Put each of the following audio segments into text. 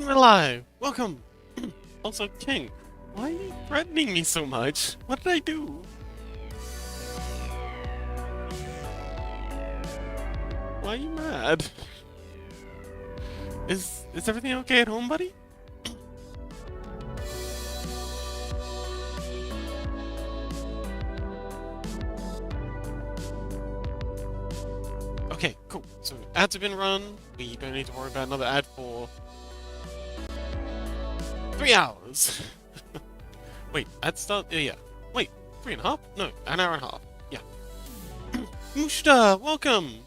we're live! Welcome! Also, King, why are you threatening me so much? What did I do? Why are you mad? Is everything okay at home, buddy? Okay, cool. So ads have been run. We don't need to worry about another ad for 3 hours. Wait, ads start. Yeah. Wait, 3.5? No, an hour and a half. Yeah. Mushta, welcome.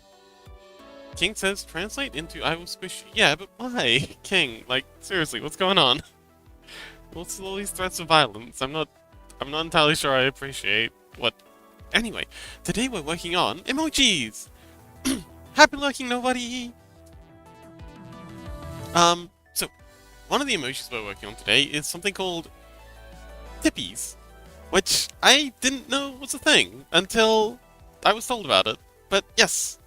King says translate into I will squish you. Yeah, but why? King, like, seriously, what's going on? What's all these threats of violence? I'm not entirely sure I appreciate what... Anyway, today we're working on emojis! Happy lurking, nobody! So, one of the emojis we're working on today is something called tippies, which I didn't know was a thing until I was told about it. But yes.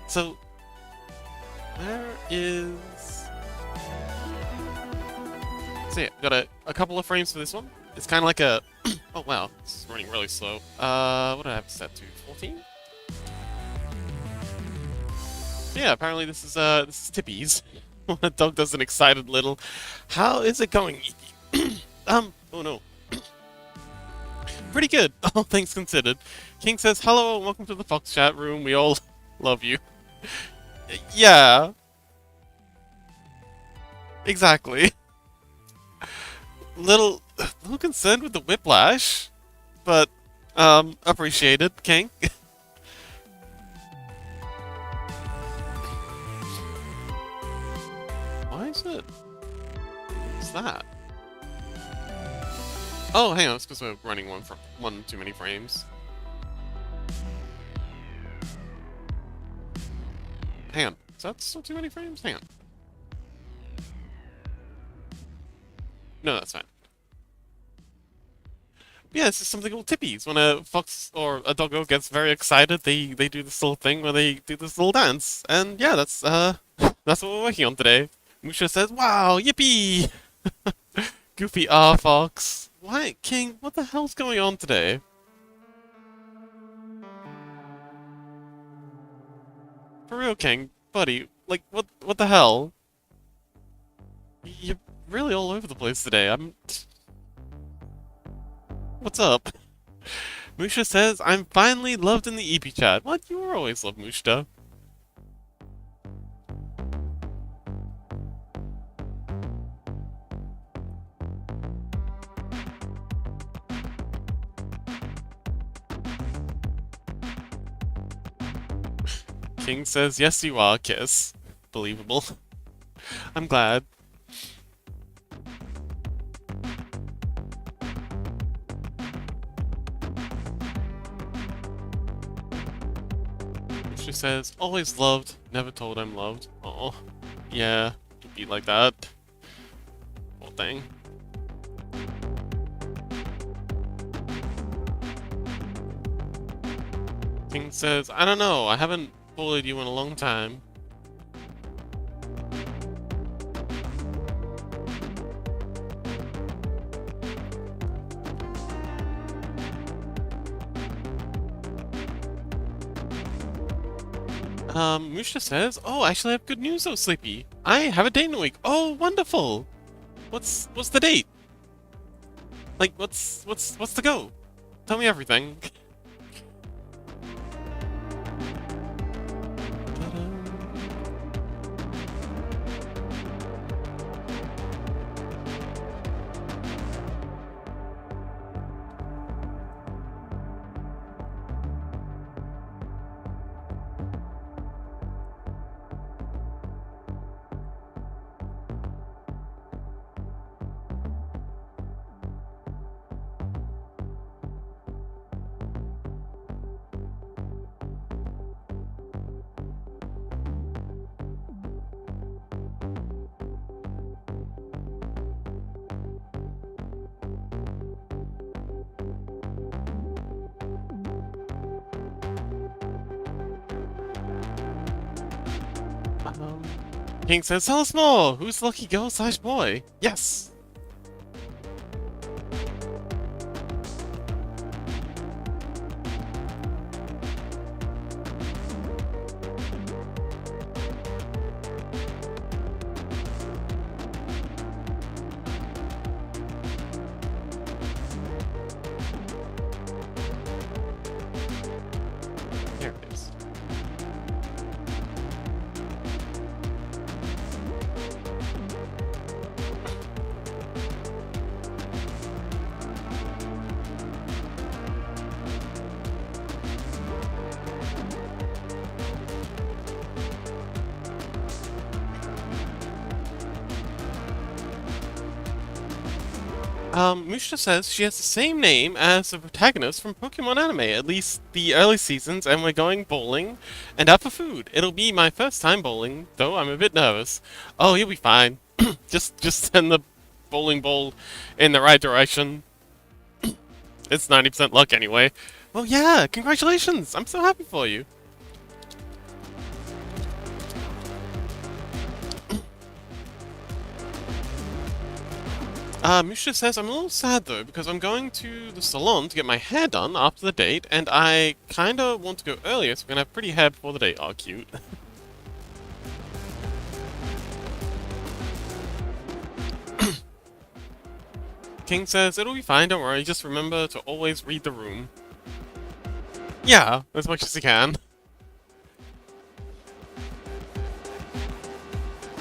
So, where is... So yeah, got a couple of frames for this one. It's kind of like a... Oh wow, it's running really slow. What do I have it set to? 14? So yeah, apparently this is Tippies. When a dog does an excited little... How is it going? Oh no. Pretty good, all things considered. King says, hello and welcome to the Fox chat room. We all love you. Yeah. Exactly. Little concerned with the whiplash, but appreciated, King. Why is it? What's that? Oh, hang on, it's because we're running one too many frames. Hang on, is that still too many frames? Hang on. No, that's fine. Yeah, it's just something called tippies. When a fox or a doggo gets very excited, they do this little thing where they do this little dance. And yeah, that's what we're working on today. Musha says, wow, yippee! Goofy fox. Why, King, what the hell's going on today? For real, King, buddy, like, what the hell? You're really all over the place today. What's up? Musha says, I'm finally loved in the EP chat. What? You were always loved, Mushta. King says, yes you are, kiss. Believable. I'm glad. She says, always loved, never told I'm loved. Oh, yeah, it'd be like that. Poor thing. King says, I don't know, I haven't bullied you in a long time. Musha says, oh, actually I have good news though, Sleepy. I have a date in a week. Oh, wonderful! What's the date? Like, what's the go? Tell me everything. King says, tell us more! Who's the lucky girl slash boy? Yes! There it is. Mushta says she has the same name as the protagonist from Pokemon anime, at least the early seasons, and we're going bowling and out for food. It'll be my first time bowling, though I'm a bit nervous. Oh, you'll be fine. Just send the bowling ball in the right direction. It's 90% luck anyway. Well, yeah, congratulations! I'm so happy for you. Misha says, I'm a little sad though, because I'm going to the salon to get my hair done after the date, and I kinda want to go earlier so we can have pretty hair before the date. Oh, cute. King says, it'll be fine, don't worry, just remember to always read the room. Yeah, as much as you can.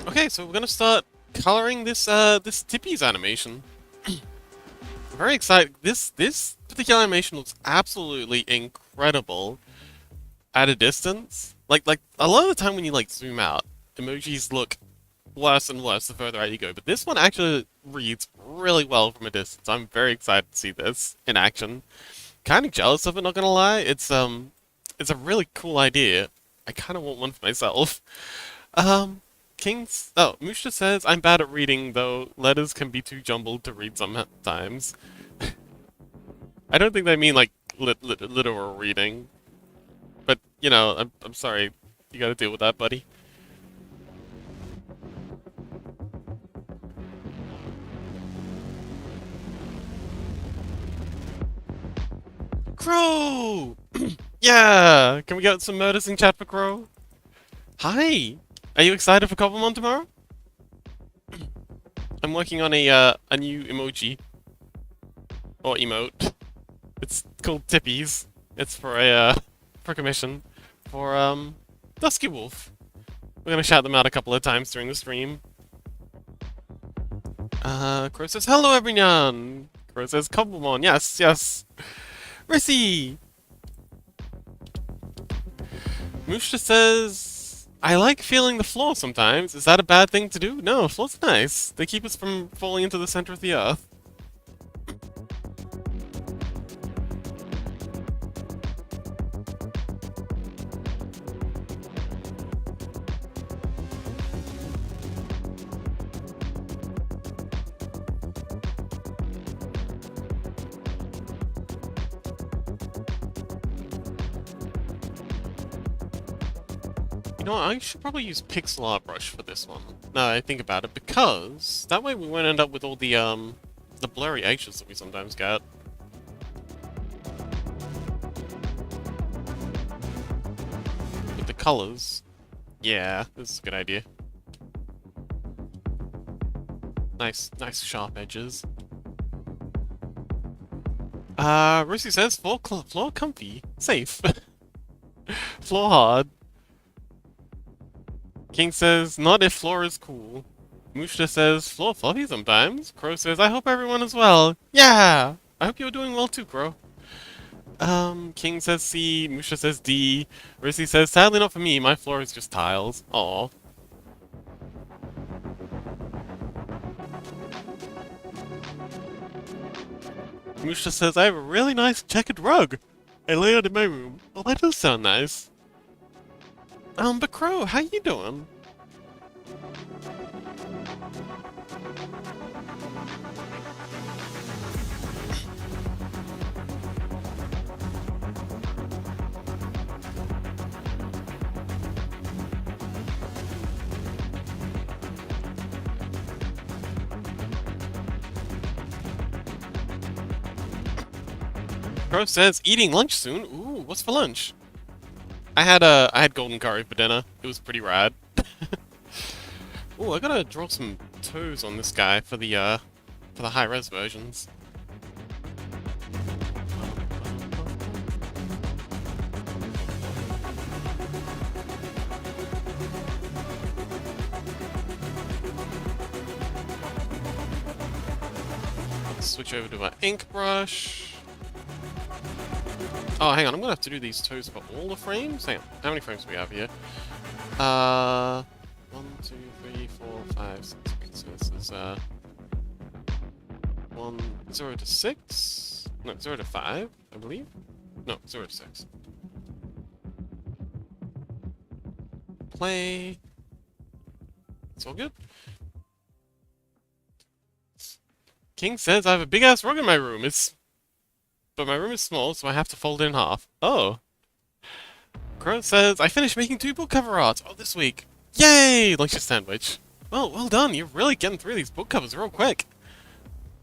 Okay, so we're gonna start coloring this this Tippy's animation. I'm very excited. This particular animation looks absolutely incredible at a distance. Like a lot of the time when you like zoom out, emojis look worse and worse the further out you go. But this one actually reads really well from a distance. I'm very excited to see this in action. Kind of jealous of it, not gonna lie. It's a really cool idea. I kind of want one for myself. Musha says, I'm bad at reading, though letters can be too jumbled to read sometimes. I don't think they mean, like, literal reading. But, you know, I'm sorry. You gotta deal with that, buddy. Crow! Yeah! Can we get some murders in chat for Crow? Hi! Are you excited for Cobblemon tomorrow? I'm working on a new emoji. Or emote. It's called Tippies. It's for a, for commission. For, Dusky Wolf. We're gonna shout them out a couple of times during the stream. Crow says, hello everyone! Crow says, Cobblemon, yes, yes! Rissy! Mushta says, I like feeling the floor sometimes. Is that a bad thing to do? No, floors are nice. They keep us from falling into the center of the earth. You know what, I should probably use pixel art brush for this one. Now that I think about it, because that way we won't end up with all the blurry edges that we sometimes get. With the colors. Yeah, this is a good idea. Nice sharp edges. Russie says floor comfy, safe. Floor hard. King says, not if floor is cool. Mushta says, floor fluffy sometimes. Crow says, I hope everyone is well. Yeah! I hope you're doing well too, Crow. King says C, Mushta says D. Rissy says, sadly not for me, my floor is just tiles. Aww. Mushta says, I have a really nice checkered rug. I lay out in my room. Well, that does sound nice. But Crow, how you doing? Crow says eating lunch soon. Ooh, what's for lunch? I had golden curry for dinner. It was pretty rad. Ooh, I gotta draw some toes on this guy for the high res versions. Let's switch over to my ink brush. Oh, hang on, I'm gonna have to do these toes for all the frames? Hang on, how many frames do we have here? 1, 2, 3, 4, 5, 6. Okay, so this is, 0 to 6? No, 0 to 5, I believe? No, 0 to 6. Play. It's all good. King says I have a big-ass rug in my room. But my room is small, so I have to fold it in half. Oh. Crow says, I finished making 2 book cover art. Oh, this week. Yay! Lunch sandwich. Well done. You're really getting through these book covers real quick.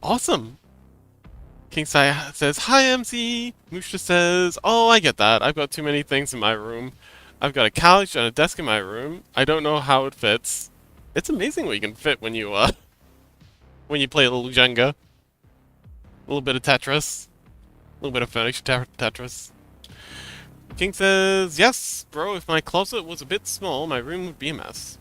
Awesome. King Sai says, hi, MC. Musha says, oh, I get that. I've got too many things in my room. I've got a couch and a desk in my room. I don't know how it fits. It's amazing what you can fit when you play a little Jenga. A little bit of Tetris. A little bit of furniture Tetris. King says, yes, bro, if my closet was a bit small, my room would be a mess.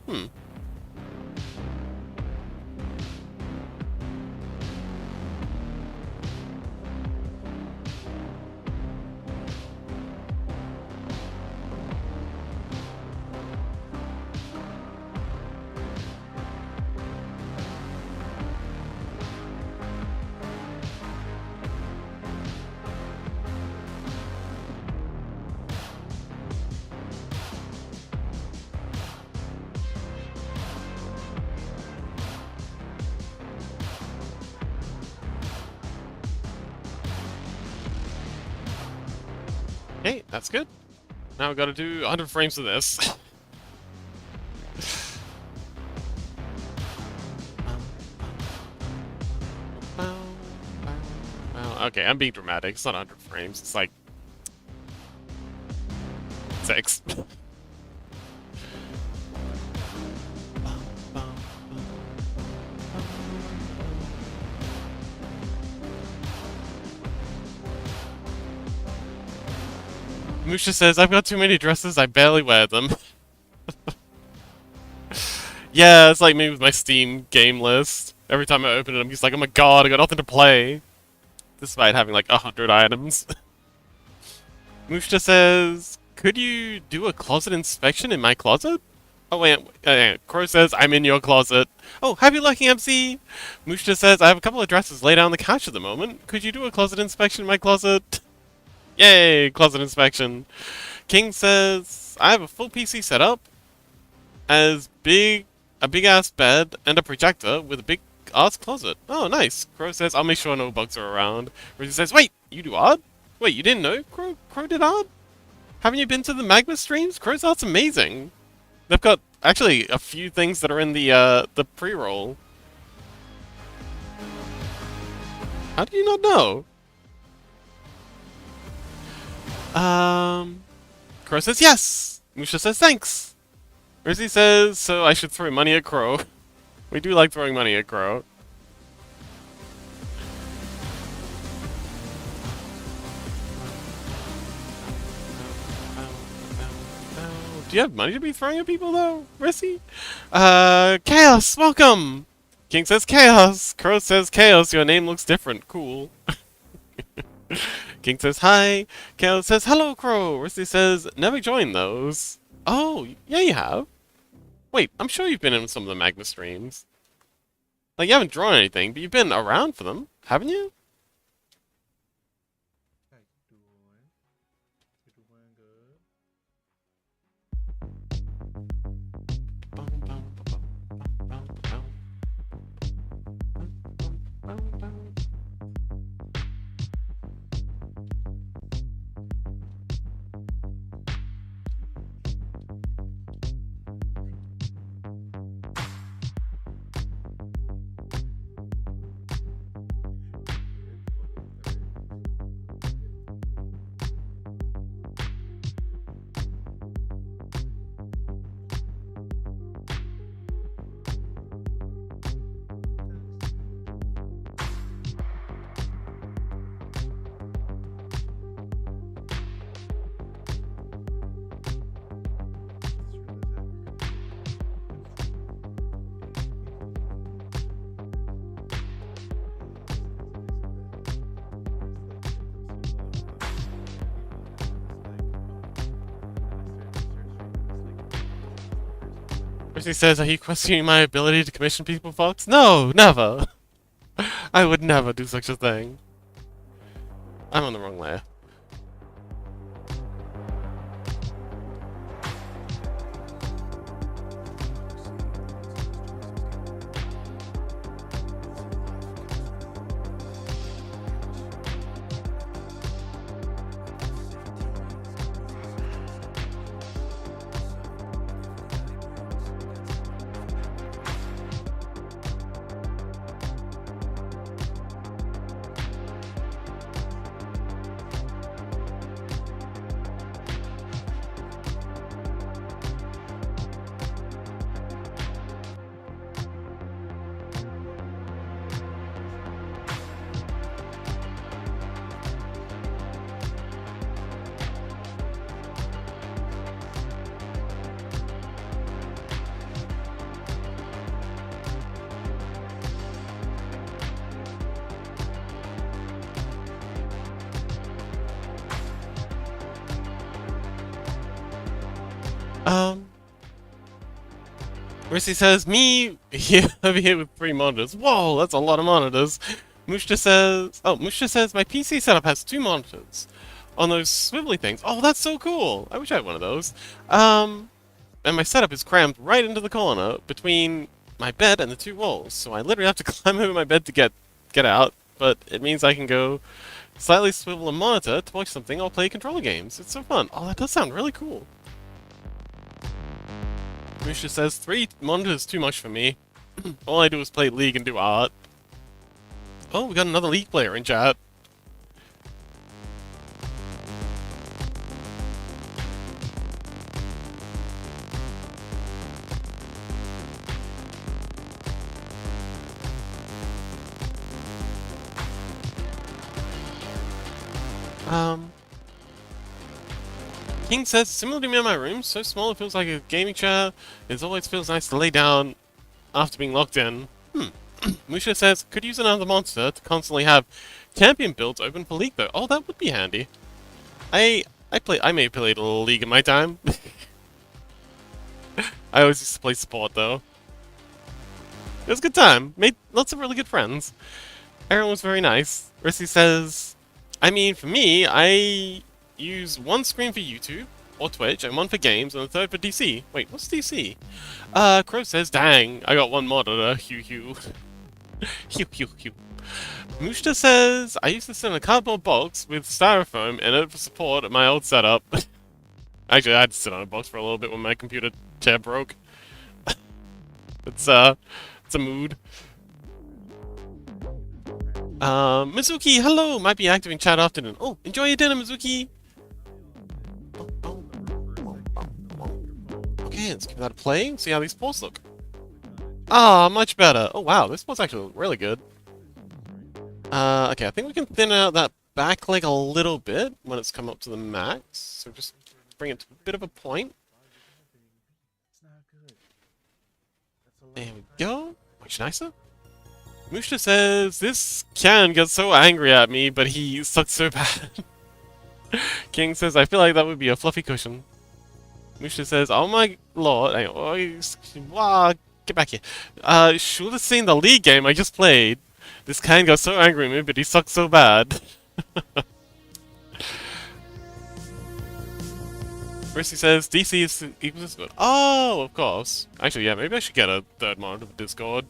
Okay, that's good. Now I've got to do 100 frames of this. Okay, I'm being dramatic. It's not 100 frames. It's like 6. Musha says, I've got too many dresses, I barely wear them. Yeah, it's like me with my Steam game list. Every time I open it, I'm just like, oh my god, I got nothing to play. Despite having like 100 items. Musha says, could you do a closet inspection in my closet? Oh wait, Crow says, I'm in your closet. Oh, happy lucky MC! Musha says, I have a couple of dresses laid out on the couch at the moment. Could you do a closet inspection in my closet? Yay, closet inspection. King says, I have a full PC setup, a big ass bed, and a projector with a big ass closet. Oh, nice. Crow says, I'll make sure no bugs are around. Rosie says, wait, you do art? Wait, you didn't know Crow did art? Haven't you been to the Magma streams? Crow's art's amazing. They've got, actually, a few things that are in the pre-roll. How do you not know? Crow says yes! Musha says thanks! Rizzy says, so I should throw money at Crow. We do like throwing money at Crow. Do you have money to be throwing at people though, Rizzy? Chaos, welcome! King says chaos! Crow says chaos, your name looks different, cool. King says hi. Kale says hello, Crow. Risty says never joined those. Oh, yeah, you have. Wait, I'm sure you've been in some of the Magma streams. Like, you haven't drawn anything, but you've been around for them, haven't you? Mercy says, are you questioning my ability to commission people, Fox? No, never. I would never do such a thing. I'm on the wrong layer. Mercy says, me here over here with 3 monitors. Whoa, that's a lot of monitors. Mushta says, my PC setup has 2 monitors on those swivelly things. Oh, that's so cool. I wish I had one of those. And my setup is crammed right into the corner between my bed and the 2 walls. So I literally have to climb over my bed to get out. But it means I can go slightly swivel a monitor to watch something or play controller games. It's so fun. Oh, that does sound really cool. Misha says, 3 monitors is too much for me. All I do is play League and do art. Oh, we got another League player in chat. King says, similar to me in my room, so small it feels like a gaming chair. It always feels nice to lay down after being locked in. Musha says, could use another monster to constantly have champion builds open for League though. Oh, that would be handy. I may have played a little League in my time. I always used to play support though. It was a good time. Made lots of really good friends. Everyone was very nice. Rissy says, I mean, for me, I use 1 screen for YouTube or Twitch and 1 for games and a 3rd for DC. Wait, what's DC? Crow says, dang, I got 1 monitor. Hew hew. Hew hew hew. Mushta says, I used to sit in a cardboard box with styrofoam in it for support at my old setup. Actually, I had to sit on a box for a little bit when my computer chair broke. It's a mood. Mizuki, hello! Might be active in chat afternoon. Oh, enjoy your dinner, Mizuki! Okay, let's give that a play and see how these sports look. Ah, much better. Oh wow, this sport's actually really good. Okay, I think we can thin out that back leg a little bit when it's come up to the max. So just bring it to a bit of a point. There we go. Much nicer. Mushta says, this can get so angry at me, but he sucks so bad. King says, I feel like that would be a fluffy cushion. Mushta says, oh my lord, hang on, wow, get back here. Should have seen the League game I just played. This can got so angry at me, but he sucks so bad. Mercy says, DC is equals good. Oh, of course. Actually, yeah, maybe I should get a 3rd monitor for Discord.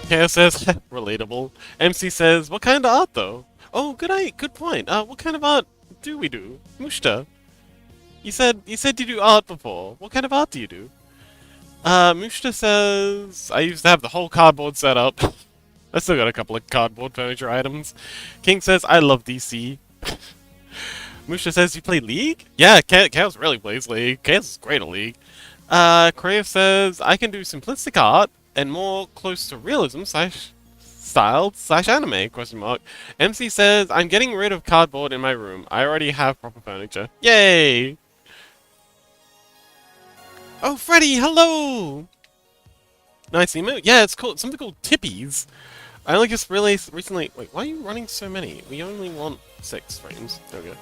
Chaos says, relatable. MC says, what kind of art though? Oh, good point. What kind of art do we do? Mushta. You said you do art before. What kind of art do you do? Mushta says, I used to have the whole cardboard set up. I still got a couple of cardboard furniture items. King says, I love DC. Mushta says, you play League? Yeah, Chaos really plays League. Chaos is great at League. Crave says, I can do simplistic art and more close to realism styled / anime, question mark. MC says, I'm getting rid of cardboard in my room. I already have proper furniture. Yay! Oh, Freddy, hello! Nice emote. Yeah, it's called something called Tippies. I only just realized recently. Wait, why are you running so many? We only want 6 frames. There we go.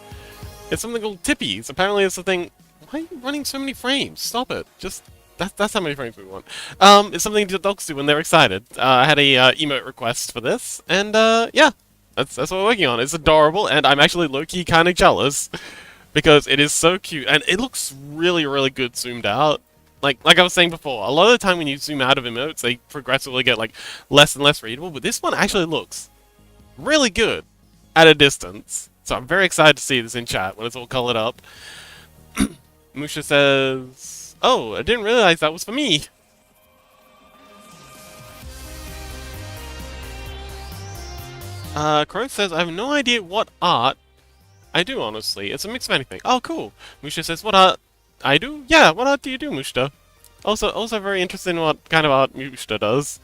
It's something called tippies. Apparently, it's the thing. Why are you running so many frames? Stop it. Just that's how many frames we want. It's something that dogs do when they're excited. I had a emote request for this, and yeah, that's what we're working on. It's adorable, and I'm actually low-key kind of jealous because it is so cute, and it looks really, really good zoomed out. Like I was saying before, a lot of the time when you zoom out of emotes, they progressively get like less and less readable. But this one actually looks really good at a distance. So I'm very excited to see this in chat when it's all colored up. Musha says, "Oh, I didn't realize that was for me." Crow says, "I have no idea what art I do, honestly. It's a mix of anything." Oh, cool. Musha says, "What art I do? Yeah, what art do you do, Mushta?" Also very interested in what kind of art Mushta does.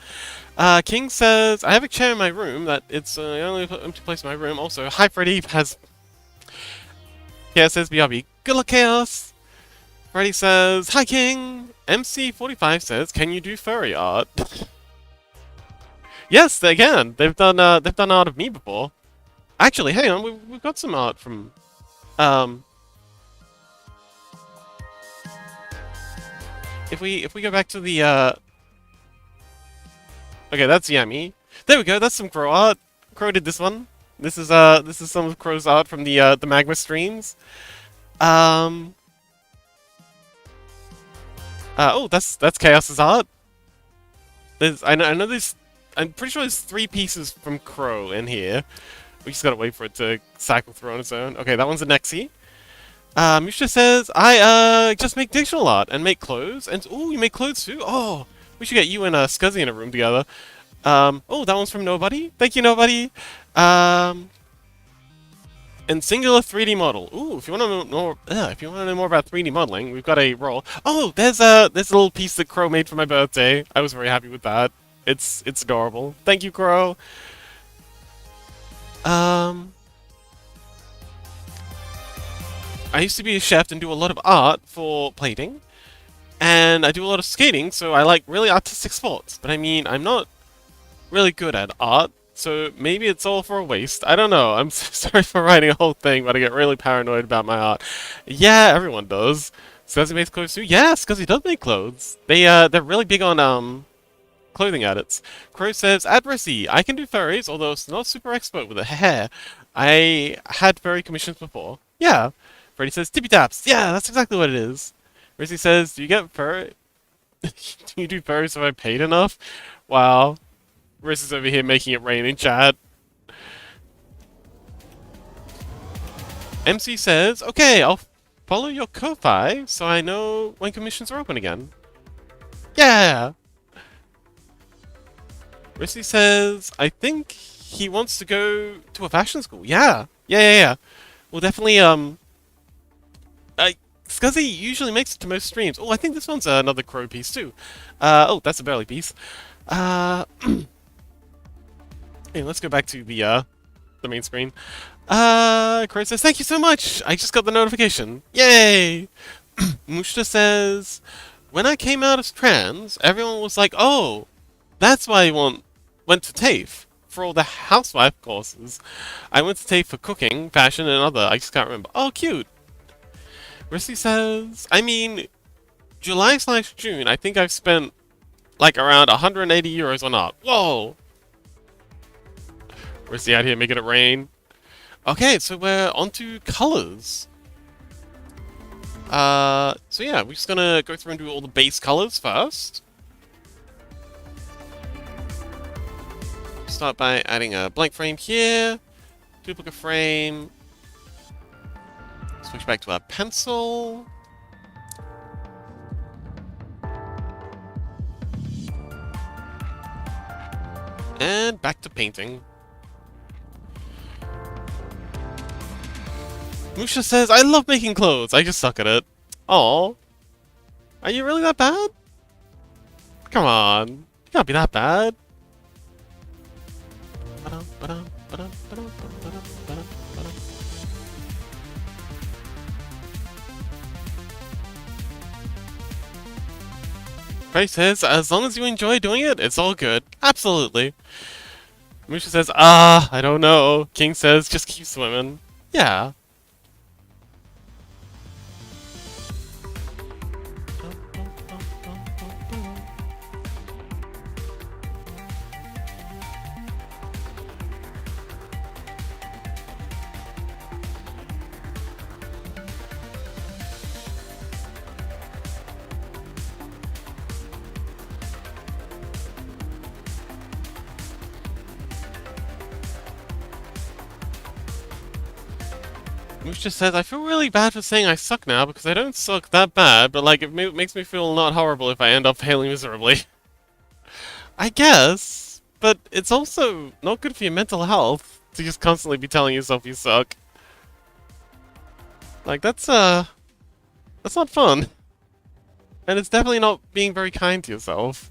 King says, "I have a chair in my room that it's the only empty place in my room." Also, hi Freddy has... Yeah, says BRB. Good luck, Chaos! Freddy says, "Hi King!" MC45 says, "Can you do furry art?" Yes, they can. They've done art of me before. Actually, hang on, we've got some art from... Um... If we go back to the, Okay, that's Yummy. There we go, that's some Crow art. Crow did this one. This is some of Crow's art from the Magma streams. Oh, that's Chaos's art. I know there's... I'm pretty sure there's 3 pieces from Crow in here. We just gotta wait for it to cycle through on its own. Okay, that one's a Nexie. Misha says, I just make digital art and make clothes. And oh, you make clothes too? Oh, we should get you and Scuzzy in a room together. Oh, that one's from Nobody. Thank you, Nobody. And singular 3D model. Ooh, if you want to know more, if you want to know more about 3D modeling, we've got a roll. Oh, there's a little piece that Crow made for my birthday. I was very happy with that. It's adorable. Thank you, Crow. I used to be a chef and do a lot of art for plating, and I do a lot of skating, so I like really artistic sports. But I mean, I'm not really good at art, so maybe it's all for a waste. I don't know. I'm so sorry for writing a whole thing, but I get really paranoid about my art. Yeah, everyone does. Scuzzy makes clothes too? Yeah, Scuzzy does make clothes. They're really big on, clothing edits. Crow says, Adversy, I can do furries, although it's not super expert with the hair. I had furry commissions before. Yeah. Freddy says, Tippy Taps. Yeah, that's exactly what it is. Rissy says, do you get fur? Do you do furries if I paid enough? Wow. Rissy's over here making it rain in chat. MC says, okay, I'll follow your Ko-Fi so I know when commissions are open again. Yeah! Rissy says, I think he wants to go to a fashion school. Yeah. Yeah. Well, definitely, Scuzzy usually makes it to most streams. Oh, I think this one's another Crow piece, too. Oh, that's a Burly piece. Hey, let's go back to the main screen. Crow says, thank you so much! I just got the notification. Yay! Mushta says, when I came out as trans, everyone was like, oh, that's why I went to TAFE for all the housewife courses. I went to TAFE for cooking, fashion, and other. I just can't remember. Oh, cute! Rissy says, I mean, July/June, I think I've spent like around 180 euros on art. Whoa! Rissy out here making it rain. Okay, so we're onto colors. So yeah, we're just gonna go through and do all the base colors first. Start by adding a blank frame here, duplicate frame, switch back to our pencil. And back to painting. Musha says, I love making clothes, I just suck at it. Aww. Are you really that bad? Come on. You can't be that bad. Ray says, as long as you enjoy doing it, it's all good. Absolutely. Musha says, ah, I don't know. King says, just keep swimming. Yeah. Moosh just says, I feel really bad for saying I suck now because I don't suck that bad, but like it makes me feel not horrible if I end up failing miserably. I guess, but it's also not good for your mental health to just constantly be telling yourself you suck. Like that's not fun. And it's definitely not being very kind to yourself.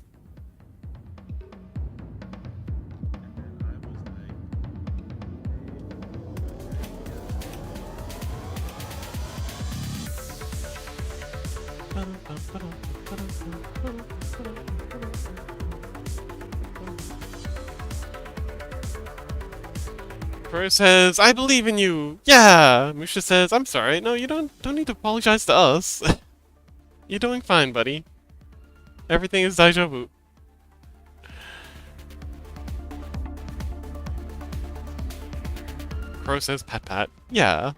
Pro says, I believe in you! Yeah! Musha says, I'm sorry. No, you don't need to apologize to us. You're doing fine, buddy. Everything is deja vu. Pro says, pat pat. Yeah.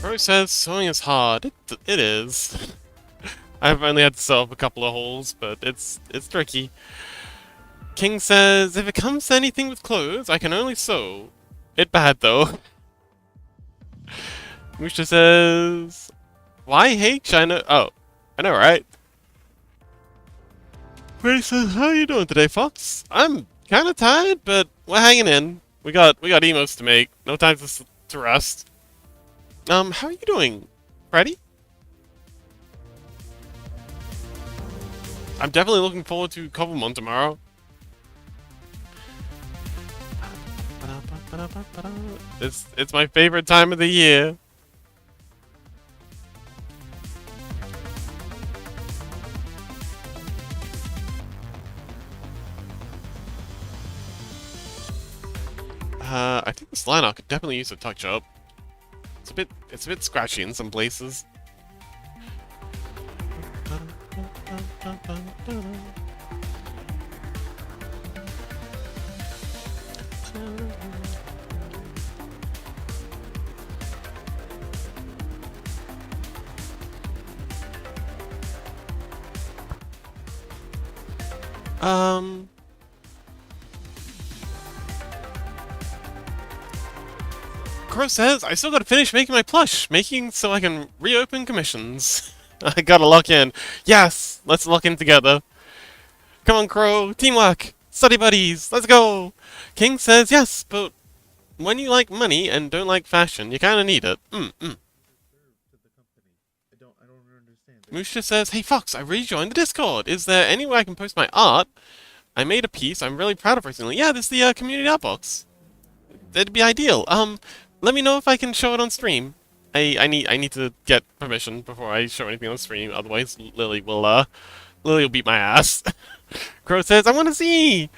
Pro says sewing is hard. It is. I've only had to sew up a couple of holes, but it's tricky. King says, if it comes to anything with clothes, I can only sew. It bad though. Musha says, YH? I know. Oh, I know, right? Freddy says, how are you doing today, Fox? I'm kind of tired, but we're hanging in. We got emotes to make. No time to rest. How are you doing, Freddy? I'm definitely looking forward to Cobblemon tomorrow. It's my favorite time of the year. I think this line could definitely use a touch up. It's a bit scratchy in some places. Crow says, I still gotta finish making my plush, making so I can reopen commissions. I gotta lock in. Yes, let's lock in together. Come on, Crow, teamwork, study buddies, let's go. King says, yes, but when you like money and don't like fashion, you kinda need it. Musha says, hey Fox, I rejoined the Discord. Is there any way I can post my art? I made a piece I'm really proud of recently. Yeah, this is the community art box. That'd be ideal. Let me know if I can show it on stream. I need to get permission before I show anything on stream, otherwise Lily will beat my ass. Crow says, I wanna see!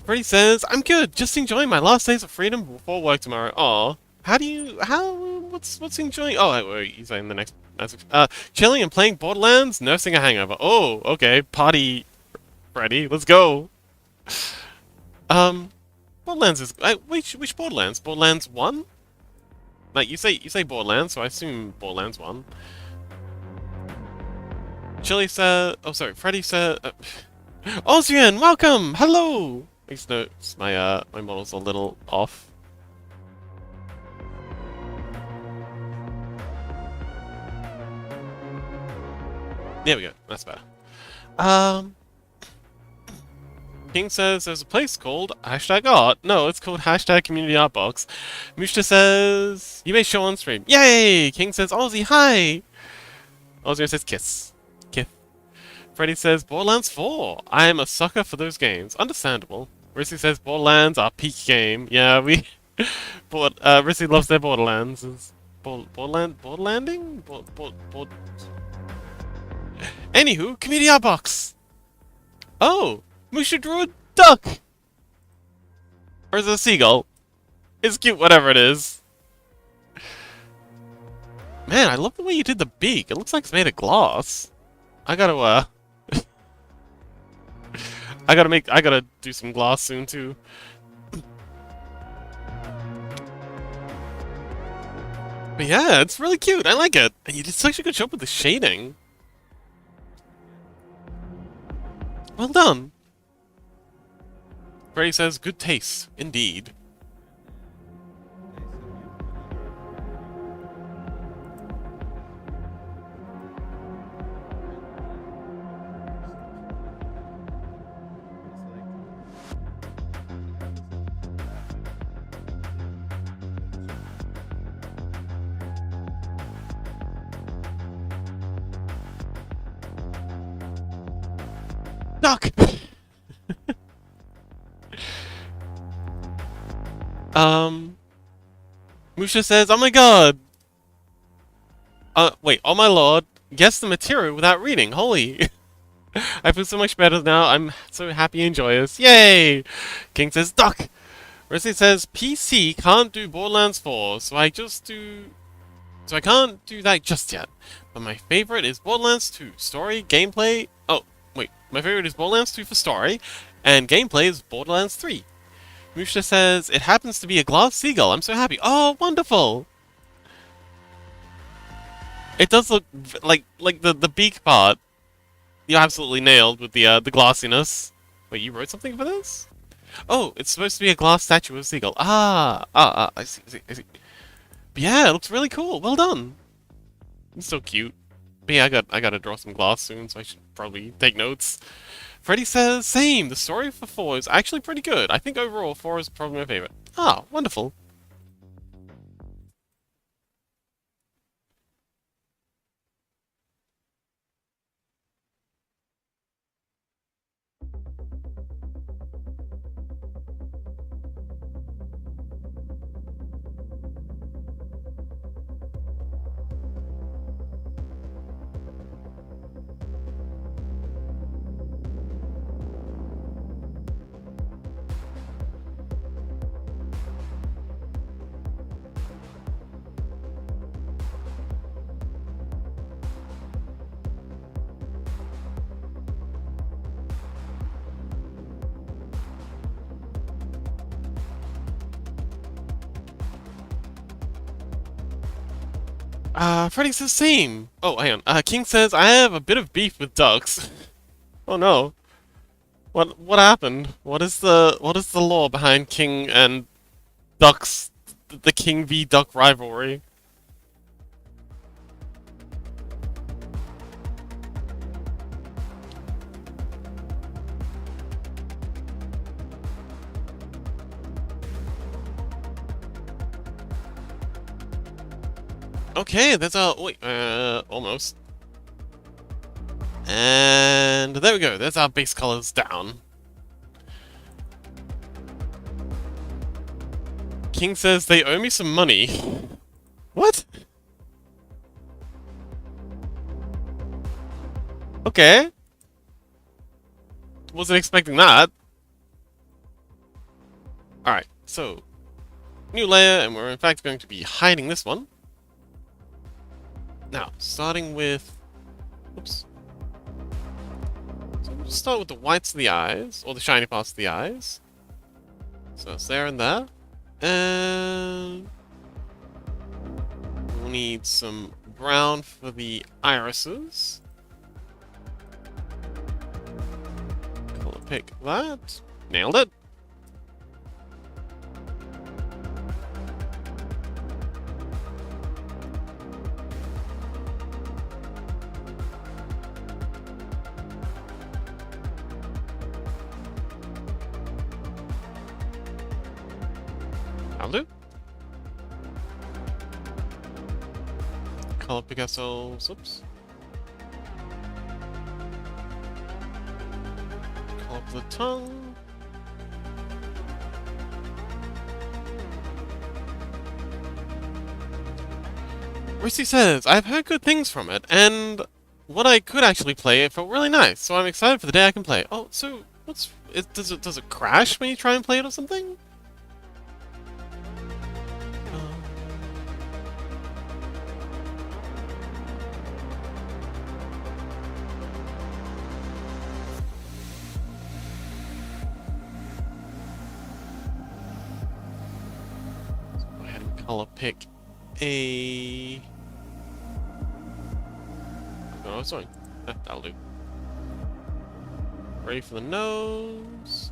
Freddy says, I'm good, just enjoying my last days of freedom before work tomorrow. Aw. What's enjoying? Oh, wait, he's saying the next message. Chilling and playing Borderlands, nursing a hangover. Oh, okay, party, Freddy, let's go. Borderlands is which Borderlands? Borderlands 1? Like you say Borderlands, so I assume Borderlands 1. Chili said, oh sorry, Freddy said, Ozian, welcome, hello. Makes notes. My model's a little off. There we go. That's better. Um, King says there's a place called hashtag art. No, it's called hashtag community art box. Mushta says you may show on stream. Yay! King says Ozzy, hi! Ozzy says kiss. Kiss. Freddy says Borderlands 4. I am a sucker for those games. Understandable. Rissy says Borderlands are peak game. Yeah, we... Rissy loves their Borderlands. Borderlanding? Anywho, community art box! Oh! Musha drew a duck! Or is it a seagull? It's cute, whatever it is. Man, I love the way you did the beak. It looks like it's made of glass. I gotta, I gotta do some gloss soon too. But yeah, it's really cute. I like it. And you did such a good job with the shading. Well done. Gray says, good taste, indeed. Duck! Musha says, oh my god! Wait, oh my lord, guess the material without reading, holy! I feel so much better now, I'm so happy and joyous, yay! King says, duck! Rissy says, PC can't do Borderlands 4, so I can't do that just yet. But my favorite is Borderlands 2, story, gameplay... Oh, wait, my favorite is Borderlands 2 for story, and gameplay is Borderlands 3. Musha says, it happens to be a glass seagull. I'm so happy. Oh, wonderful! It does look like the beak part. You absolutely nailed with the glassiness. Wait, you wrote something for this? Oh, it's supposed to be a glass statue of a seagull. I see. But yeah, it looks really cool. Well done. It's so cute. But yeah, I gotta draw some glass soon, so I should probably take notes. Freddy says, same, the story for 4 is actually pretty good. I think overall 4 is probably my favorite. Ah, wonderful. Freddy says same. Oh, hang on. King says, I have a bit of beef with ducks. Oh no. What happened? What is the lore behind King and ducks, the King v Duck rivalry? Okay, that's wait, almost. And there we go, there's our base colors down. King says they owe me some money. What? Okay. Wasn't expecting that. Alright, so new layer, and we're in fact going to be hiding this one. Now, starting with... Oops. So we'll just start with the whites of the eyes, or the shiny parts of the eyes. So it's there and there. And... we'll need some brown for the irises. Color pick that. Nailed it. I'll do. Color Picasso. Oops. Color up the tongue. Rissy says, I've heard good things from it, and what I could actually play, it felt really nice, so I'm excited for the day I can play it. Oh, so, does it crash when you try and play it or something? Let's go ahead and color pick a... Oh, sorry. That'll do. Ready for the nose.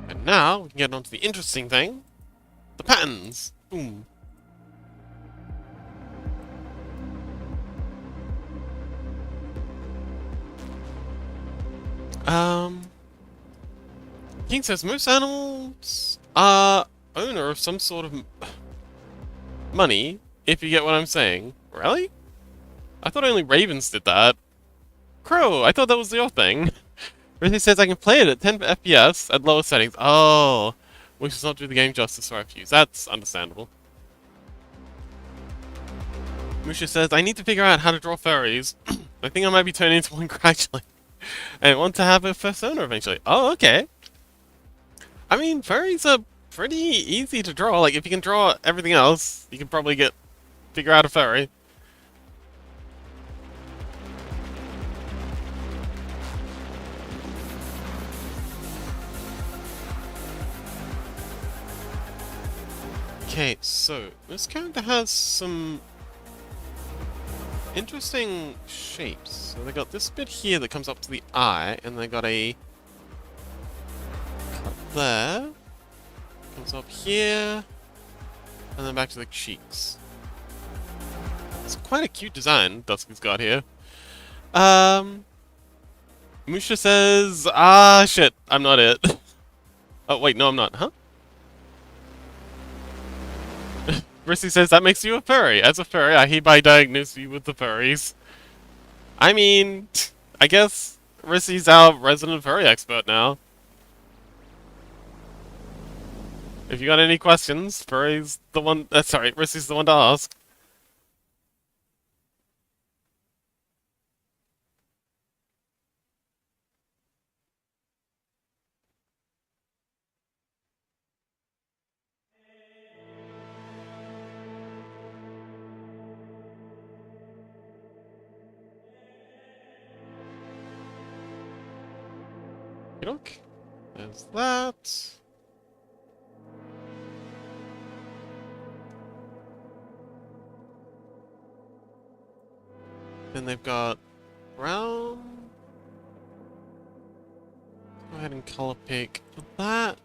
And now, we can get on to the interesting thing. The patterns. Boom. King says most animals are owner of some sort of money, if you get what I'm saying. Really? I thought only ravens did that. Crow, I thought that was your thing. Rissy says I can play it at 10 FPS at lower settings. Oh, which does not do the game justice, so I refuse. That's understandable. Musha says, I need to figure out how to draw furries. I think I might be turning into one gradually. I want to have a first owner eventually. Oh, okay. I mean, furries are pretty easy to draw. Like, if you can draw everything else, you can probably figure out a furry. Okay, so this character has some interesting shapes. So they got this bit here that comes up to the eye, and they got a cut there, comes up here, and then back to the cheeks. It's quite a cute design Dusky's got here. Musha says, shit, I'm not it. Oh, wait, no, I'm not, huh? Rissy says, that makes you a furry. As a furry, I hereby diagnose you with the furries. I mean, I guess Rissy's our resident furry expert now. If you got any questions, furry's the one... sorry, Rissy's the one to ask. Look, there's that. Then they've got brown. Go ahead and color pick that.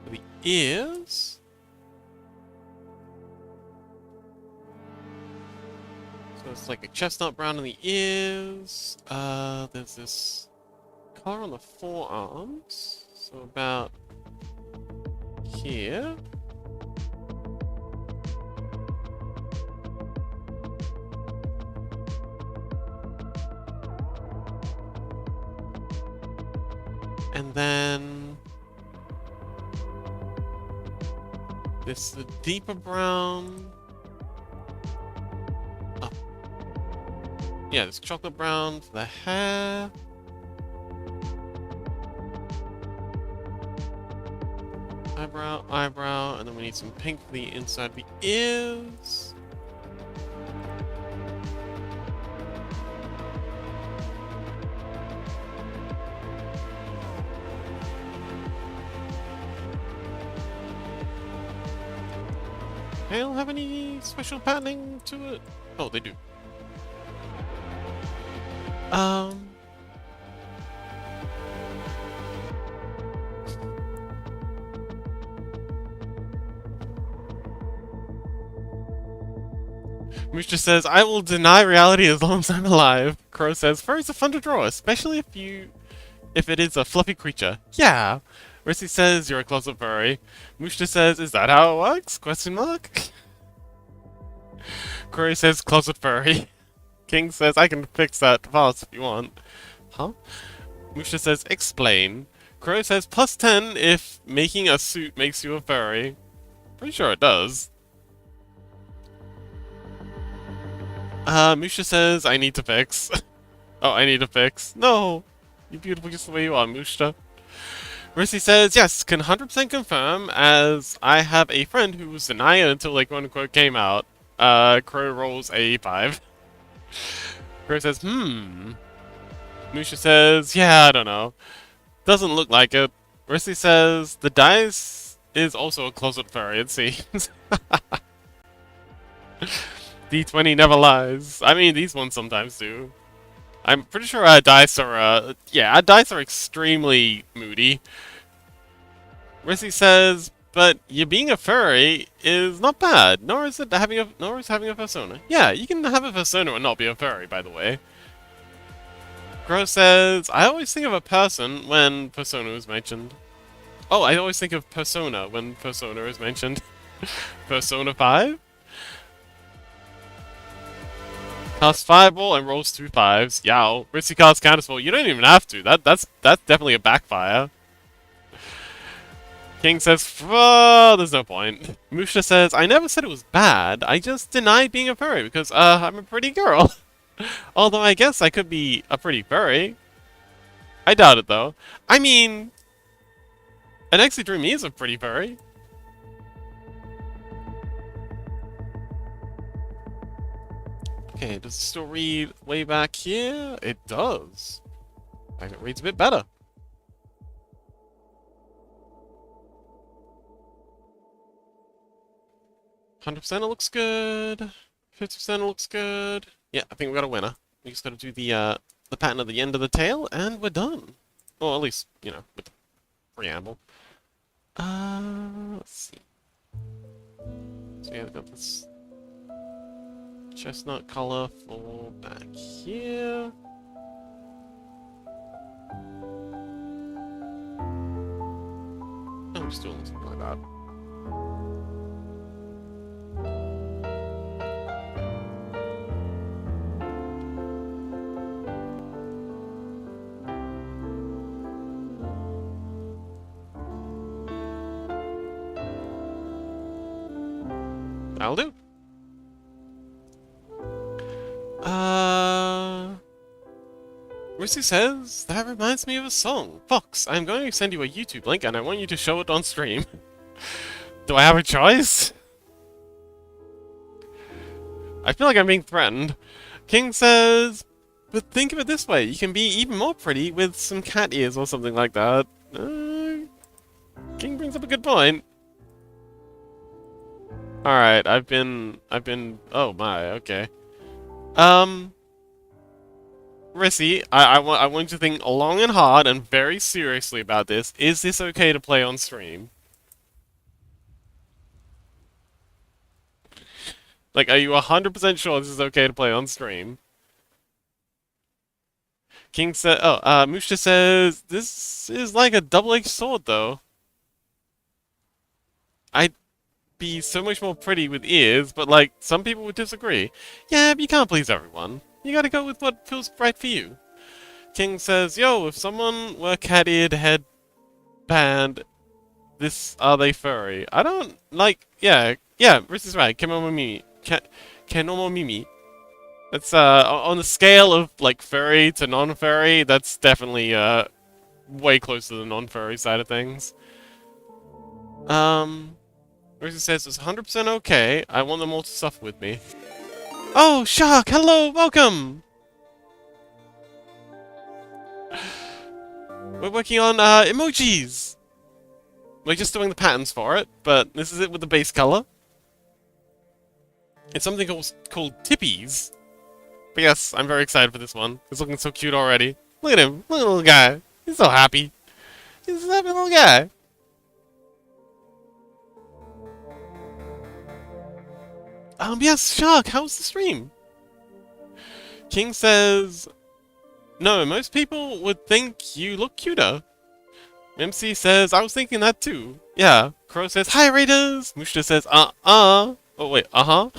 For the ears. So it's like a chestnut brown in the ears. There's this color on the forearms, so about here. And then this the deeper brown. Oh. Yeah, this chocolate brown for the hair. Eyebrow, and then we need some pink for the inside of the ears. They don't have any special patterning to it? Oh, they do. Mooch says, I will deny reality as long as I'm alive. Crow says, furries are fun to draw, especially if you if it is a fluffy creature. Yeah. Rissy says you're a closet furry. Mushta says, is that how it works? Question mark. Corey says closet furry. King says I can fix that fast if you want. Huh? Mushta says explain. Crow says plus 10 if making a suit makes you a furry. Pretty sure it does. Musha says I need to fix. Oh, I need to fix. No! You're beautiful just the way you are, Mushta. Rissy says, yes, can 100% confirm, as I have a friend who was denying it until, like, quote-unquote, came out. Crow rolls a 5. Crow says, Musha says, yeah, I don't know. Doesn't look like it. Rissy says, the dice is also a closet furry, it seems. D20 never lies. I mean, these ones sometimes do. I'm pretty sure our dice are, our dice are extremely moody. Rissy says, but you being a furry is not bad, nor is having a persona. Yeah, you can have a persona and not be a furry, by the way. Crow says, I always think of a person when persona is mentioned. Oh, I always think of persona when persona is mentioned. Persona 5? Casts Fireball and rolls 2 5s. Yow. Rissy casts Counterspell. You don't even have to. That's definitely a backfire. King says, there's no point. Musha says, I never said it was bad. I just denied being a furry because, I'm a pretty girl. Although I guess I could be a pretty furry. I doubt it, though. I mean, an Exy Dream is a pretty furry. Okay, does it still read way back here? It does. And it reads a bit better. 100% it looks good. 50% it looks good. Yeah, I think we got a winner. We just gotta do the pattern at the end of the tail, and we're done. Or at least, you know, with the preamble. Let's see. So yeah, we've got this chestnut color for back here. Oh, we're still doing something like that. That'll do. Rissy says, that reminds me of a song. Fox, I'm going to send you a YouTube link and I want you to show it on stream. Do I have a choice? I feel like I'm being threatened. King says, but think of it this way, you can be even more pretty with some cat ears or something like that. King brings up a good point. Alright, I've been, oh my, okay. Rissy, I want you to think long and hard and very seriously about this. Is this okay to play on stream? Like, are you 100% sure this is okay to play on stream? King said, Mushta says, this is like a double-edged sword, though. I'd be so much more pretty with ears, but, like, some people would disagree. Yeah, but you can't please everyone. You gotta go with what feels right for you. King says, yo, if someone were cat-eared headband, are they furry? I don't, like, yeah, Riss is right, Kemomo Mimi. That's, on the scale of, like, furry to non-furry, that's definitely, way close to the non-furry side of things. Riss says it's 100% okay, I want them all to suffer with me. Oh, Shark! Hello! Welcome! We're working on, emojis! We're just doing the patterns for it, but this is it with the base color. It's something called Tippies. But yes, I'm very excited for this one. It's looking so cute already. Look at him! Look at the little guy! He's so happy! He's a happy little guy! Yes, Shark, how's the stream? King says, No, most people would think you look cuter. MC says, I was thinking that too. Yeah. Crow says, hi, Raiders! Mushta says, Oh, wait, uh-huh.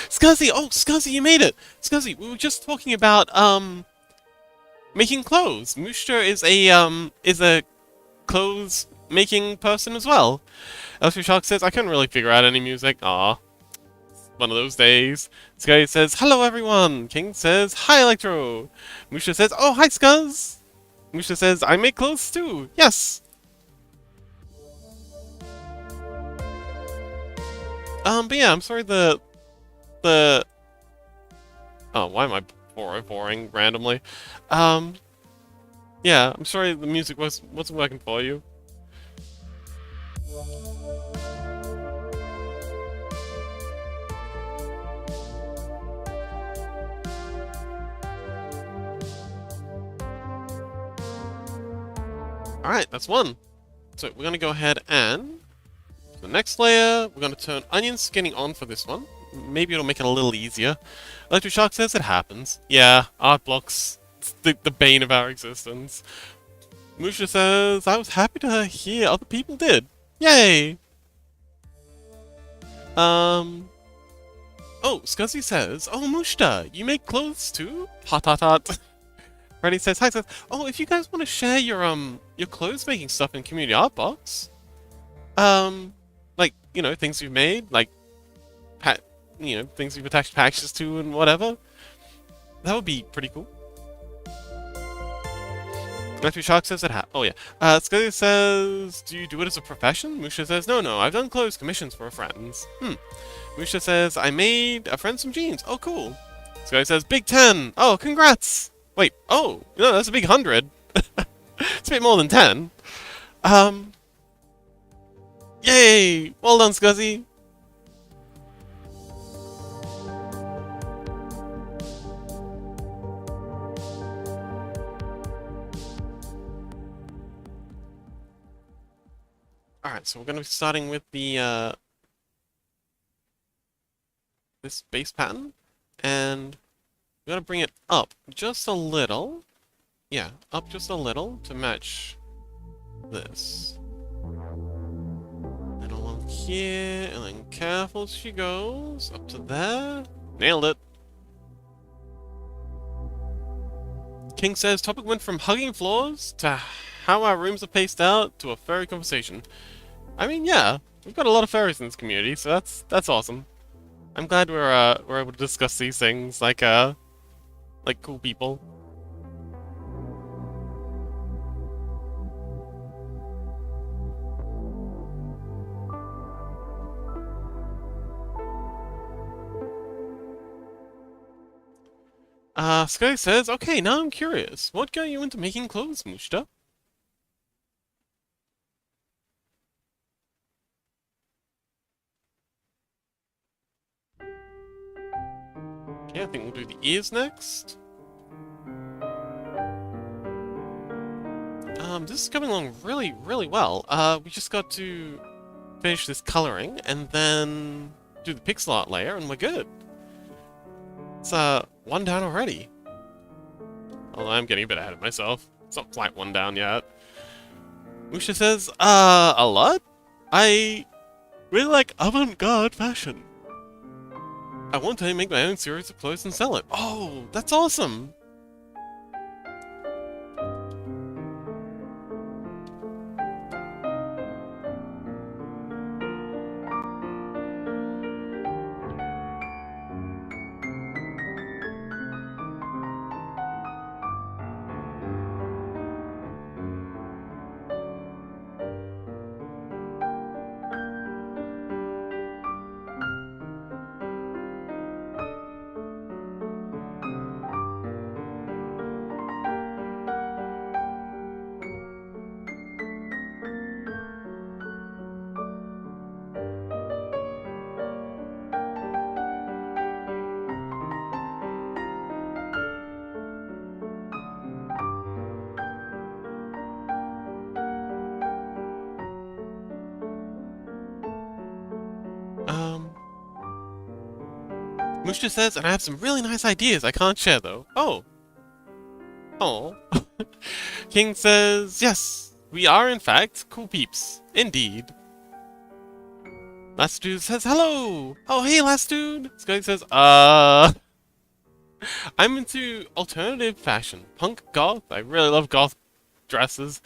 Scuzzy! Oh, Scuzzy, you made it! Scuzzy, we were just talking about, making clothes. Mushta is a clothes making person as well. Elsie Shark says, I couldn't really figure out any music. Aw. One of those days. Sky says, hello everyone! King says, hi Electro! Musha says, oh hi Scuzz! Musha says, I make clothes too! Yes! But yeah, I'm sorry the... Oh, why am I boring randomly? Um, yeah, I'm sorry the music wasn't working for you. Alright, that's one. So we're gonna go ahead and the next layer, we're gonna turn onion skinning on for this one. Maybe it'll make it a little easier. Electric Shark says it happens. Yeah, art blocks, it's the bane of our existence. Musha says, I was happy to hear other people did. Yay! Oh, Scuzzy says, oh Mushta, you make clothes too? Hot hot hot. Freddy says, hi, says, oh, if you guys want to share your clothes making stuff in Community Art Box, like, you know, things you've made, like, things you've attached packages to and whatever, that would be pretty cool. Matthew Shark says it oh yeah. Scuzzy says, do you do it as a profession? Musha says, no, I've done clothes commissions for friends. Musha says, I made a friend some jeans. Oh, cool. Scuzzy says, Big 10. Oh, congrats. Wait, oh, no, that's a big 100. It's a bit more than 10. Yay! Well done, Scuzzy. Alright, so we're going to be starting with the, this base pattern, and we're going to bring it up just a little. Yeah, up just a little to match this. And along here, and then careful as she goes, up to there. Nailed it. King says, topic went from hugging floors to how our rooms are paced out to a furry conversation. I mean, yeah, we've got a lot of furries in this community, so that's awesome. I'm glad we're able to discuss these things like cool people. Sky says, okay, now I'm curious. What got you into making clothes, Mushta? Okay, I think we'll do the ears next. This is coming along really, really well. We just got to finish this coloring and then do the pixel art layer and we're good. It's, one down already. Although I'm getting a bit ahead of myself. It's not quite one down yet. Musha says, a lot? I really like avant-garde fashion. I want to make my own series of clothes and sell it. Oh, that's awesome! Mushta says, and I have some really nice ideas I can't share though. Oh. Oh. King says, yes, we are in fact cool peeps. Indeed. Last dude says, hello! Oh, hey, last dude! Scully says, I'm into alternative fashion. Punk, goth. I really love goth dresses.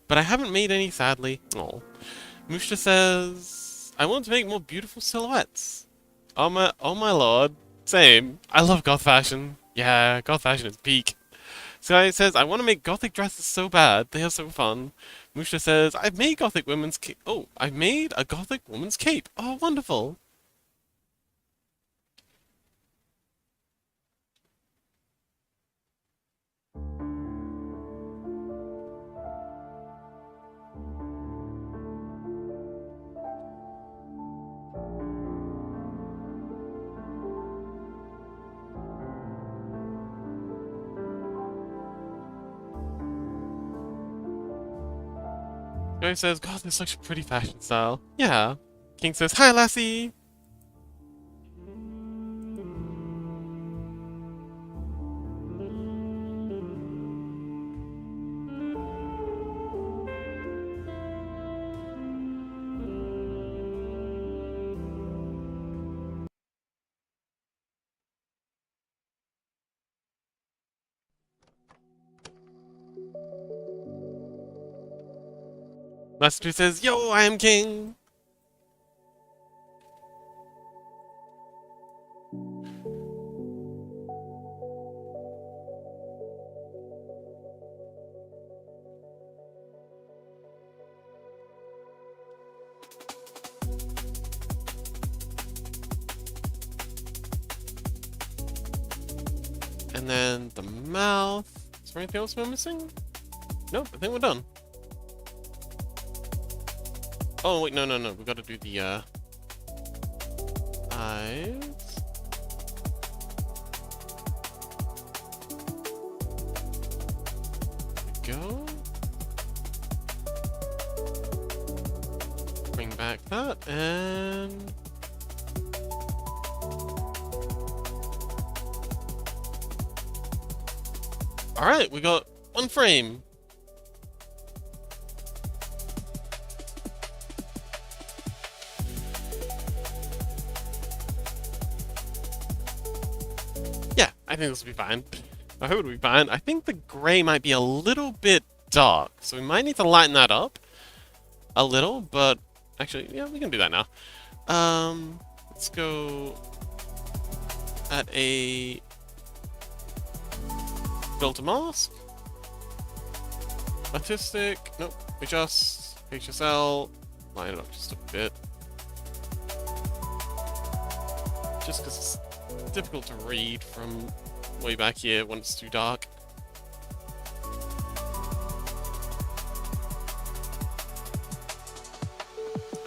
But I haven't made any, sadly. Oh. Mushta says, I want to make more beautiful silhouettes. Oh my lord. Same. I love goth fashion. Yeah, goth fashion is peak. Sky says, I want to make gothic dresses so bad. They are so fun. Musha says, I've made gothic women's cape. Oh, I've made a gothic woman's cape. Oh, wonderful. Sky says, God, that's such a pretty fashion style. Yeah. King says, hi, lassie. Master says, yo, I am king. And then the mouth. Is there anything else we're missing? Nope, I think we're done. Oh, wait, no. We gotta do the, eyes. There we go. Bring back that, and... Alright, we got one frame. Yeah, I think this will be fine. I hope it'll be fine. I think the gray might be a little bit dark, so we might need to lighten that up a little, but actually, yeah, we can do that now. Let's go at a filter mask. Artistic, nope, adjust, HSL, line it up just a bit. Just because it's difficult to read from way back here when it's too dark.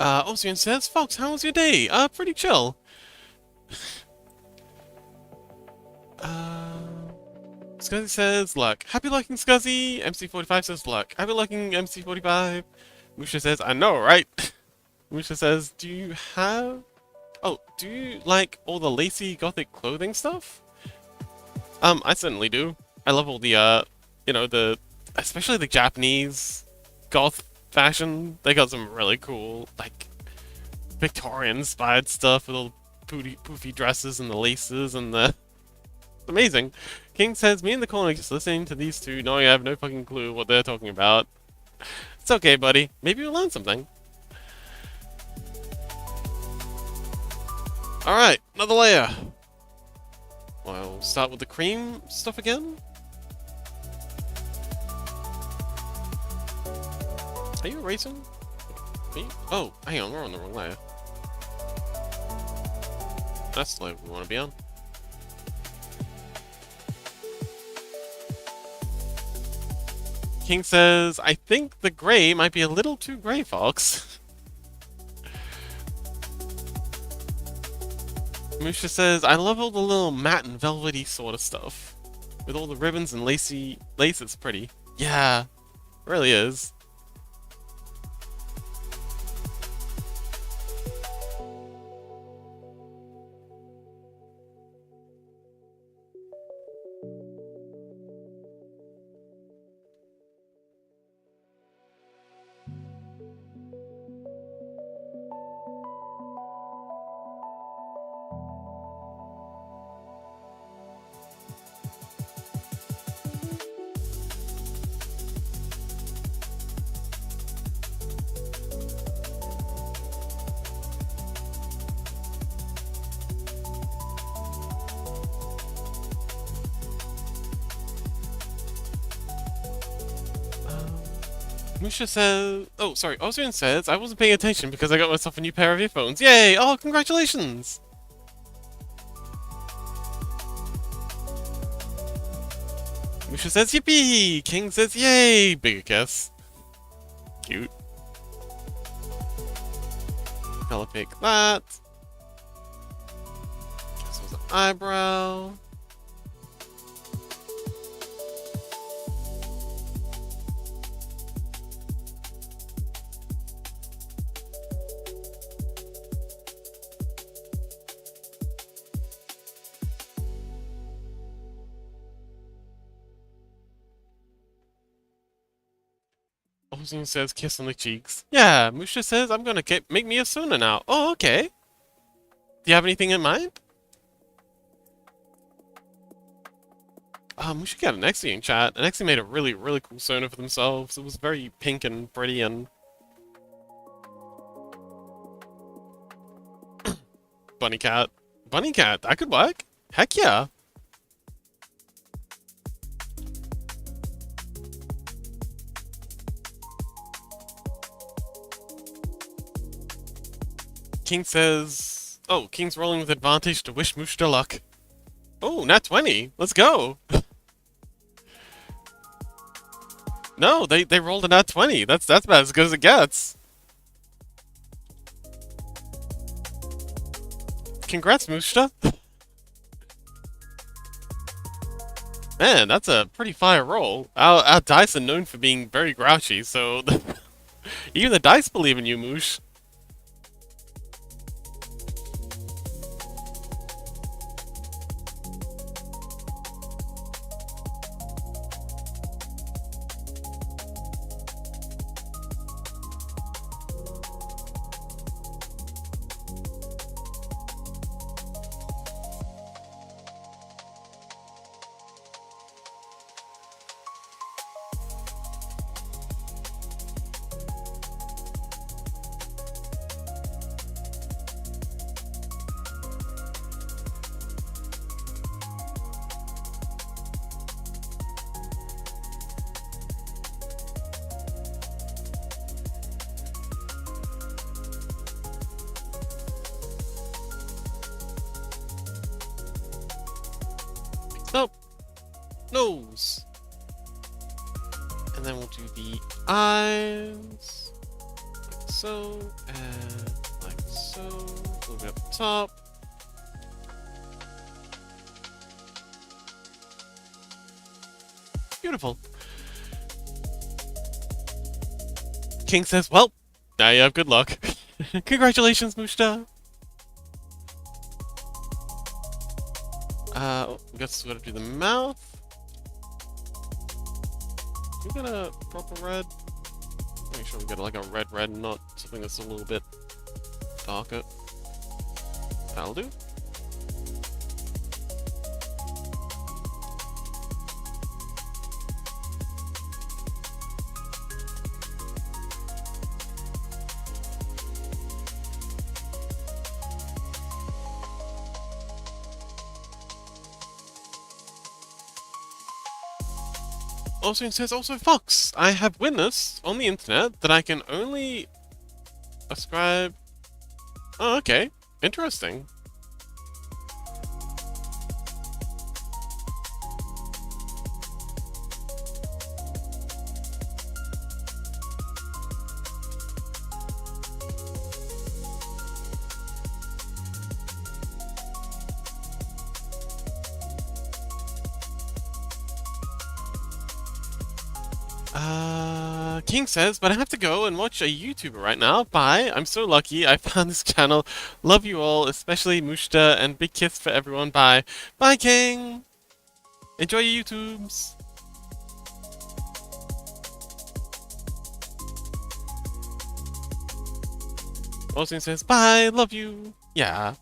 Ocean says, Fox, how was your day? Pretty chill. Scuzzy says, luck. Happy lucking, Scuzzy. MC45 says, luck. Happy lucking, MC45. Musha says, I know, right? Musha says, do you have... Oh, do you like all the lacy gothic clothing stuff? I certainly do. I love all the, you know, especially the Japanese goth fashion. They got some really cool, like, Victorian-inspired stuff with all the poofy dresses and the laces and the... Amazing. King says, me in the corner just listening to these two, knowing I have no fucking clue what they're talking about. It's okay, buddy. Maybe you'll learn something. Alright, another layer. I'll start with the cream stuff again. Are you erasing? Me? Oh, hang on, we're on the wrong layer. That's the layer we want to be on. King says, I think the gray might be a little too gray, Fox. Musha says, I love all the little matte and velvety sort of stuff. With all the ribbons and lacy lace, it's pretty. Yeah, it really is. Musha says... Oh, sorry. Ozrian says, I wasn't paying attention because I got myself a new pair of earphones. Yay! Oh, congratulations! Musha says, yippee! King says, yay! Bigger kiss. Cute. Color pick that. This was an eyebrow. Ozune says kiss on the cheeks. Yeah, Musha says I'm gonna make me a Sona now. Oh, okay. Do you have anything in mind? Musha got an Exi in chat. And Exi made a really, really cool Sona for themselves. It was very pink and pretty and... Bunny cat. Bunny cat, that could work. Heck yeah. King says... Oh, King's rolling with advantage to wish Mushta luck. Oh, nat 20. Let's go. No, they rolled a nat 20. That's about as good as it gets. Congrats, Mushta. Man, that's a pretty fire roll. Our dice are known for being very grouchy, so... Even the dice believe in you, Moosh. Nope. Nose. And then we'll do the eyes. Like so. And like so. A little bit up top. Beautiful. King says, well, now you have good luck. Congratulations, Mushta. I guess we gotta do the mouth. We got a proper red. Make sure we get like a red, not something that's a little bit darker. That'll do. Also it says, also Fox, I have witnessed on the internet that I can only ascribe... Oh, okay. Interesting. King says, but I have to go and watch a YouTuber right now. Bye. I'm so lucky I found this channel. Love you all, especially Mushta, and big kiss for everyone. Bye. Bye, King. Enjoy your YouTubes. Austin says, bye. Love you. Yeah.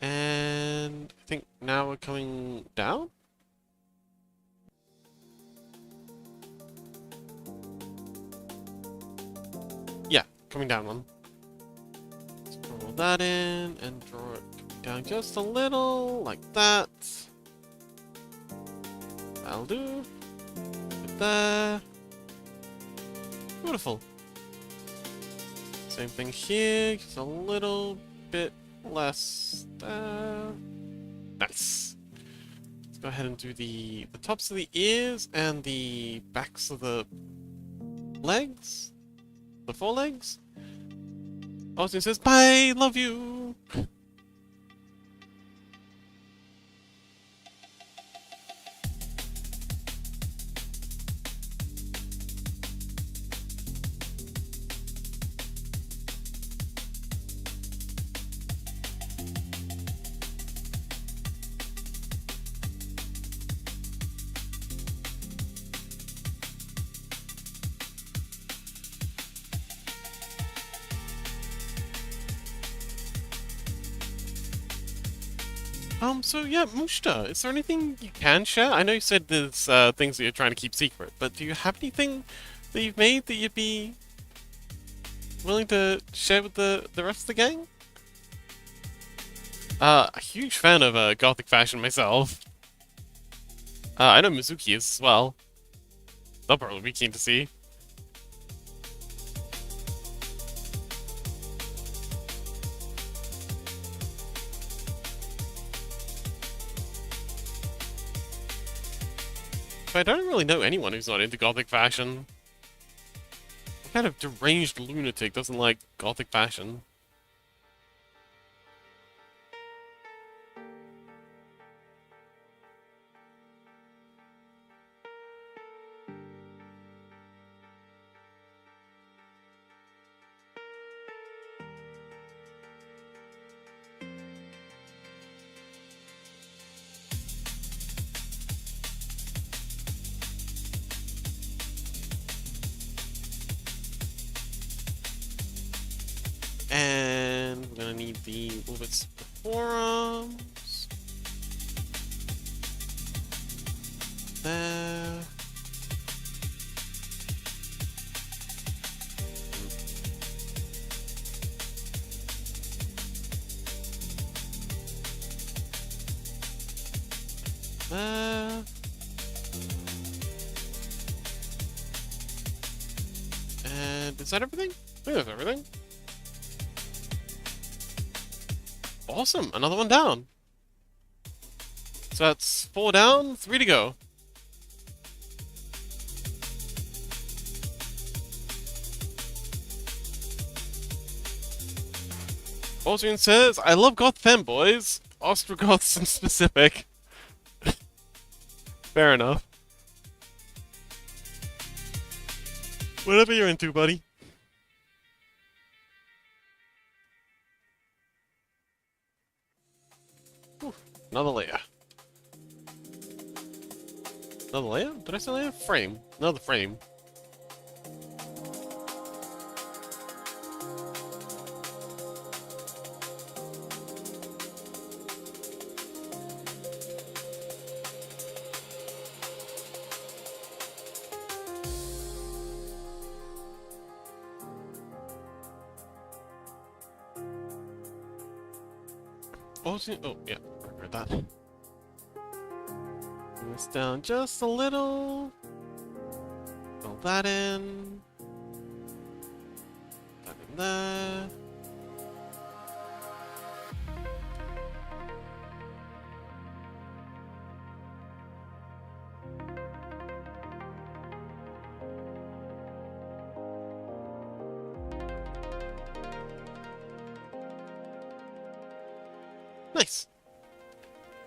And I think now we're coming down? coming down one. Let's draw that in and draw it down just a little, like that. That'll do. Put there. Beautiful. Same thing here, just a little bit less there. Nice. Let's go ahead and do the tops of the ears and the backs of the legs. The forelegs. Austin says, bye, love you. So yeah, Mushta, is there anything you can share? I know you said there's things that you're trying to keep secret, but do you have anything that you've made that you'd be willing to share with the rest of the gang? A huge fan of gothic fashion myself. I know Mizuki is as well. They'll probably be keen to see. But I don't really know anyone who's not into gothic fashion. What kind of deranged lunatic doesn't like gothic fashion? And we're gonna need the little bits of the forearms. There. There. And is that everything? I think that's everything. Awesome, another one down. So that's 4 down, 3 to go. Austrian says, I love goth femboys. Ostrogoths in specific. Fair enough. Whatever you're into, buddy. Whew, another layer. Another layer? Did I say layer? Frame. Another frame. Oh, yeah, I heard that. Bring this down just a little. Fill that in. That in there. Nice.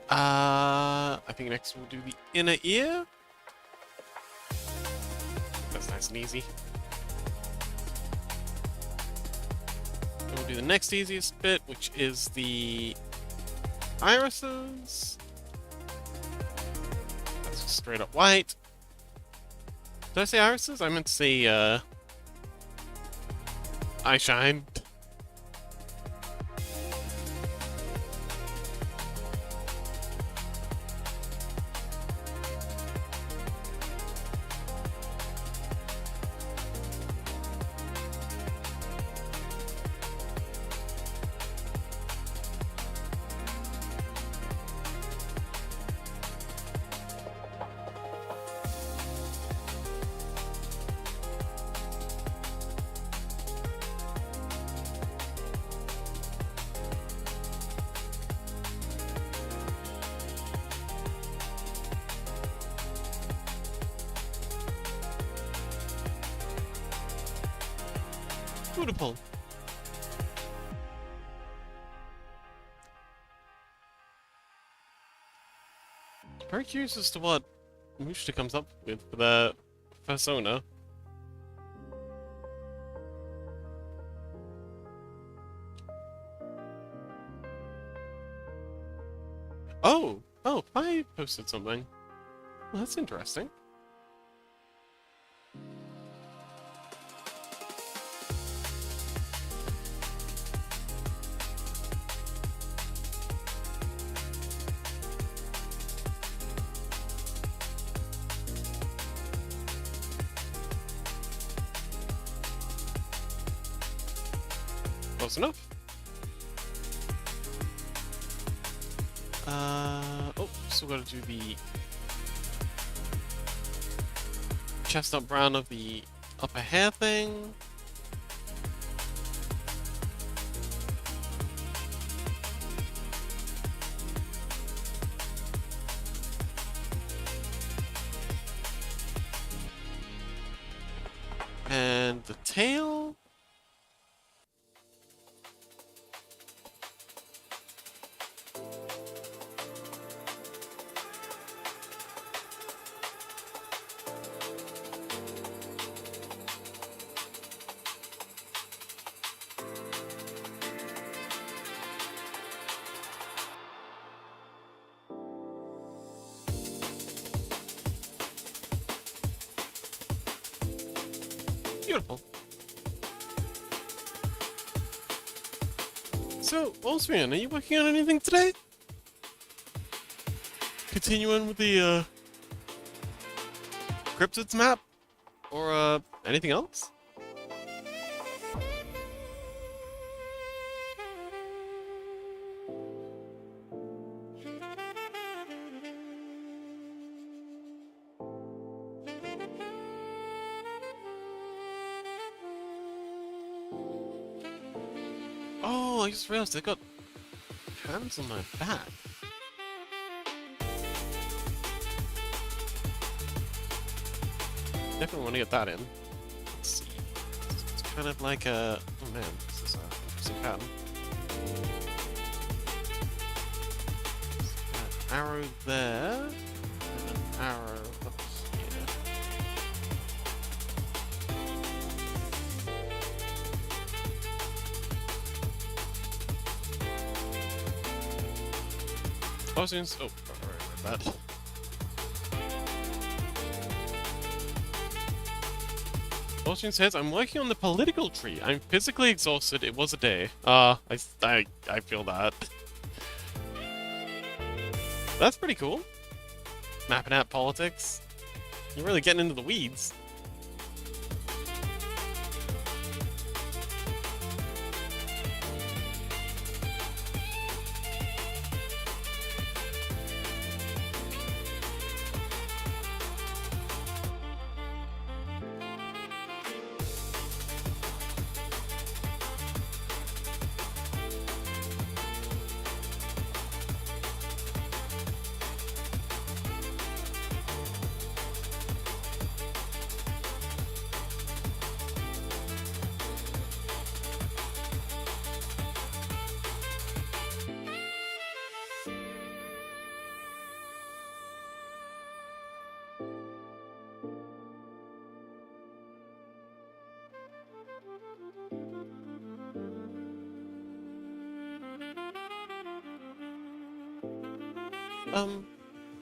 I think next we'll do the inner ear. That's nice and easy. And we'll do the next easiest bit, which is the irises. That's just straight up white. Did I say irises? I meant to say eye shine. Beautiful. Very curious as to what Mushta comes up with for the persona. Oh, I posted something. Well, that's interesting. Close enough. Oh, still gotta do the chestnut brown of the upper hair thing. And the tail. Beautiful. So, Wolfsman, are you working on anything today? Continuing with the, cryptids map? Or, anything else? Oh, I just realized they got hands on my back. Definitely want to get that in. Let's see. It's kind of like a... Oh man, this is an interesting pattern. An arrow there, and an arrow up here. Oh, since... Oh, right, that. Ocean says, I'm working on the political tree. I'm physically exhausted. It was a day. I feel that. That's pretty cool. Mapping out politics. You're really getting into the weeds.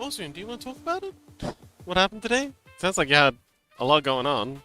Ocean, do you want to talk about it? What happened today? Sounds like you had a lot going on.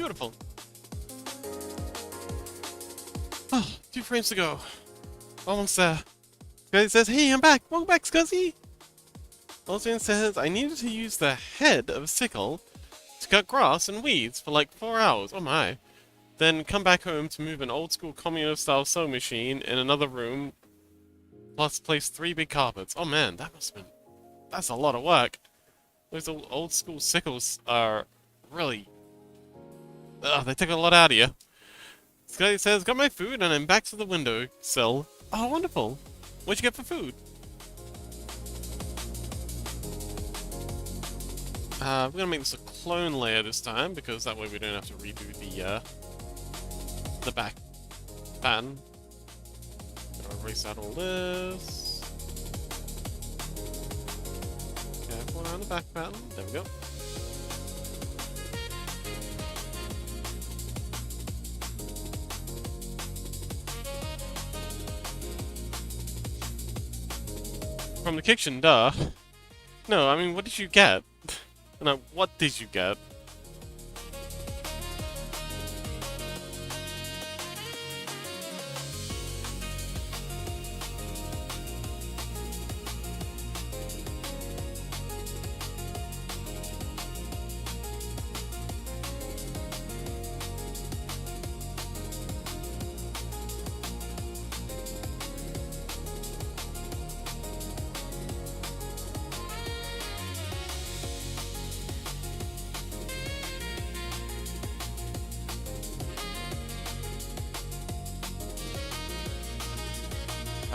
Beautiful. Oh, 2 frames to go. Almost there. Scuzzy says, hey, I'm back. Welcome back, Scuzzy. Olsen says, I needed to use the head of a sickle to cut grass and weeds for like 4 hours. Oh my. Then come back home to move an old-school communist-style sewing machine in another room, plus place 3 big carpets. Oh man, that must have been... That's a lot of work. Those old-school sickles are really... Ugh, they take a lot out of you. Scotty says, got my food and I'm back to the windowsill. Oh, wonderful. What'd you get for food? We're gonna make this a clone layer this time, because that way we don't have to redo the back pattern. Gonna erase out all this. Careful around the back pattern. There we go. From the kitchen, duh. No, I mean, what did you get? No, what did you get?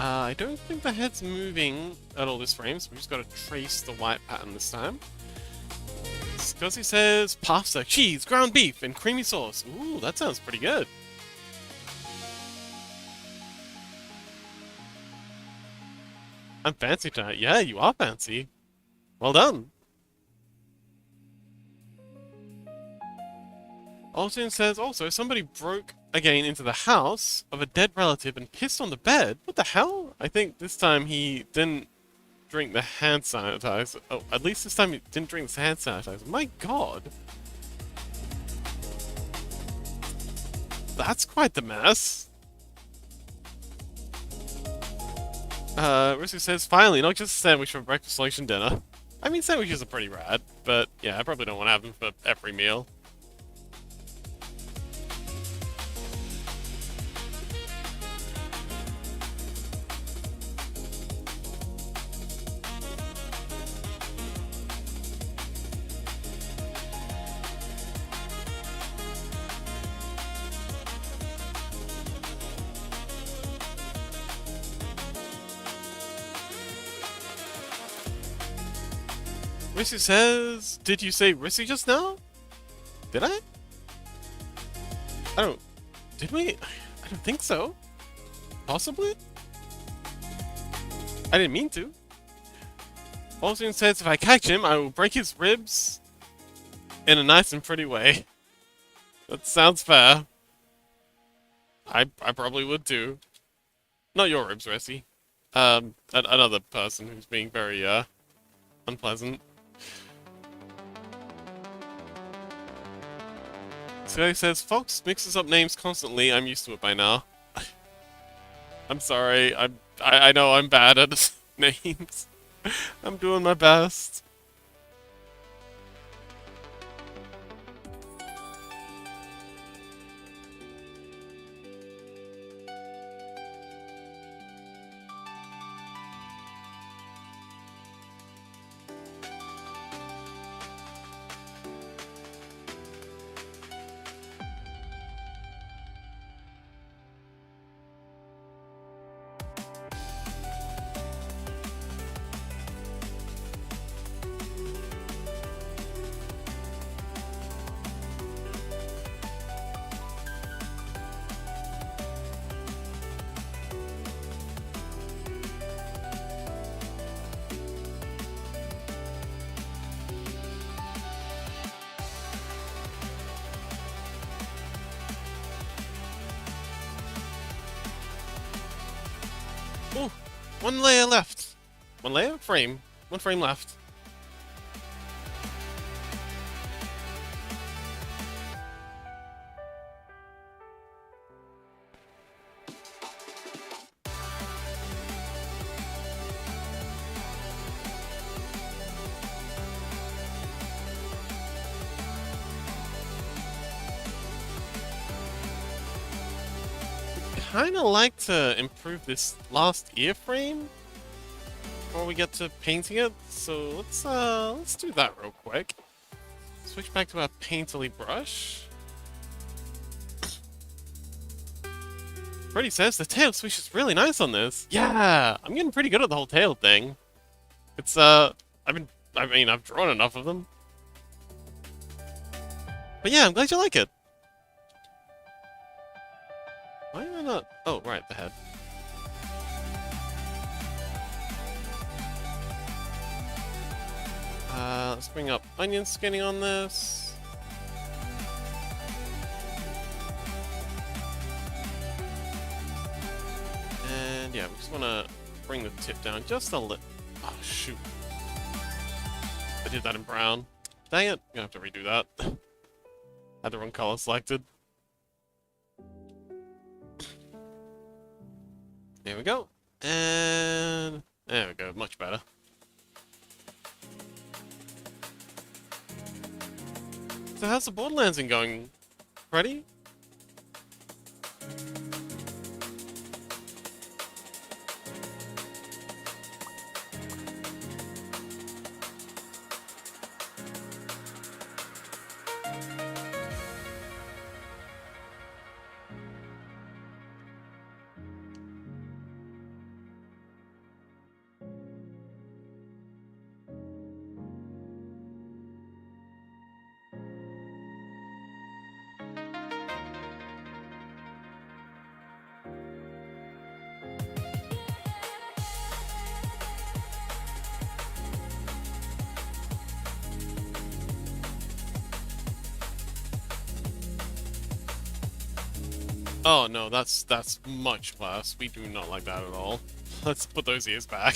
I don't think the head's moving at all this frame, so we just gotta trace the white pattern this time. Scuzzy says, pasta, cheese, ground beef, and creamy sauce. Ooh, that sounds pretty good. I'm fancy tonight. Yeah, you are fancy. Well done. Alton says, also, somebody broke again into the house of a dead relative and pissed on the bed. What the hell? I think this time he didn't drink the hand sanitizer. Oh, at least this time he didn't drink the hand sanitizer. My god. That's quite the mess. Risky says, finally, not just a sandwich for breakfast, lunch, and dinner. I mean, sandwiches are pretty rad, but yeah, I probably don't want to have them for every meal. Rissy says, did you say Rissy just now? Did I? I don't... Did we? I don't think so. Possibly? I didn't mean to. Olsen says, if I catch him, I will break his ribs in a nice and pretty way. That sounds fair. I probably would too. Not your ribs, Rissy. Another person who's being very, unpleasant. Sky says, Fox mixes up names constantly. I'm used to it by now. I'm sorry. I know I'm bad at names. I'm doing my best. Oh, 1 layer left. 1 layer? Frame. 1 frame left. kind of like to improve this last ear frame before we get to painting it. So let's do that real quick. Switch back to our painterly brush. Freddy says the tail swish is really nice on this. Yeah, I'm getting pretty good at the whole tail thing. It's I've drawn enough of them. But yeah, I'm glad you like it. Why am I not? Oh, right, the head. Let's bring up onion skinning on this. And yeah, we just want to bring the tip down just a little. Oh, shoot. I did that in brown. Dang it, I'm gonna have to redo that. Had the wrong color selected. There we go. And there we go, much better. So how's the Borderlands going? Ready? Oh no, that's much worse. We do not like that at all. Let's put those ears back.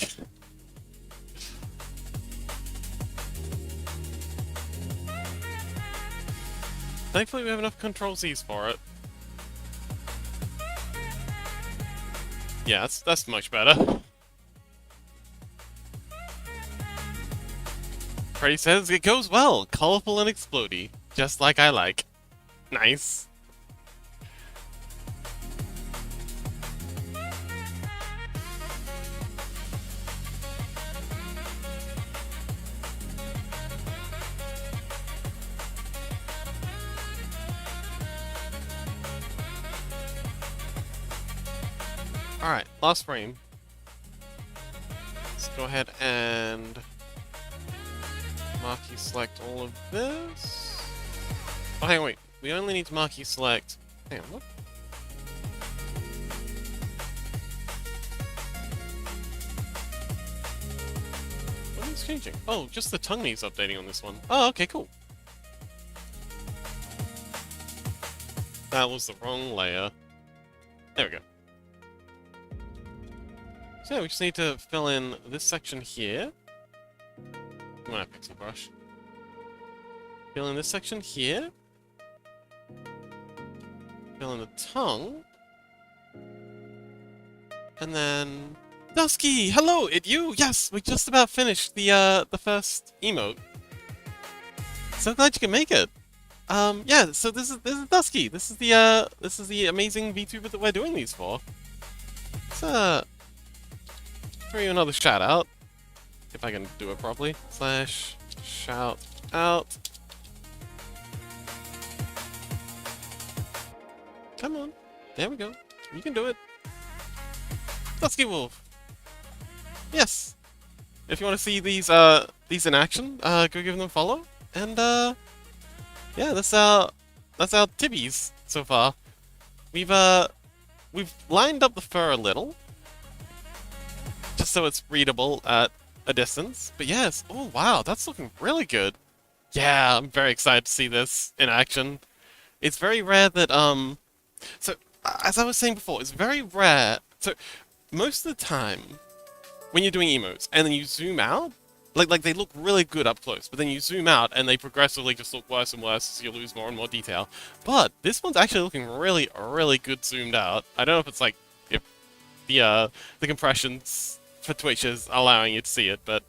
Thankfully we have enough Control Z's for it. Yeah, that's much better. Freddy says it goes well, colorful and explodey, just like I like. Nice. Alright, last frame. Let's go ahead and marquee select all of this. Oh, hang on, wait. We only need to marquee select. Hang on, what? What is changing? Oh, just the tongue needs updating on this one. Oh, okay, cool. That was the wrong layer. There we go. So yeah, we just need to fill in this section here. I'm gonna pixel brush. Fill in this section here. Fill in the tongue. And then Dusky! Hello, it you? Yes, we just about finished the first emote. So glad you can make it. Yeah, so this is Dusky. This is the amazing VTuber that we're doing these for. Let's throw you another shout out. If I can do it properly. Slash shout out. Come on. There we go. You can do it. Dusky Wolf. Yes. If you want to see these in action, go give them a follow. And yeah, that's our tibbies so far. We've lined up the fur a little, just so it's readable at a distance. But yes, oh wow, that's looking really good. Yeah, I'm very excited to see this in action. It's very rare that so as I was saying before, it's very rare. So most of the time, when you're doing emotes and then you zoom out, like they look really good up close, but then you zoom out and they progressively just look worse and worse as you lose more and more detail. But this one's actually looking really, really good zoomed out. I don't know if it's like if the compressions for Twitch is allowing you to see it, but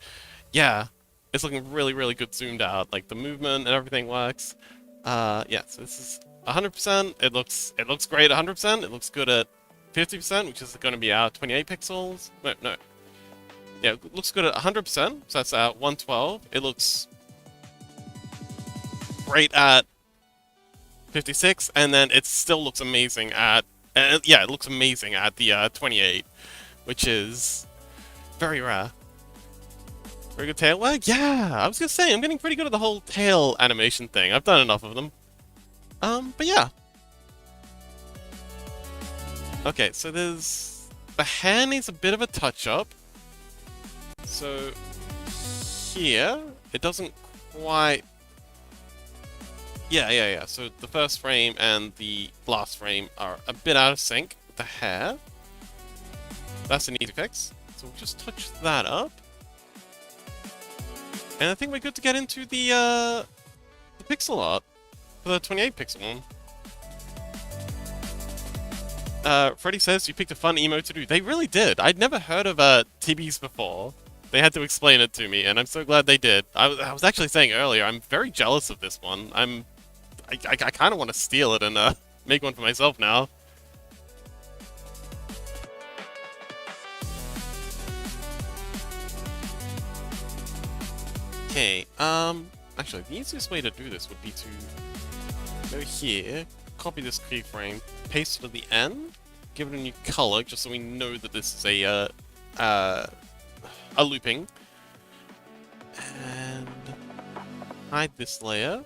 yeah, it's looking really, really good zoomed out. Like the movement and everything works. Yeah, so this is 100%. It looks great at 100%. It looks good at 50%, which is going to be our 28 pixels. No, no. Yeah, it looks good at 100%, so that's 112. It looks great at 56, and then it still looks amazing at... yeah, it looks amazing at the 28, which is very rare. Very good tail wag? Yeah, I was gonna say, I'm getting pretty good at the whole tail animation thing. I've done enough of them. But yeah. Okay, so there's... The hair needs a bit of a touch-up. So... Here, it doesn't quite... Yeah. So the first frame and the last frame are a bit out of sync with the hair. That's an easy fix. So we'll just touch that up. And I think we're good to get into the pixel art for the 28 pixel one. Freddy says you picked a fun emote to do. They really did. I'd never heard of Tibbies before. They had to explain it to me, and I'm so glad they did. I was actually saying earlier, I'm very jealous of this one. I kind of want to steal it and make one for myself now. Okay, actually, the easiest way to do this would be to go here, copy this keyframe, paste it to the end, give it a new color, just so we know that this is a looping, and hide this layer,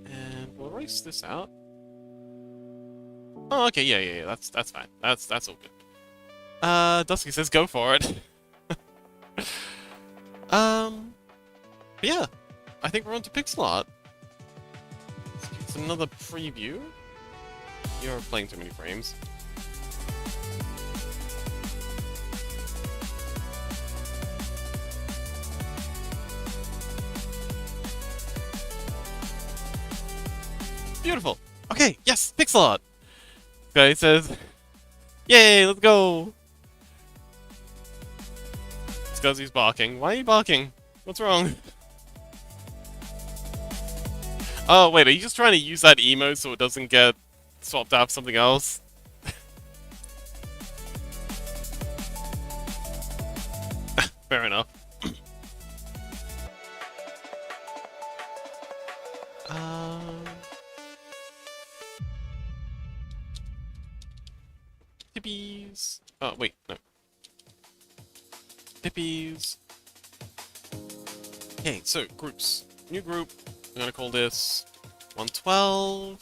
and we'll erase this out. Oh, okay, yeah, that's fine. That's all good. Dusky says go for it. But yeah, I think we're on to pixel art. It's another preview. You're playing too many frames. Beautiful. Okay, yes, pixel art. Guy says, yay, let's go. Scuzzy's barking. Why are you barking? What's wrong? Oh, wait, are you just trying to use that emote so it doesn't get swapped out for something else? Fair enough. Tippies. Oh, wait, no. Tippies. Okay, so groups. New group. We're gonna call this 112.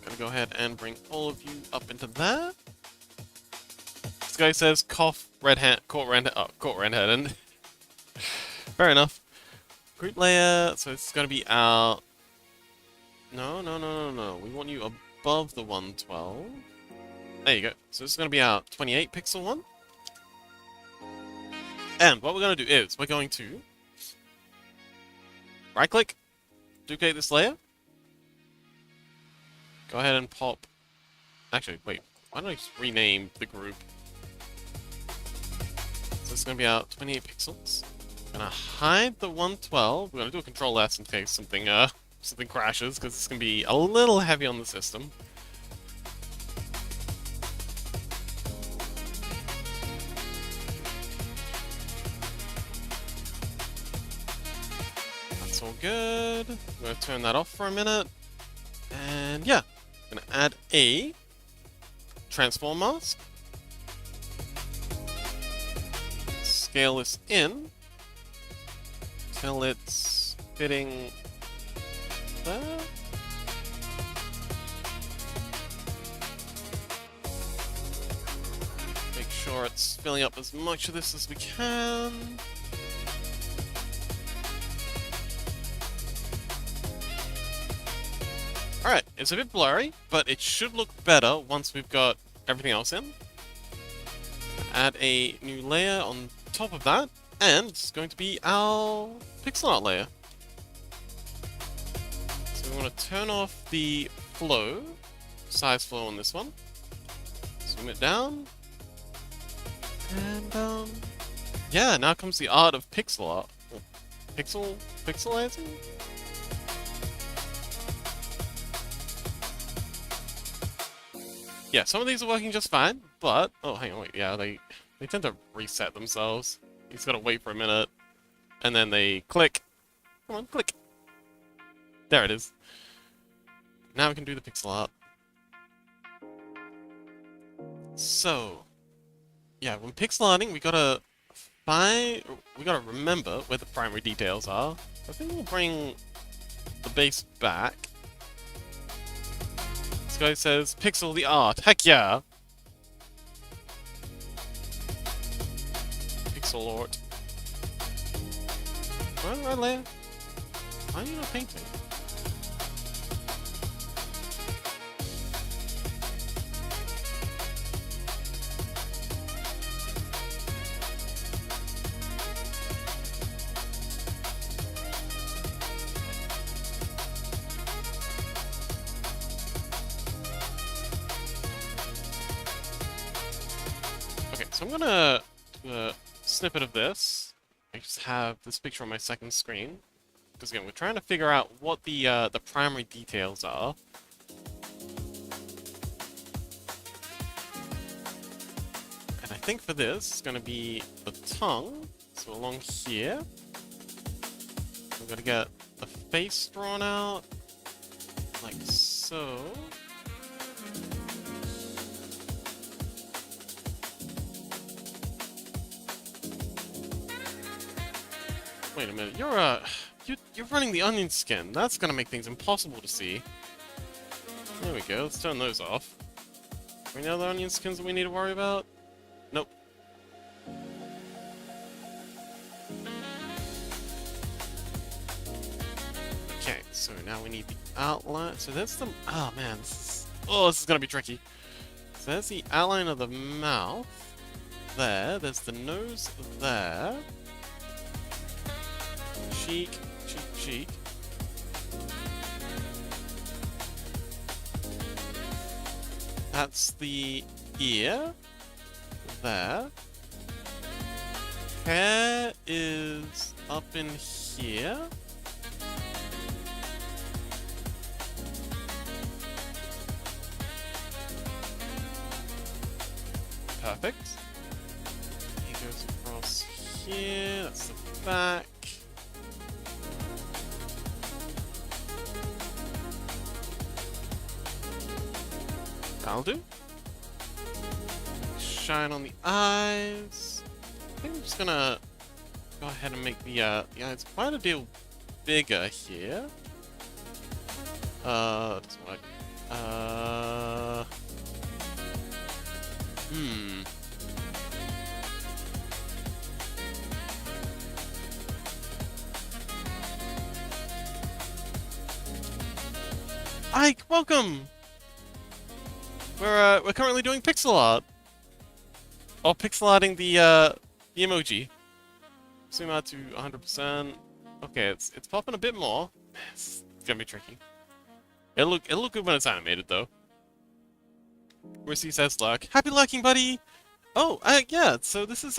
Gonna go ahead and bring all of you up into there. This guy says cough redhead, caught redhead, and fair enough. Group layer. So it's gonna be out. No. We want you above the 112. There you go. So this is gonna be our 28 pixel one. And what we're going to do is, we're going to right-click, duplicate this layer, go ahead and pop... Actually, wait, why don't I just rename the group? So it's going to be our 28 pixels. I'm going to hide the 112. We're going to do a Control-S in case something crashes, because it's going to be a little heavy on the system. All good. I'm going to turn that off for a minute. And yeah, I'm going to add a transform mask. Scale this in till it's fitting there. Make sure it's filling up as much of this as we can. Alright, it's a bit blurry, but it should look better once we've got everything else in. Add a new layer on top of that, and it's going to be our pixel art layer. So we want to turn off the flow, size flow on this one. Zoom it down. And, yeah, now comes the art of pixel art. Pixelizing? Yeah, some of these are working just fine, but oh, hang on, wait, yeah, they tend to reset themselves. You just gotta wait for a minute, and then they click. Come on, click. There it is. Now we can do the pixel art. So, yeah, when pixel arting, we gotta remember where the primary details are. I think we'll bring the base back. This guy says, pixel the art. Heck yeah! Pixel art. Right, Leia? Why are you not painting? Okay, so I'm gonna do a snippet of this. I just have this picture on my second screen. Because again, we're trying to figure out what the primary details are. And I think for this, it's gonna be the tongue. So along here, we're gonna get the face drawn out, like so. Wait a minute, you're running the onion skin. That's gonna make things impossible to see. There we go, let's turn those off. Any other onion skins that we need to worry about? Nope. Okay, so now we need the outline. So that's the... Oh man, this is gonna be tricky. So that's the outline of the mouth. There, there's the nose there. Cheek, cheek. That's the ear. There. Hair is up in here. Perfect. He goes across here. That's the back. That'll do. Shine on the eyes. I think I'm just gonna go ahead and make the eyes quite a deal bigger here. Doesn't work. Ike, welcome! We're currently doing pixel art. Or pixel arting the emoji. Zoom out to 100%. Okay, it's popping a bit more. It's gonna be tricky. It'll look good when it's animated though. Mercy says luck. Happy lurking, buddy! Oh, yeah, so this is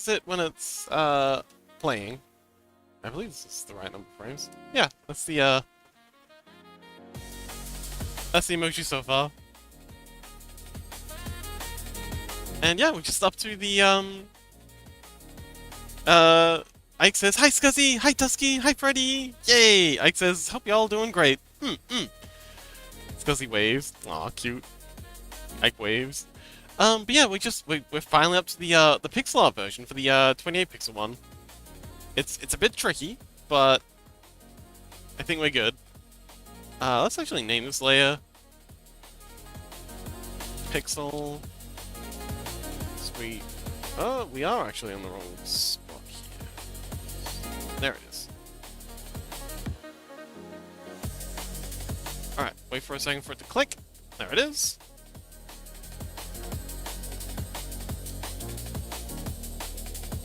it when it's playing. I believe this is the right number of frames. Yeah, that's the emoji so far. And yeah, we're just up to the Ike says, hi Scuzzy, hi Tusky, hi Freddy! Yay! Ike says, hope y'all doing great. Scuzzy waves. Aw, cute. Ike waves. But yeah, we're finally up to the pixel art version for the 28 pixel one. It's a bit tricky, but I think we're good. Let's actually name this layer Pixel. Sweet. Oh, we are actually on the wrong spot here. There it is. Alright, wait for a second for it to click. There it is.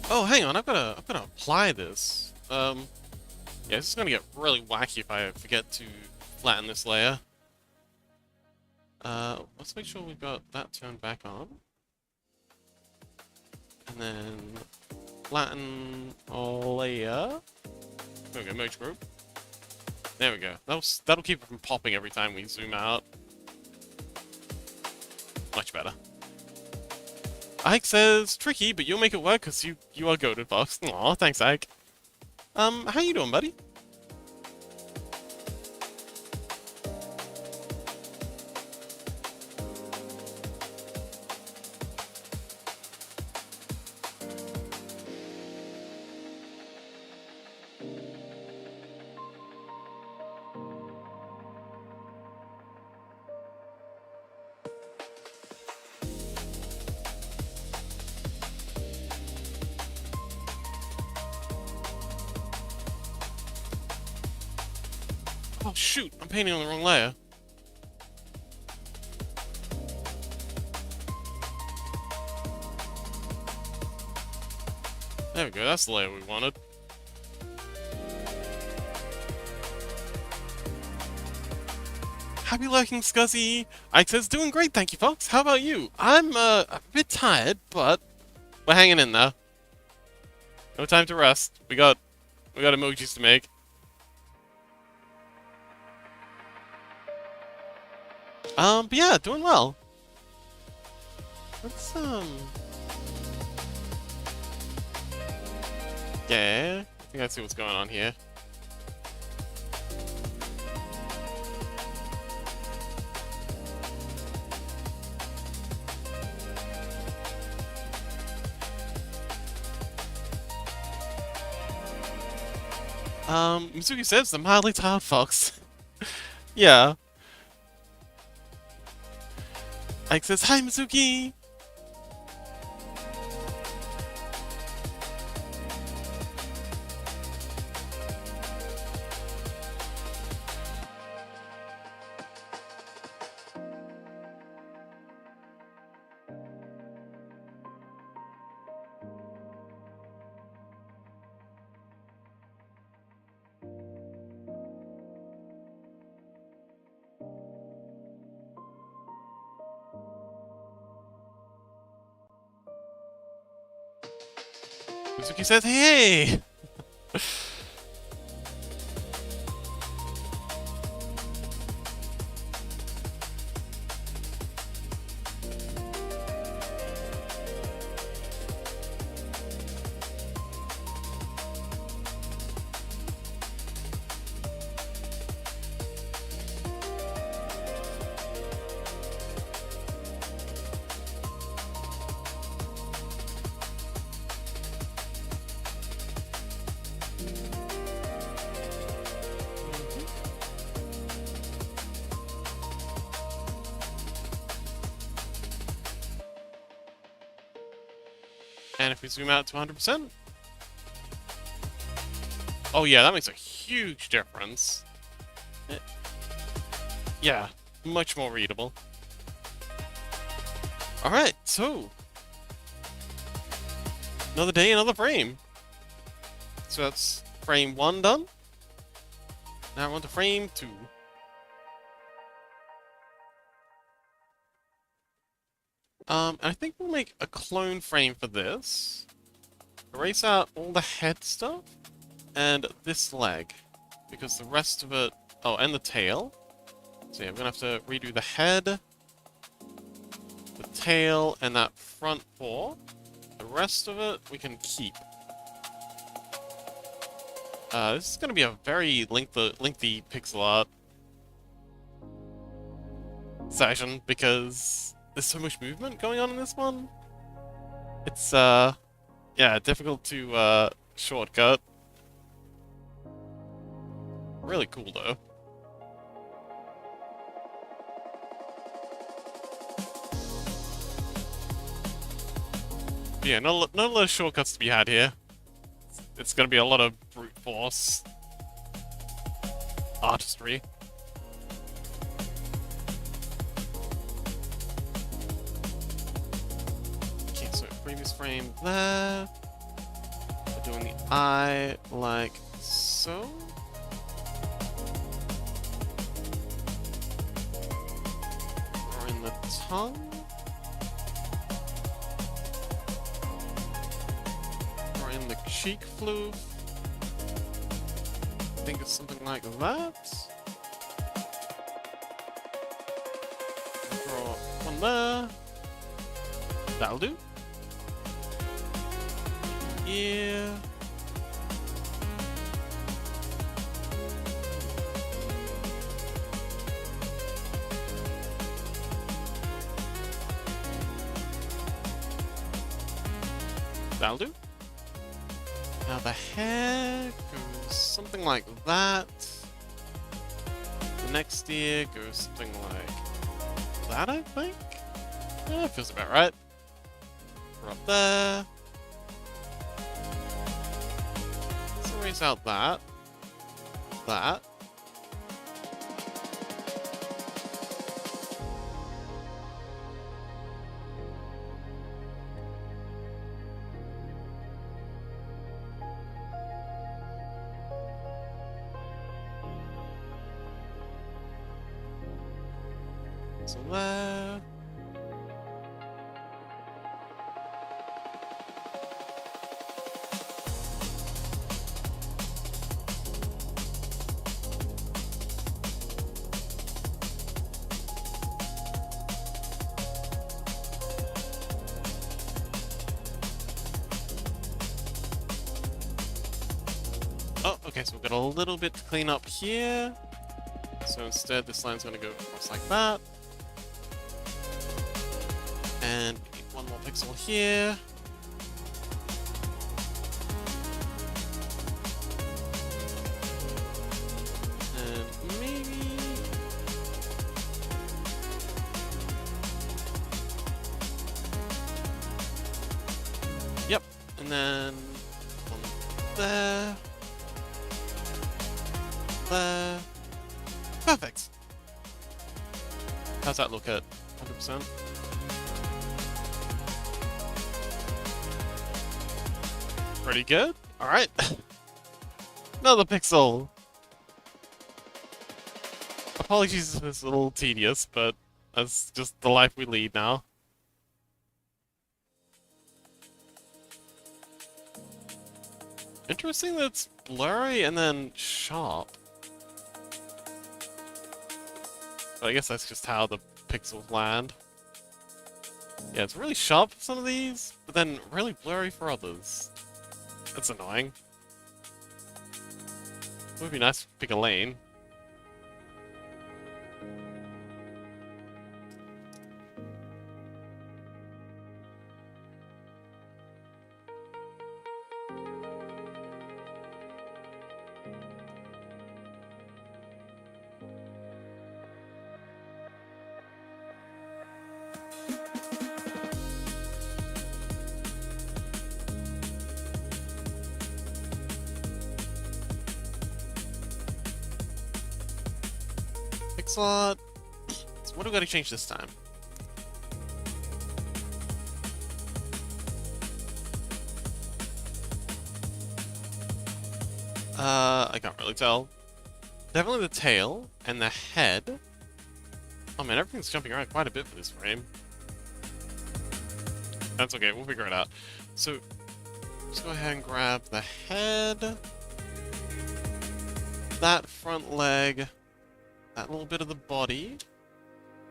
Oh, hang on, I've gotta apply this. Yeah, this is gonna get really wacky if I forget to flatten this layer. Let's make sure we've got that turned back on. And then flatten layer. There we go, merge group. There we go. That'll keep it from popping every time we zoom out. Much better. Ike says, tricky, but you'll make it work because you are goated, Fox. Aw, thanks, Ike. How you doing, buddy? Oh shoot, I'm painting on the wrong layer. There we go, that's the layer we wanted. Happy lurking, Scuzzy! Ike says, doing great, thank you, Fox. How about you? I'm, a bit tired, but we're hanging in there. No time to rest. We got emojis to make. But yeah, doing well. Let's, yeah, I think I see what's going on here. Mizuki says, the mildly tired fox. Yeah. Ike says, hi, Mizuki! Mizuki says, hey! And if we zoom out to 100%... Oh yeah, that makes a huge difference. Yeah, much more readable. Alright, so... another day, another frame. So that's frame 1 done. Now we're on to frame 2. I think we'll make a clone frame for this. Erase out all the head stuff and this leg, because the rest of it... oh, and the tail. So yeah, we're gonna have to redo the head, the tail, and that front paw. The rest of it we can keep. This is gonna be a very lengthy pixel art session, because there's so much movement going on in this one. It's, yeah, difficult to, shortcut. Really cool, though. But yeah, not a lot of shortcuts to be had here. It's gonna be a lot of brute force artistry. Okay, so previous frame there. We're doing the eye like so. Drawing the tongue. Drawing the cheek floof. I think it's something like that. Draw one there. That'll do. Yeah. That'll do. Now the hair goes something like that. The next ear goes something like that, I think? Yeah, feels about right. We're up there. Let's erase out that. That. So there. Oh, okay, so we've got a little bit to clean up here. So instead, this line's going to go across like that. And we need one more pixel here. And maybe... Yep, and then one there. There. Perfect. How's that look at 100%? Pretty good. Alright. Another pixel. Apologies if it's a little tedious, but that's just the life we lead now. Interesting that it's blurry and then sharp. But I guess that's just how the pixels land. Yeah, it's really sharp for some of these, but then really blurry for others. That's annoying. It would be nice to pick a lane. Pixel art. So what do we got to change this time? I can't really tell. Definitely the tail and the head. Oh man, everything's jumping around quite a bit for this frame. That's okay, we'll figure it out. So, let's go ahead and grab the head, that front leg, that little bit of the body,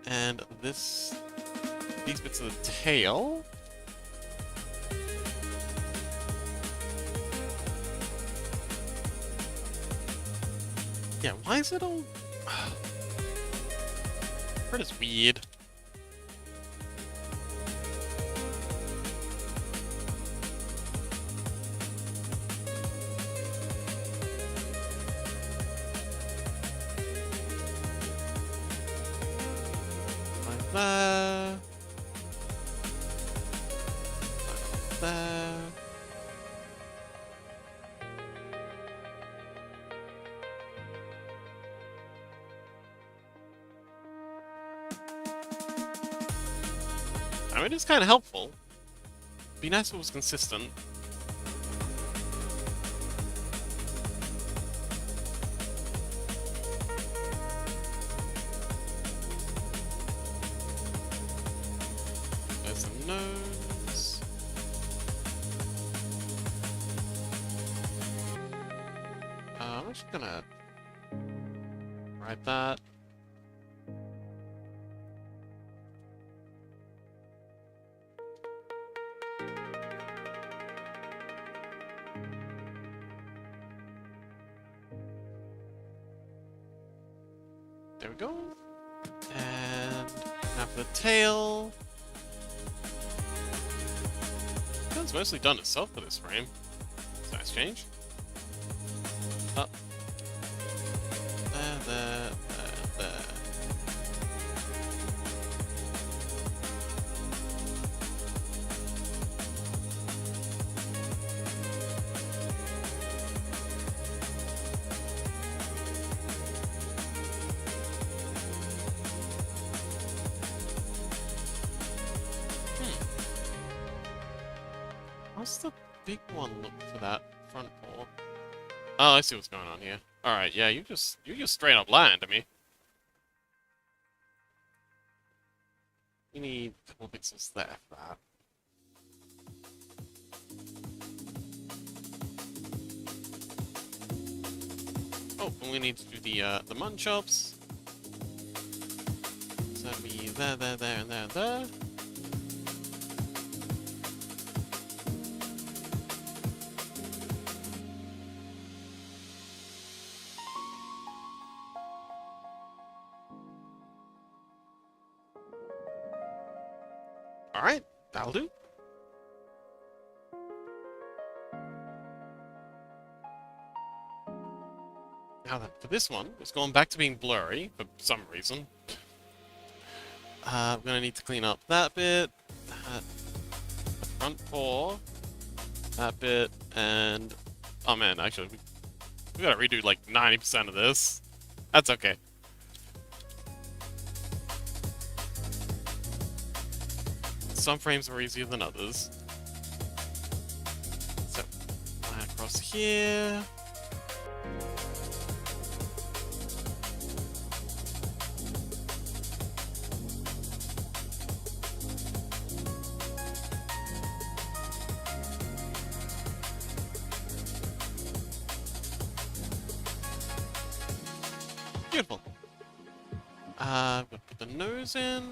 and these bits of the tail. Yeah, why is it all... That is weird. Like that. Like that. I mean, it's kind of helpful. Be nice if it was consistent. There's the nose. I'm just gonna write that. There we go. And now for the tail. It's mostly done itself for this frame. It's a nice change. Up. There. How's the big one look for that front paw? Oh, I see what's going on here. Alright, yeah, you just straight up lying to me. You need a couple of pixels there for that. Oh, and we need to do the munch ups. So that'll be there, and there. Alright, that'll do. Now then, for this one, it's going back to being blurry for some reason. I'm gonna need to clean up that bit, the front paw, that bit, and... Oh man, actually, we gotta redo like 90% of this. That's okay. Some frames are easier than others. So, line across here. Beautiful. I'm gonna put the nose in.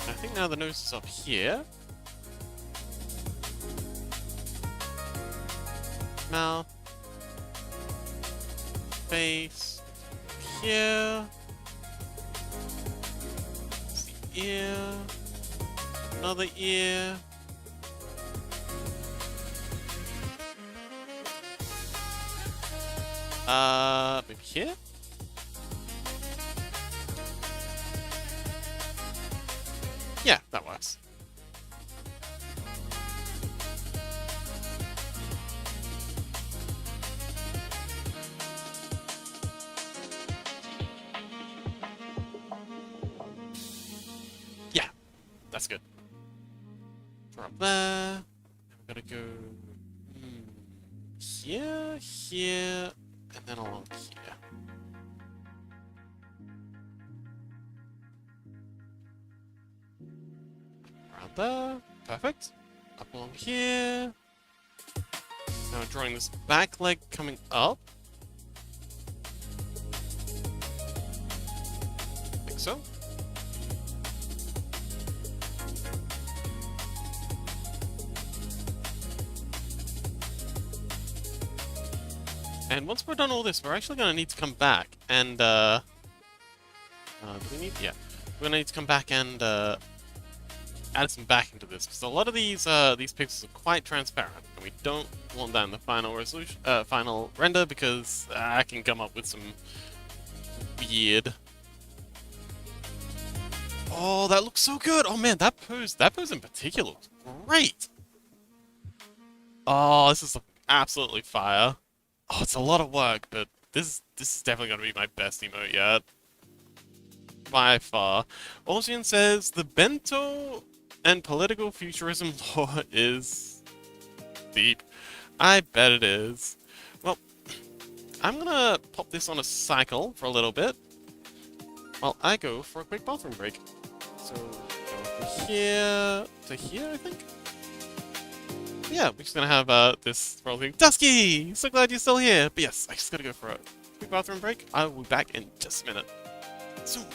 I think now the nose is up here. Mouth. Face. Here. It's the ear. Another ear. Maybe here? Yeah, that works. Yeah, that's good. Drop there. I'm gonna go here, here, and then along here. Around there. Perfect. Up along here. Now I'm drawing this back leg coming up. Like so. And once we're done all this, we're actually going to need to come back and, do we need? Yeah. We're going to need to come back and, add some back into this, because a lot of these pixels are quite transparent, and we don't want that in the final resolution, final render, because I can come up with some weird... Oh, that looks so good! Oh man, that pose in particular looks great! Oh, this is absolutely fire. Oh, it's a lot of work, but this is definitely going to be my best emote yet. By far. Ocean says, the bento and political futurism lore is deep. I bet it is. Well, I'm gonna pop this on a cycle for a little bit while I go for a quick bathroom break. So, go from here to here, I think? Yeah, we're just gonna have this rolling. Dusky! So glad you're still here! But yes, I just gotta go for a quick bathroom break. I will be back in just a minute. Soon.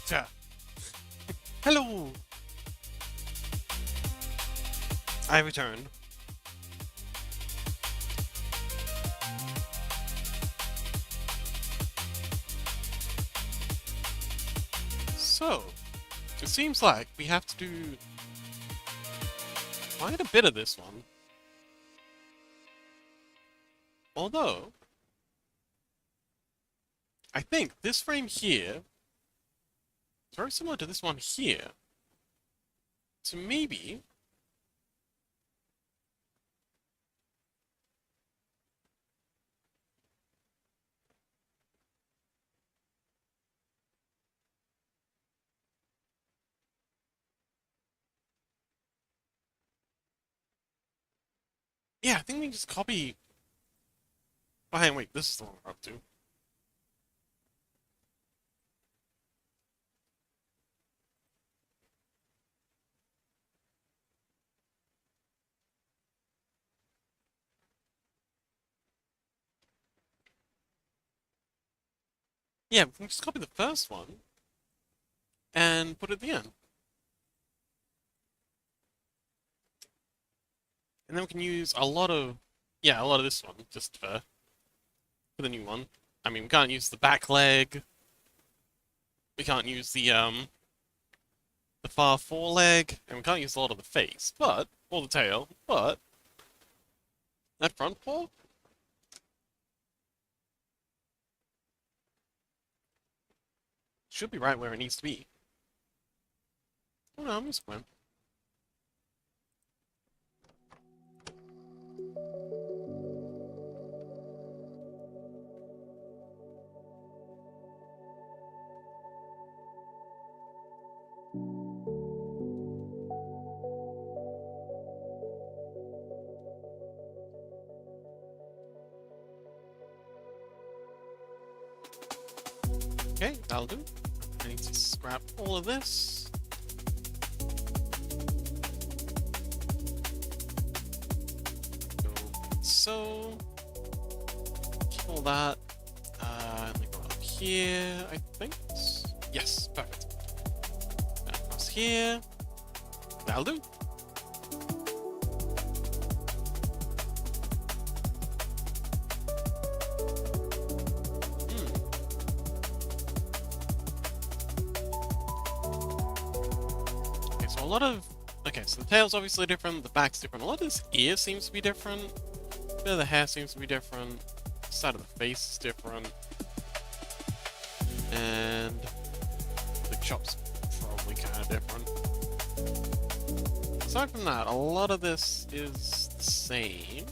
Ta. Hello! I return. So, it seems like we have to do quite a bit of this one. Although, I think this frame here is very similar to this one here. So maybe... Yeah, I think we can just copy... Oh, hang on, wait, this is the one we're up to. Yeah, we can just copy the first one and put it at the end. And then we can use a lot of... Yeah, a lot of this one, just for the new one. I mean, we can't use the back leg. We can't use the far foreleg, and we can't use a lot of the face, but, or the tail, but, that front paw? Should be right where it needs to be. Oh no, I'm just going. Okay, that'll do. I need to scrap all of this. Go so. Keep all that. And then go up here, I think. Yes, perfect. Now across here. That'll do. A lot of... Okay, so the tail's obviously different, the back's different. A lot of this ear seems to be different. A bit of the hair seems to be different. The side of the face is different. And the chop's probably kind of different. Aside from that, a lot of this is the same.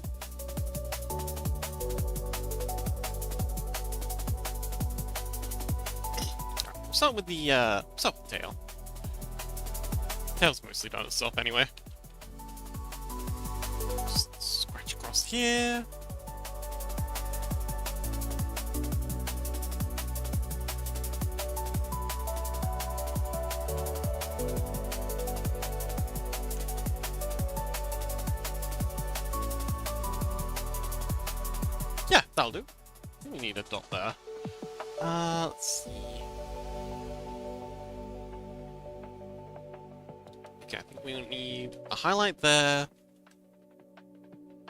We'll start with the tail. Tail's mostly done itself anyway. Just scratch across here. Yeah, that'll do. We need a dot there. Let's see. Okay, I think we need a highlight there.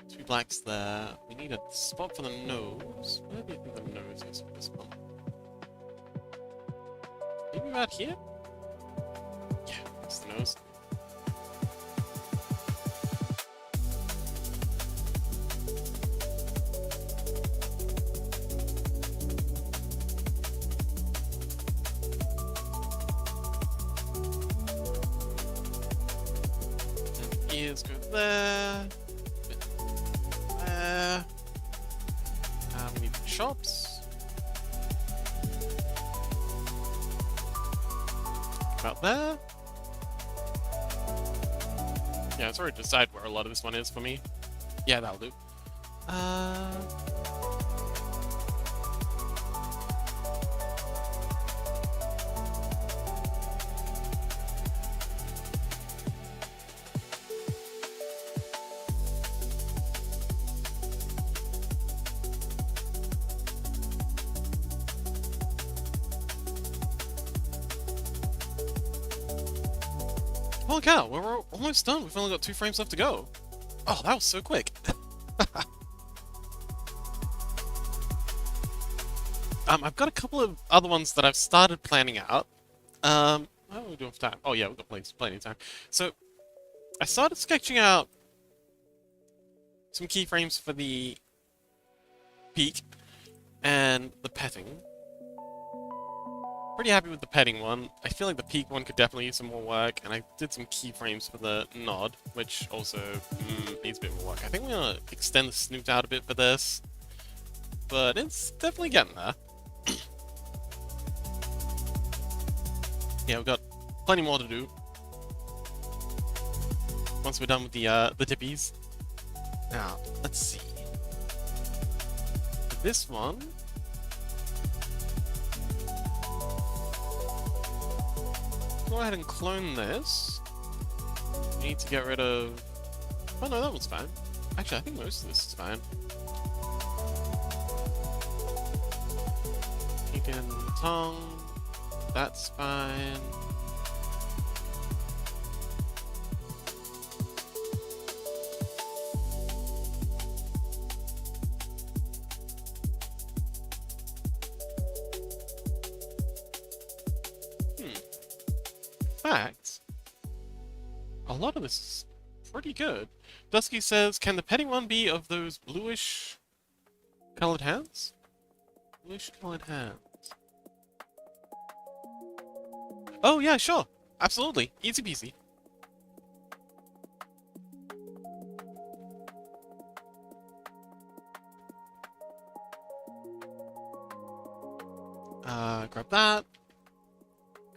2 blacks there. We need a spot for the nose. Where do you think the nose is for this one? Maybe about here? Yeah, that's the nose. Ears go there. There. We need the chops. About there. Yeah, it's already decided where a lot of this one is for me. Yeah, that'll do. holy cow, we're almost done. We've only got 2 frames left to go. Oh, that was so quick. I've got a couple of other ones that I've started planning out. How are we doing for time? Oh yeah, we've got plenty of time. So, I started sketching out some keyframes for the peak and the petting. Pretty happy with the petting one. I feel like the peak one could definitely use some more work, and I did some keyframes for the nod, which also needs a bit more work. I think we're gonna extend the snoot out a bit for this, but it's definitely getting there. Yeah, we've got plenty more to do once we're done with the dippies. Now, let's see. For this one, go ahead and clone this. We need to get rid of... Oh no, that one's fine. Actually, I think most of this is fine. Peek and tongue. That's fine. Fact, a lot of this is pretty good. Dusky says, can the petting one be of those bluish colored hands? Bluish colored hands. Oh yeah, sure. Absolutely. Easy peasy. Grab that.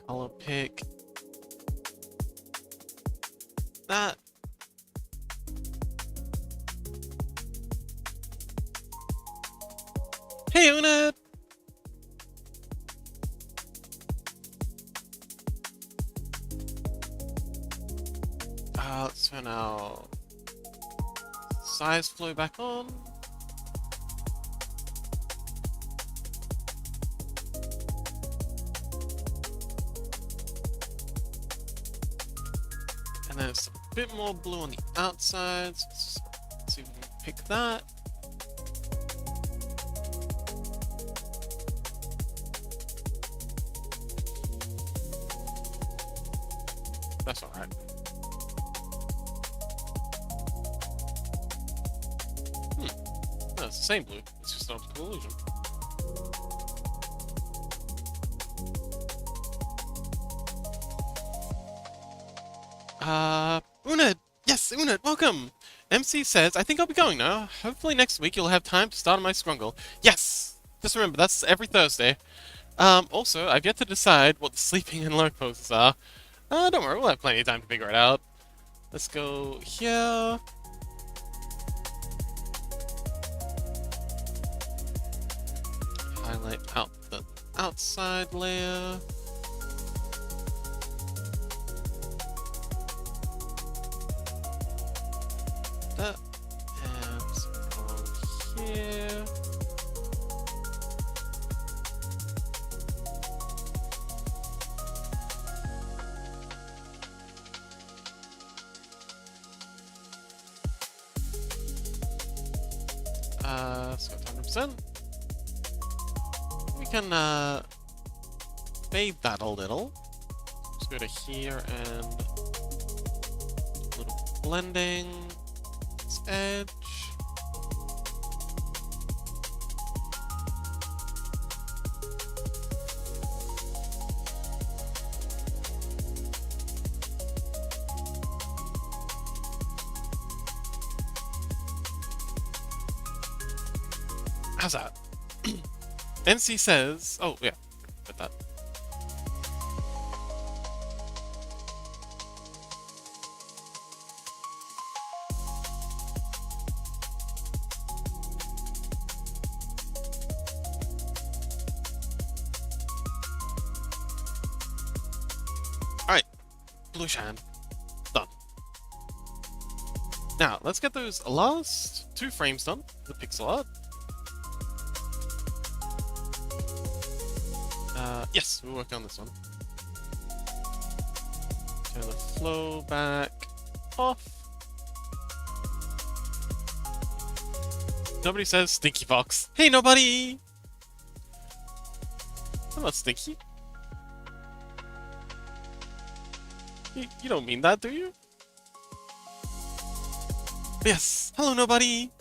Color pick. That. Hey, Una! Let's turn our size flow back on. And then it's a bit more blue on the outside. So let's see if we can pick that. That's alright. No, it's the same blue. It's just an optical illusion. Uned! Yes, Uned, welcome! MC says, I think I'll be going now. Hopefully next week you'll have time to start on my scrungle. Yes! Just remember, that's every Thursday. Also, I've yet to decide what the sleeping and lurk poses are. Don't worry, we'll have plenty of time to figure it out. Let's go here. Highlight out the outside layer. That. And go here. Let's go to 100%. We can fade that a little. Just go to here and a little blending. Its edge. How's that? NC says... Oh, yeah. Put that. Alright. Blue shine. Done. Now, let's get those last 2 frames done. The pixel art. Yes, we'll work on this one. Turn the flow back off. Nobody says Stinky Fox. Hey, nobody! I'm not Stinky. You don't mean that, do you? Yes. Hello, nobody.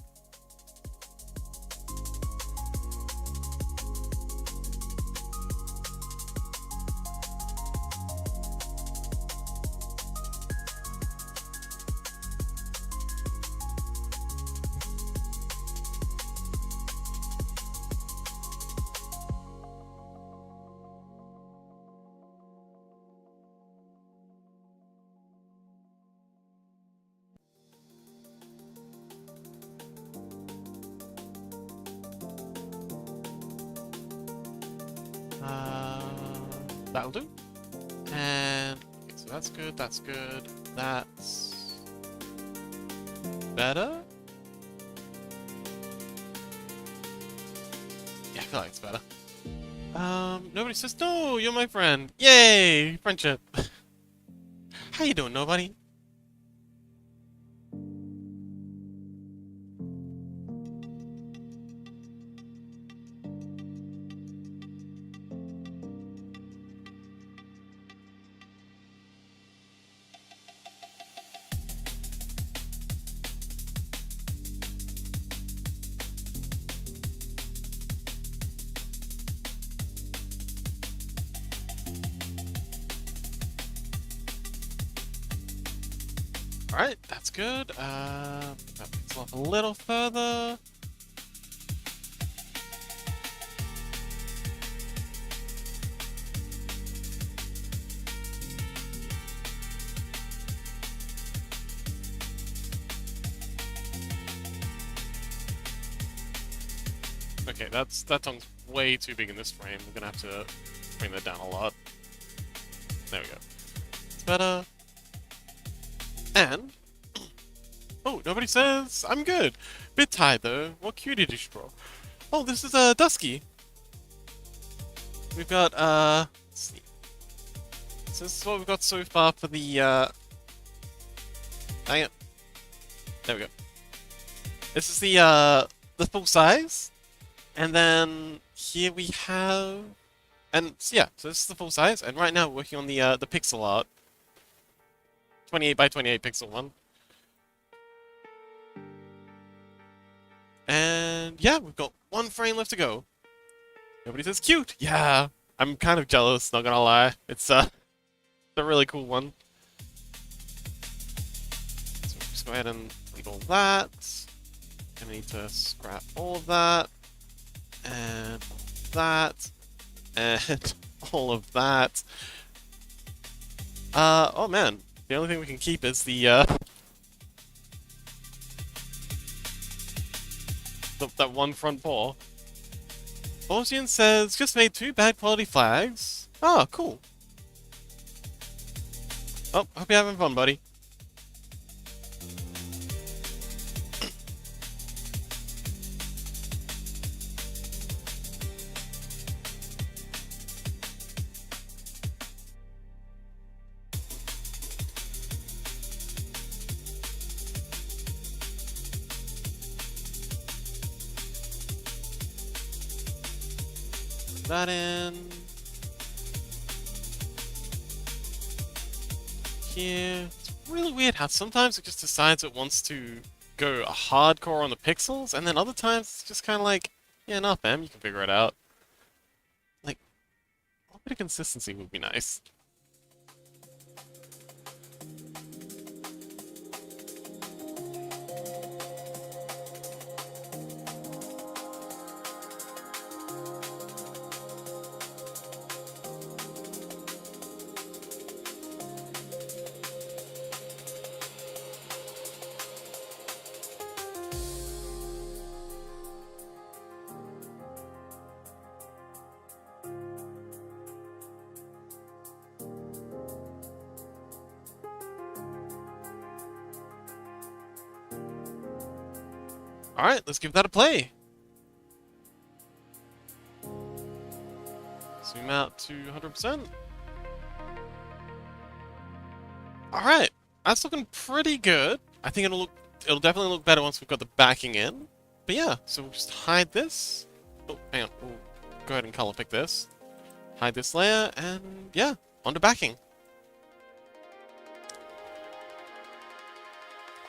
That'll do. And okay, so that's good, that's good. That's better? Yeah, I feel like it's better. Nobody says no, you're my friend. Yay! Friendship. How you doing, nobody? Alright, that's good. That pixel off a little further. Okay, that tongue's way too big in this frame. We're gonna have to bring that down a lot. There we go. It's better. And oh, nobody says I'm good. Bit tired though. What cutie did you draw? Oh, this is Dusky. We've got let's see. So this is what we've got so far for the dang it. There we go. This is the full size. And then here we have and so yeah, so this is the full size, and right now we're working on the pixel art. 28 by 28 pixel one. And yeah, we've got one frame left to go. Nobody says cute. Yeah, I'm kind of jealous, not gonna lie. It's a really cool one. So we'll just go ahead and leave all that. Gonna need to scrap all of that. And all of that. And all of that. Oh man. The only thing we can keep is that one front paw. Ocean says, just made 2 bad quality flags. Oh, cool. Oh, hope you're having fun, buddy. That in here. It's really weird how sometimes it just decides it wants to go hardcore on the pixels, and then other times it's just kind of like, yeah, nah, fam, you can figure it out. Like, a little bit of consistency would be nice. Alright, let's give that a play. Zoom out to 100%. Alright, that's looking pretty good. I think it'll definitely look better once we've got the backing in. But yeah, so we'll just hide this. Oh, hang on. We'll go ahead and color pick this. Hide this layer, and yeah, onto backing.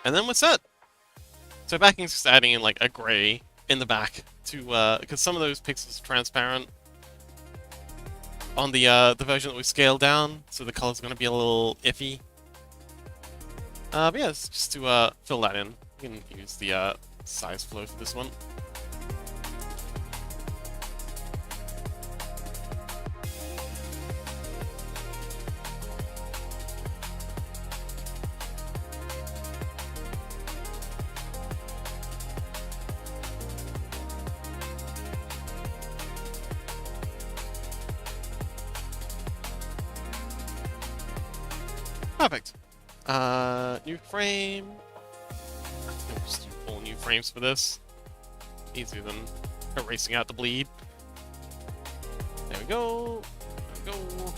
And then we're set. So backing's just adding in like a gray in the back to because some of those pixels are transparent on the version that we scaled down, so the color's gonna be a little iffy. But yeah, it's just to fill that in. You can use the size flow for this one. Perfect. New frame. We'll just do all new frames for this. Easier than erasing out the bleed. There we go. There we go.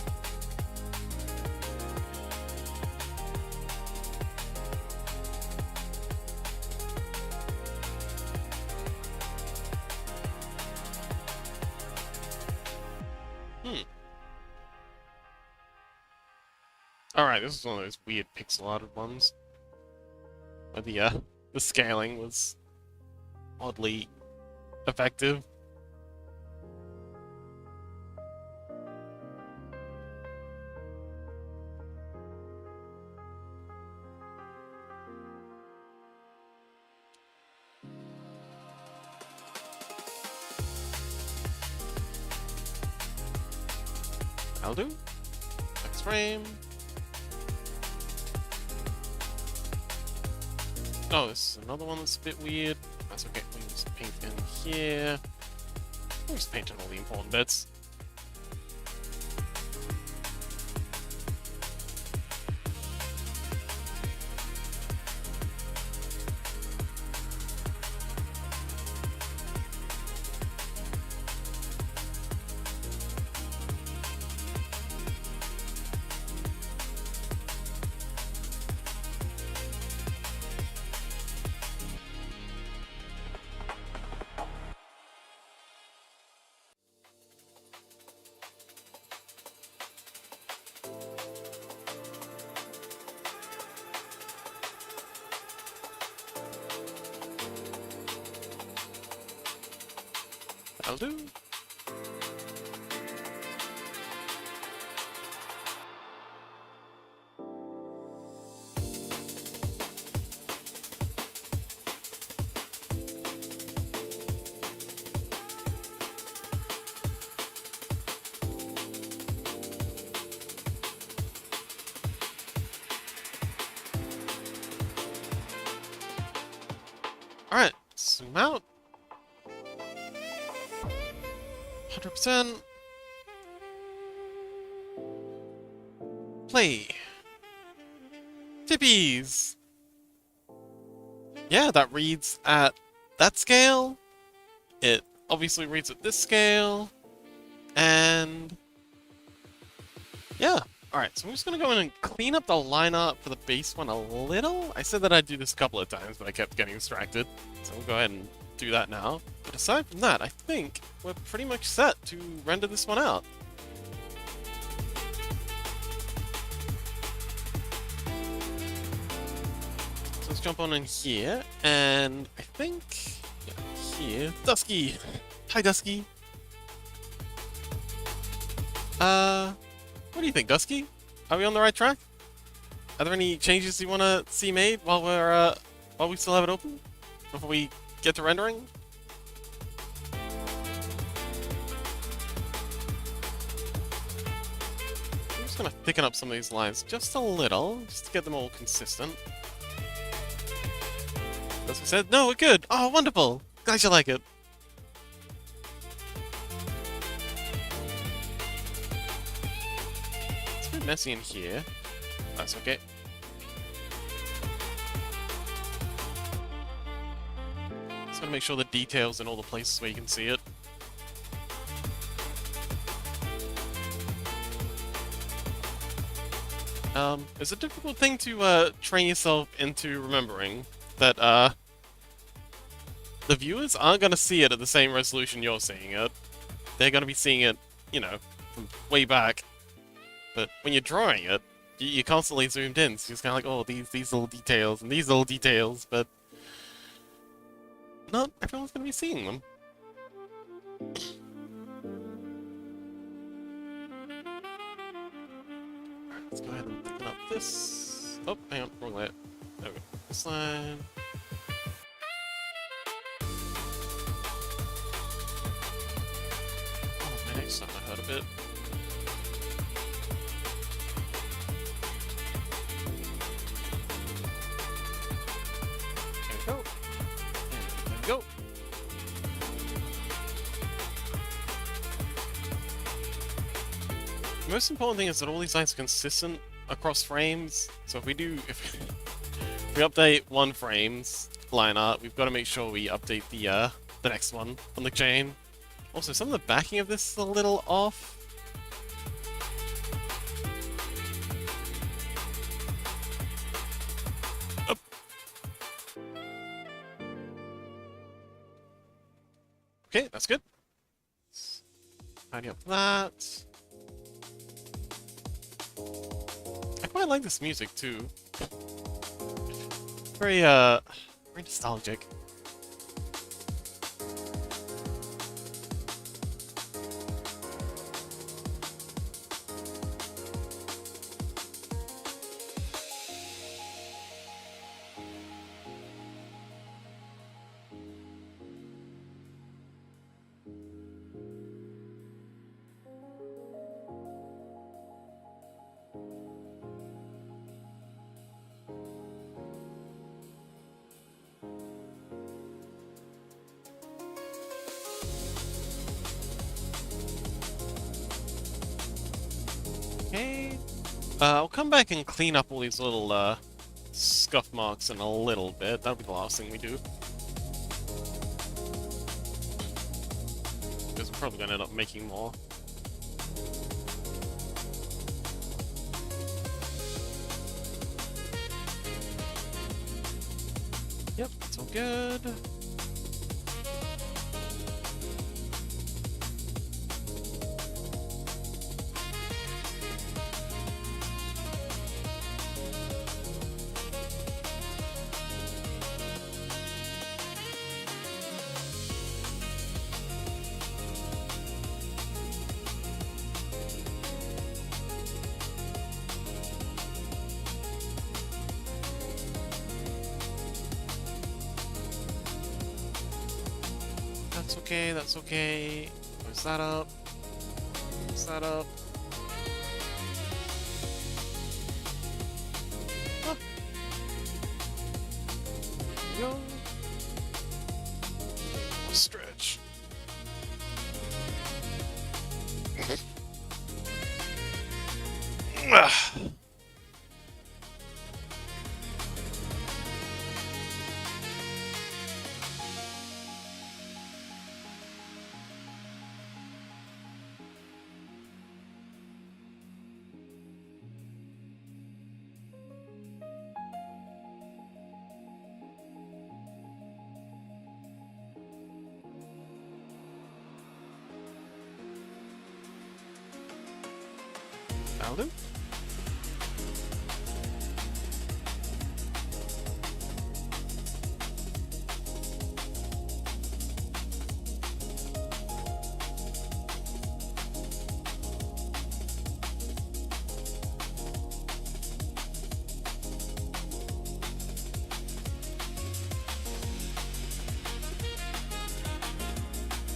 Alright, this is one of those weird pixel-arted ones. Where the scaling was oddly effective. That'll do. Next frame. Oh, this is another one that's a bit weird. That's okay. We can just paint in here. We'll just paint in all the important bits. That'll do. Alright, zoom out. 100%. Play. Tippies! Yeah, that reads at that scale. It obviously reads at this scale. And yeah. Alright, so I'm just gonna go in and clean up the line art for the base one a little. I said that I'd do this a couple of times, but I kept getting distracted. So we'll go ahead and do that now. But aside from that, I think we're pretty much set to render this one out. So let's jump on in here, and I think, yeah, here, Dusky! Hi, Dusky! What do you think, Dusky? Are we on the right track? Are there any changes you want to see made while we still have it open? Before we get to rendering? I'm just gonna thicken up some of these lines just a little, just to get them all consistent. As we said, no, we're good! Oh, wonderful! Glad you like it! It's a bit messy in here. That's okay. Just gotta make sure the details in all the places where you can see it. It's a difficult thing to train yourself into remembering that the viewers aren't gonna see it at the same resolution you're seeing it. They're gonna be seeing it, you know, from way back. But when you're drawing it, you're constantly zoomed in, so you're just kind of like, oh, these little details and these little details, but not everyone's gonna be seeing them. Alright, let's go ahead and pick up this. Oh, hang on, wrong layer. There we go. This line. Oh, my neck's starting to hurt a bit. There we go. And there we go. The most important thing is that all these lines are consistent across frames. So if we update one frame's line art, we've got to make sure we update the next one on the chain. Also, some of the backing of this is a little off. Up. Okay, that's good. Tidy up that. I quite like this music too. Very very nostalgic. Okay. I'll come back and clean up all these little scuff marks in a little bit. That'll be the last thing we do. Because we're probably gonna end up making more. Yep, it's all good. That's okay, that's okay. Close that up. Close that up. Ah. There we go. We'll stretch. Ah. That'll do.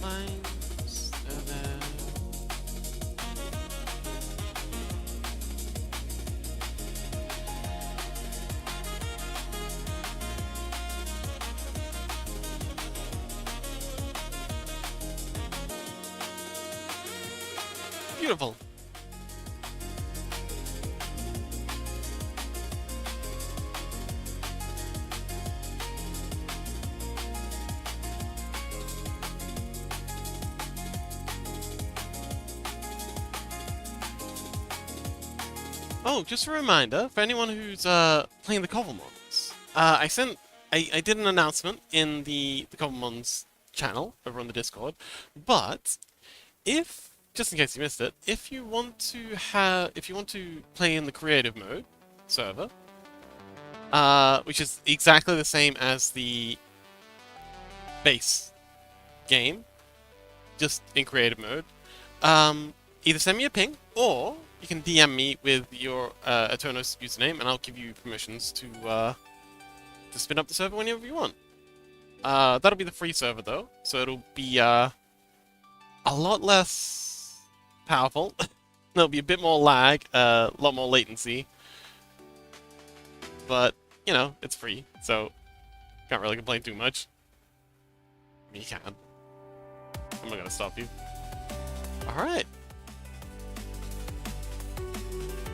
Lines, there. Beautiful. Oh, just a reminder for anyone who's playing the Cobblemons. I did an announcement in the Cobblemons channel over on the Discord, but if just in case you missed it, if you want to play in the creative mode server, which is exactly the same as the base game, just in creative mode, either send me a ping or you can DM me with your Eternos username, and I'll give you permissions to spin up the server whenever you want. That'll be the free server though, so it'll be a lot less powerful. There'll be a bit more lag, a lot more latency, but you know it's free, so can't really complain too much. I mean, you can. I'm not gonna stop you. All right.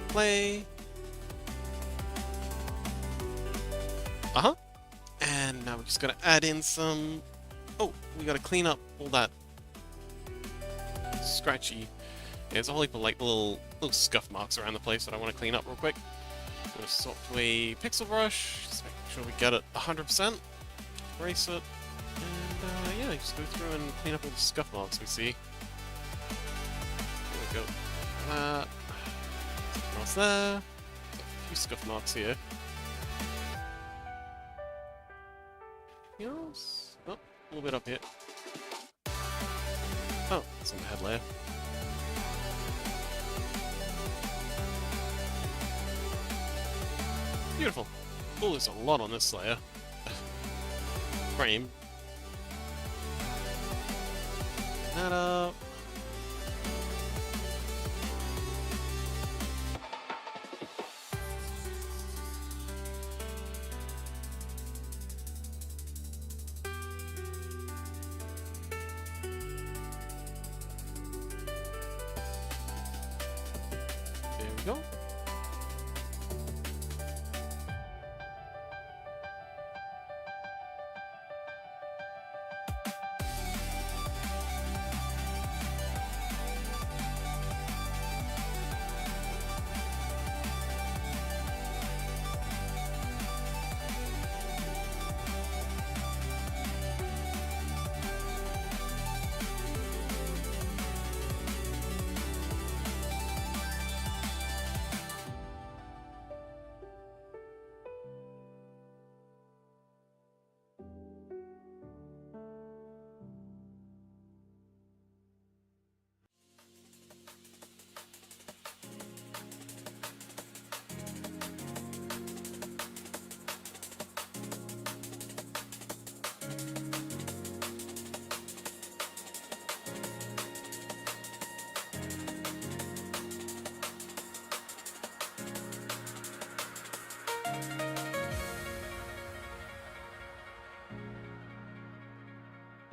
Play. Uh-huh. And now we're just gonna add in some... Oh, we gotta clean up all that scratchy... Yeah, there's a whole heap of like little scuff marks around the place that I want to clean up real quick. I'm gonna swap to a pixel brush, just make sure we get it 100%. Erase it. And yeah, just go through and clean up all the scuff marks we see. There we go. What's there? A few scuff marks here. Anything else? Oh, a little bit up here. Oh, it's on the head layer. Beautiful. Oh, there's a lot on this layer. Frame. That up. There we go.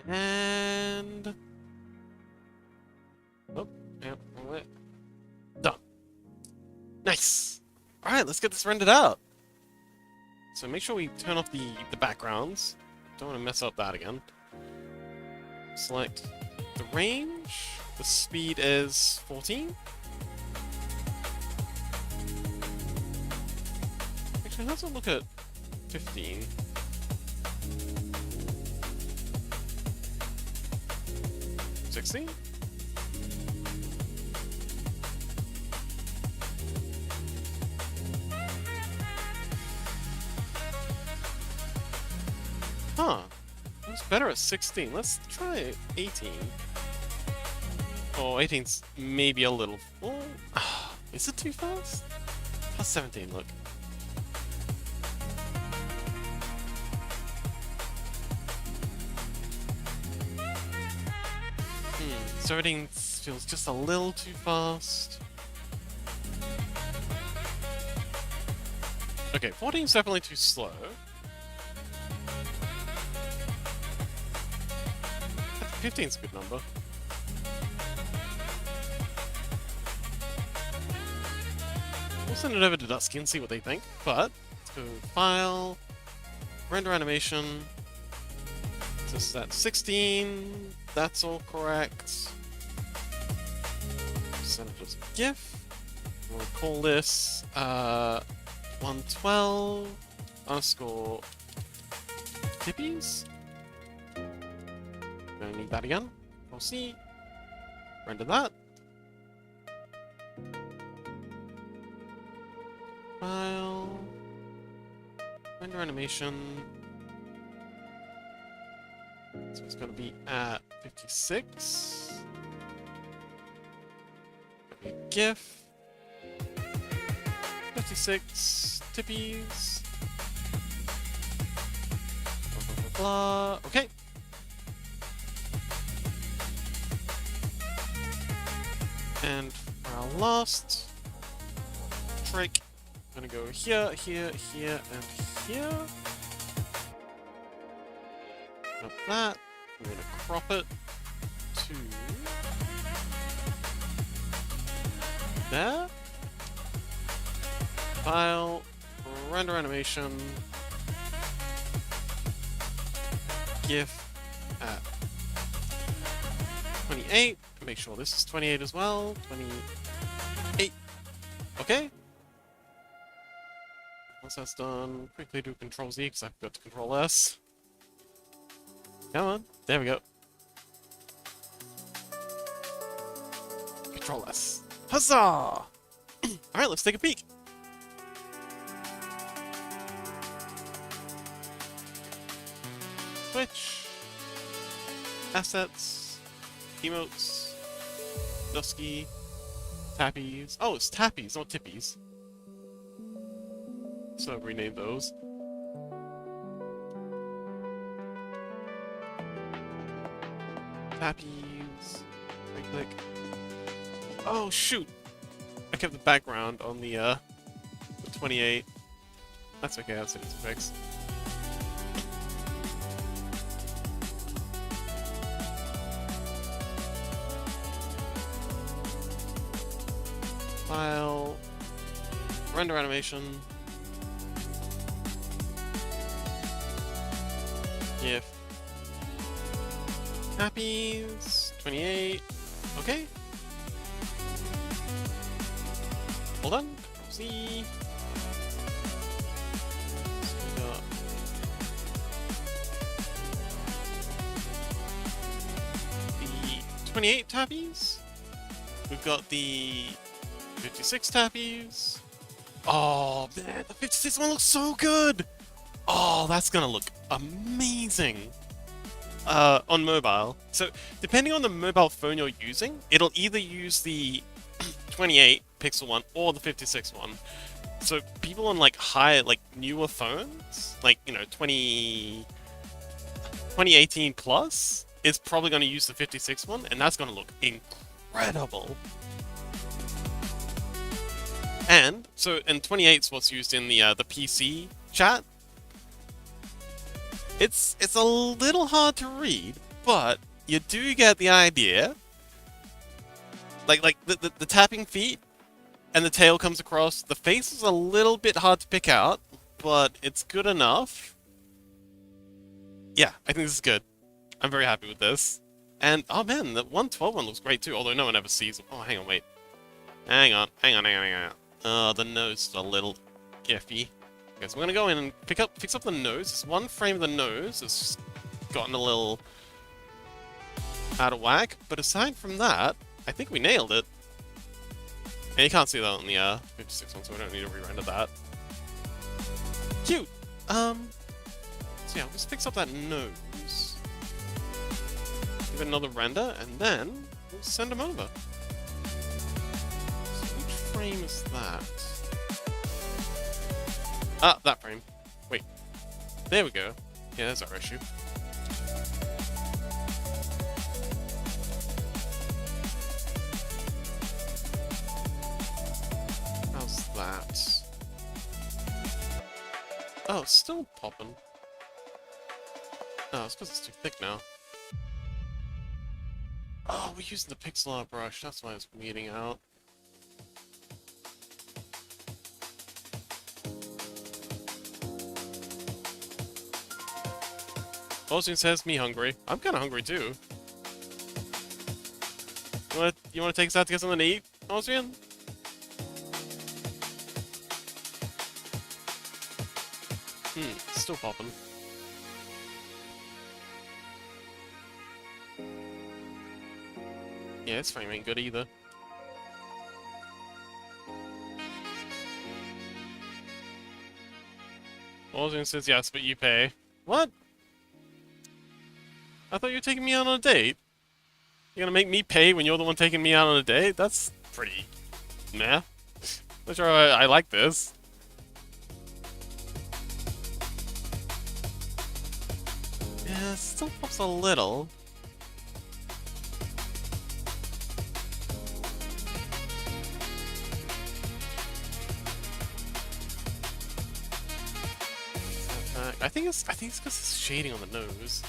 And... Oh, yep, done. Nice! Alright, let's get this rendered out. So make sure we turn off the backgrounds. Don't want to mess up that again. Select the range. The speed is 14. Actually, let's look at 15. $16? Huh. It was better at 16. Let's try 18. Oh, 18's maybe a little... Oh, is it too fast? How's 17 look? Starting feels just a little too fast. Okay, 14's definitely too slow. 15's a good number. We'll send it over to Dusky and see what they think, but let's go File, Render Animation. This is at 16. That's all correct. Send it as a GIF. We'll call this 112 underscore tippies. Don't need that again. We'll see. Render that. File. Render animation. So it's going to be at 56. GIF. 56 tippies. Blah, blah, blah. Okay. And for our last trick, I'm gonna go here, here, here, and here. Like that. I'm gonna crop it to there. File, render animation, GIF at 28. Make sure this is 28 as well. 28. Okay. Once that's done, quickly do Control Z because I forgot to Control S. Come on. There we go. Control S. Huzzah! Alright, let's take a peek. Switch. Assets. Emotes. Dusky. Tappies. Oh, it's tappies, not tippies. So I've renamed those. Tappies. Right click. Oh shoot! I kept the background on the 28. That's okay, I've seen it to fix. File. Render animation. GIF. Tappies. 28. Okay. Hold on. See. So we got the 28 tappies. We've got the 56 tappies. Oh man, the 56 one looks so good. Oh, that's gonna look amazing. On mobile. So depending on the mobile phone you're using, it'll either use the 28 pixel one or the 56 one. So people on like newer phones, like, you know, 2018 plus, is probably going to use the 56 one, and that's going to look incredible. And so, and 28 is what's used in the PC chat. It's a little hard to read, but you do get the idea. Like the tapping feet and the tail comes across. The face is a little bit hard to pick out, but it's good enough. Yeah, I think this is good. I'm very happy with this. And oh man, the 112 one looks great too, although no one ever sees them. Oh, hang on, wait. Hang on. Oh, the nose is a little iffy. Okay, so we're gonna go in and fix up the nose. This one frame of the nose has gotten a little out of whack, but aside from that, I think we nailed it. And you can't see that on the 56 one, so we don't need to re-render that. Cute! So yeah, let's fix up that nose. Give it another render, and then we'll send them over. So which frame is that? Ah, that frame. Wait. There we go. Yeah, there's our issue. How's that? Oh, it's still popping. Oh, it's because it's too thick now. Oh, we're using the pixel art brush. That's why it's weeding out. Ocean says, me hungry. I'm kind of hungry too. You wanna take us out to get something to eat, Ocean? still popping. Yeah, this frame ain't good either. Walden says yes, but you pay. What? I thought you were taking me out on a date. You're gonna make me pay when you're the one taking me out on a date? That's pretty... meh. Not sure I like this. Yeah, it still pops a little. I think it's because it's shading on the nose.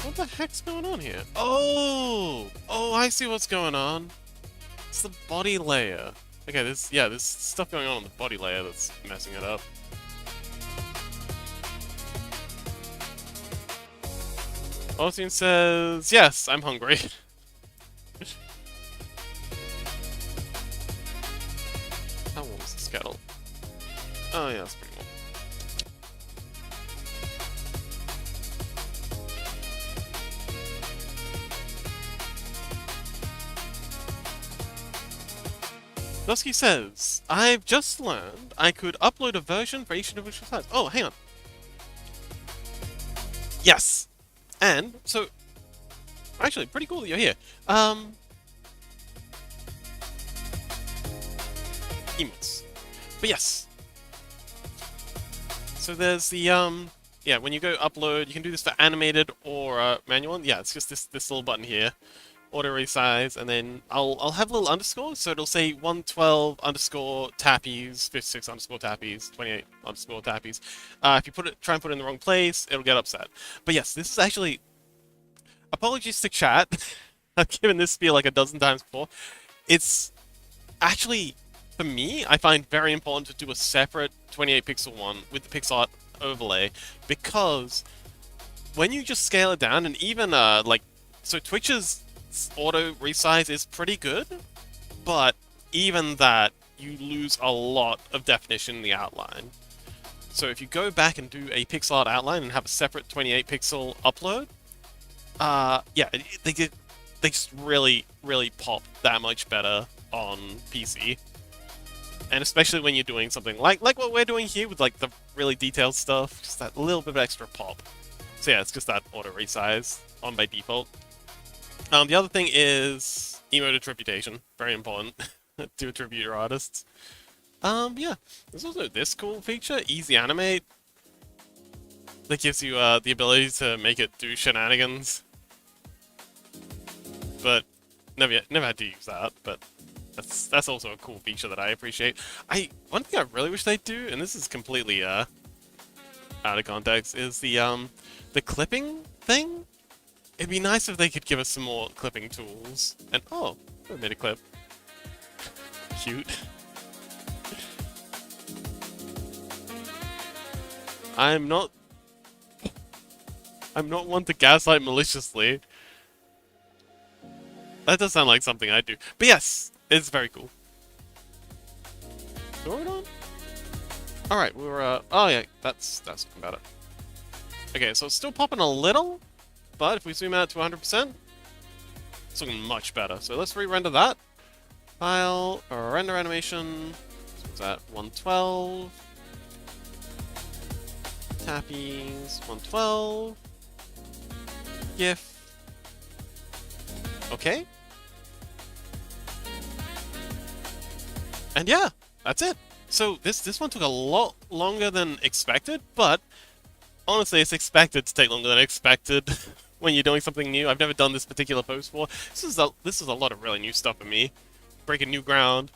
What the heck's going on here? Oh! Oh, I see what's going on. It's the body layer. Okay, there's stuff going on the body layer that's messing it up. Austin says, yes, I'm hungry. How warm is this kettle? Oh yeah, that's pretty warm. Dusky says, I've just learned I could upload a version for each individual size. Oh, hang on. Yes! And, so, actually, pretty cool that you're here. Emotes. But yes. So there's the, yeah, when you go upload, you can do this for animated or manual. Yeah, it's just this little button here. Auto resize, and then I'll have little underscores, so it'll say 112 underscore tappies, 56 underscore tappies, 28 underscore tappies. If you try and put it in the wrong place, it'll get upset. But yes, this is actually... Apologies to chat. I've given this spiel like a dozen times before. It's actually, for me, I find very important to do a separate 28 pixel one with the pixel art overlay, because when you just scale it down, and even like, so Twitch's auto resize is pretty good, but even that, you lose a lot of definition in the outline. So if you go back and do a pixel art outline and have a separate 28 pixel upload, yeah, they just really, really pop that much better on PC. And especially when you're doing something like what we're doing here with like the really detailed stuff, just that little bit of extra pop. So yeah, it's just that auto resize on by default. The other thing is emote attribution, very important to attribute your artists. Yeah, there's also this cool feature, Easy Animate, that gives you the ability to make it do shenanigans. But never had to use that. But that's also a cool feature that I appreciate. One thing I really wish they'd do, and this is completely out of context, is the clipping thing. It'd be nice if they could give us some more clipping tools. And oh, I made a clip. Cute. I'm not one to gaslight maliciously. That does sound like something I do. But yes, it's very cool. Zordon? Alright, we were, oh yeah, that's about it. Okay, so it's still popping a little, but if we zoom out to 100%, it's looking much better. So let's re-render that. File, render animation, what's that, 112. Tappies, 112. GIF. Okay. And yeah, that's it. So this one took a lot longer than expected, but honestly, it's expected to take longer than expected when you're doing something new. I've never done this particular pose before. This is a lot of really new stuff for me. Breaking new ground.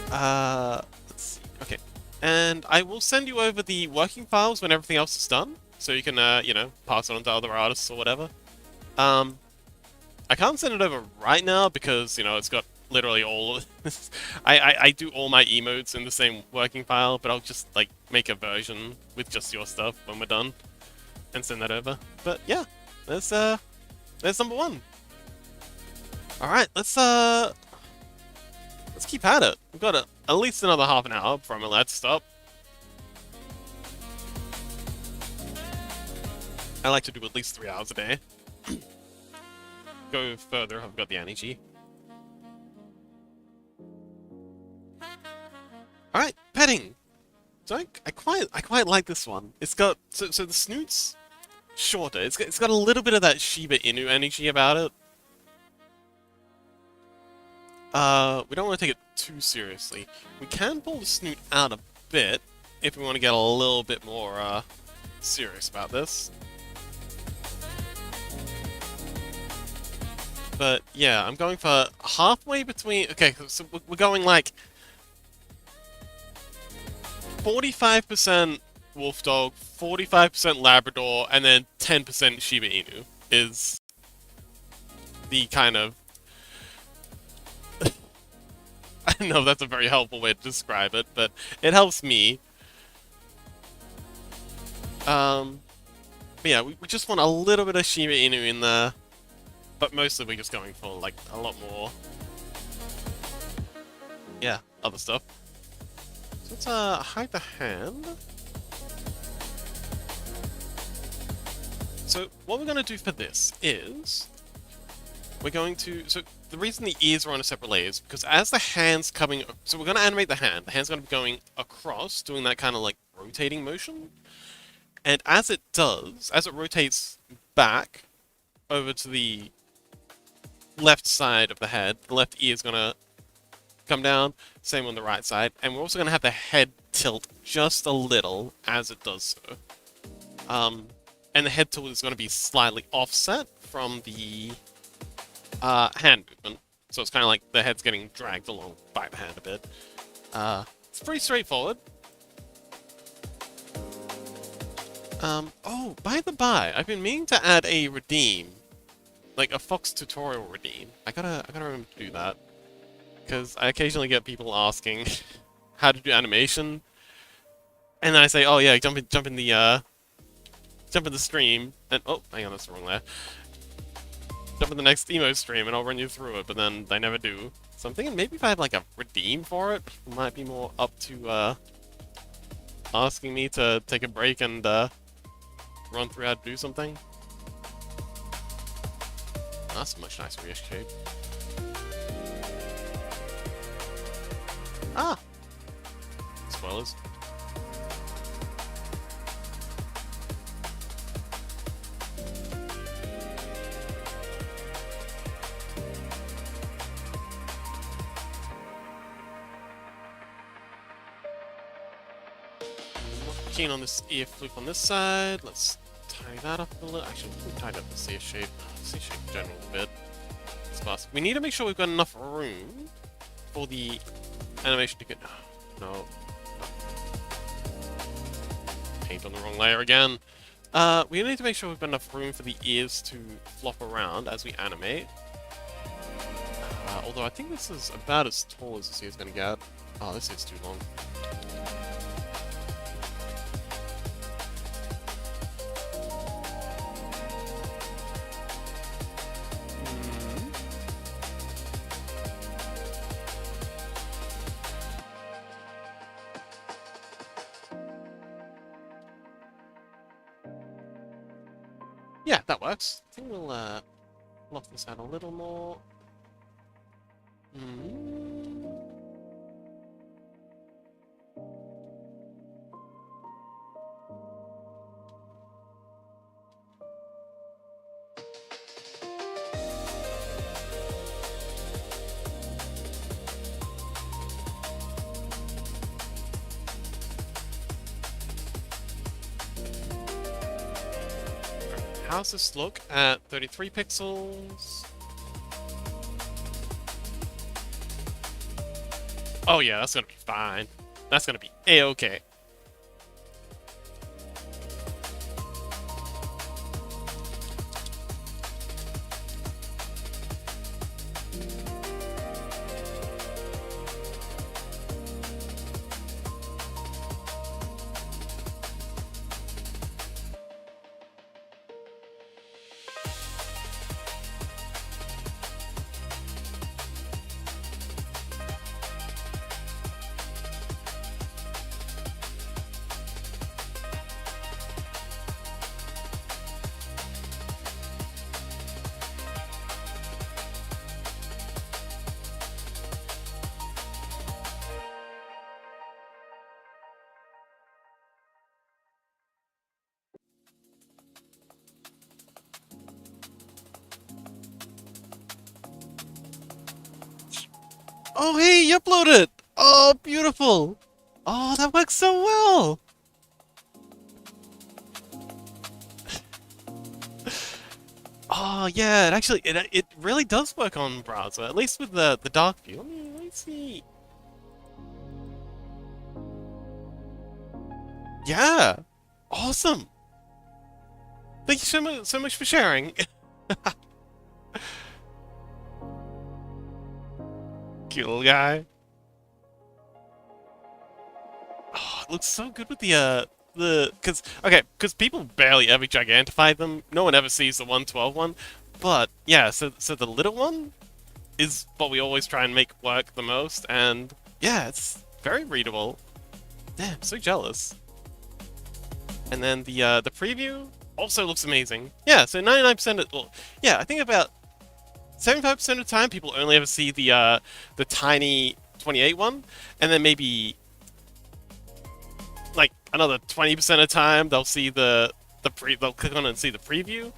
Let's see. Okay. And I will send you over the working files when everything else is done, so you can, you know, pass it on to other artists or whatever. I can't send it over right now because, you know, it's got literally all of this. I do all my emotes in the same working file, but I'll just, like, make a version with just your stuff when we're done and send that over. But, yeah, there's number one. Alright, let's let's keep at it. We've got at least another half an hour from a let's stop. I like to do at least 3 hours a day. Go further, I've got the energy. Alright, petting! So I quite like this one. It's got so the snoot's shorter. It's got a little bit of that Shiba Inu energy about it. We don't want to take it too seriously. We can pull the snoot out a bit if we want to get a little bit more serious about this. But yeah, I'm going for halfway between. Okay, so we're going like 45% Wolf Dog, 45% Labrador, and then 10% Shiba Inu is the kind of... I don't know if that's a very helpful way to describe it, but it helps me. But yeah, we just want a little bit of Shiba Inu in there, but mostly we're just going for like a lot more, yeah, other stuff. So let's hide the hand. So what we're going to do for this is we're going to... So the reason the ears are on a separate layer is because as the hand's coming... So we're going to animate the hand. The hand's going to be going across, doing that kind of like rotating motion. And as it does, as it rotates back over to the left side of the head, the left ear is going to come down, same on the right side. And we're also going to have the head tilt just a little as it does so. And the head tilt is going to be slightly offset from the hand movement. So it's kind of like the head's getting dragged along by the hand a bit. It's pretty straightforward. Oh, by the by, I've been meaning to add a redeem. Like a Fox tutorial redeem. I gotta remember to do that. Because I occasionally get people asking how to do animation. And then I say, oh yeah, jump in the stream, and oh, hang on, that's the wrong layer. Jump in the next emote stream, and I'll run you through it. But then they never do. So I'm thinking maybe if I had like a redeem for it, people might be more up to asking me to take a break and run through how to do something. That's a much nicer ish shape. Ah, spoilers. Keen on this ear flip on this side. Let's tie that up a little. Actually, we tied up the C shape. C shape in general a bit. It's fast. We need to make sure we've got enough room for the animation to get. No. Paint on the wrong layer again. We need to make sure we've got enough room for the ears to flop around as we animate. Although I think this is about as tall as this ear's gonna get. Oh, this is too long. Yeah, that works. I think we'll lock this out a little more. How's this look at 33 pixels? Oh yeah, that's gonna be fine. That's gonna be A-okay. Oh, hey, you uploaded! Oh, beautiful! Oh, that works so well! Oh, yeah, it really does work on browser, at least with the dark view. Let me see. Yeah! Awesome! Thank you so much for sharing. Cute little guy. Oh, it looks so good with because people barely ever gigantify them. No one ever sees the 112 one. But yeah, so the little one is what we always try and make work the most, and yeah, it's very readable. Damn, so jealous. And then the preview also looks amazing. Yeah, so 99% of, well, yeah, I think about 75% of the time people only ever see the tiny 28 one, and then maybe like another 20% of the time they'll see they'll click on it and see the preview,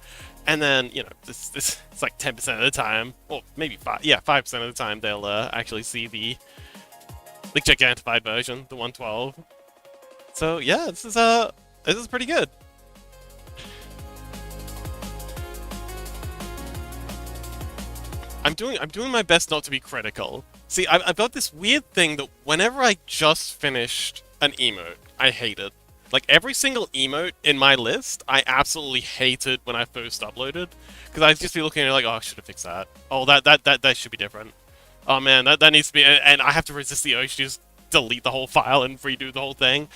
and then this it's like 10% of the time, or maybe 5% of the time they'll actually see the gigantified version, the 112. So yeah, this is pretty good. I'm doing my best not to be critical. See, I've got this weird thing that whenever I just finished an emote, I hate it. Like every single emote in my list, I absolutely hated when I first uploaded, because I'd just be looking at it like, oh, I should have fixed that. Oh, that should be different. Oh man, that needs to be, and I have to resist the urge to just delete the whole file and redo the whole thing,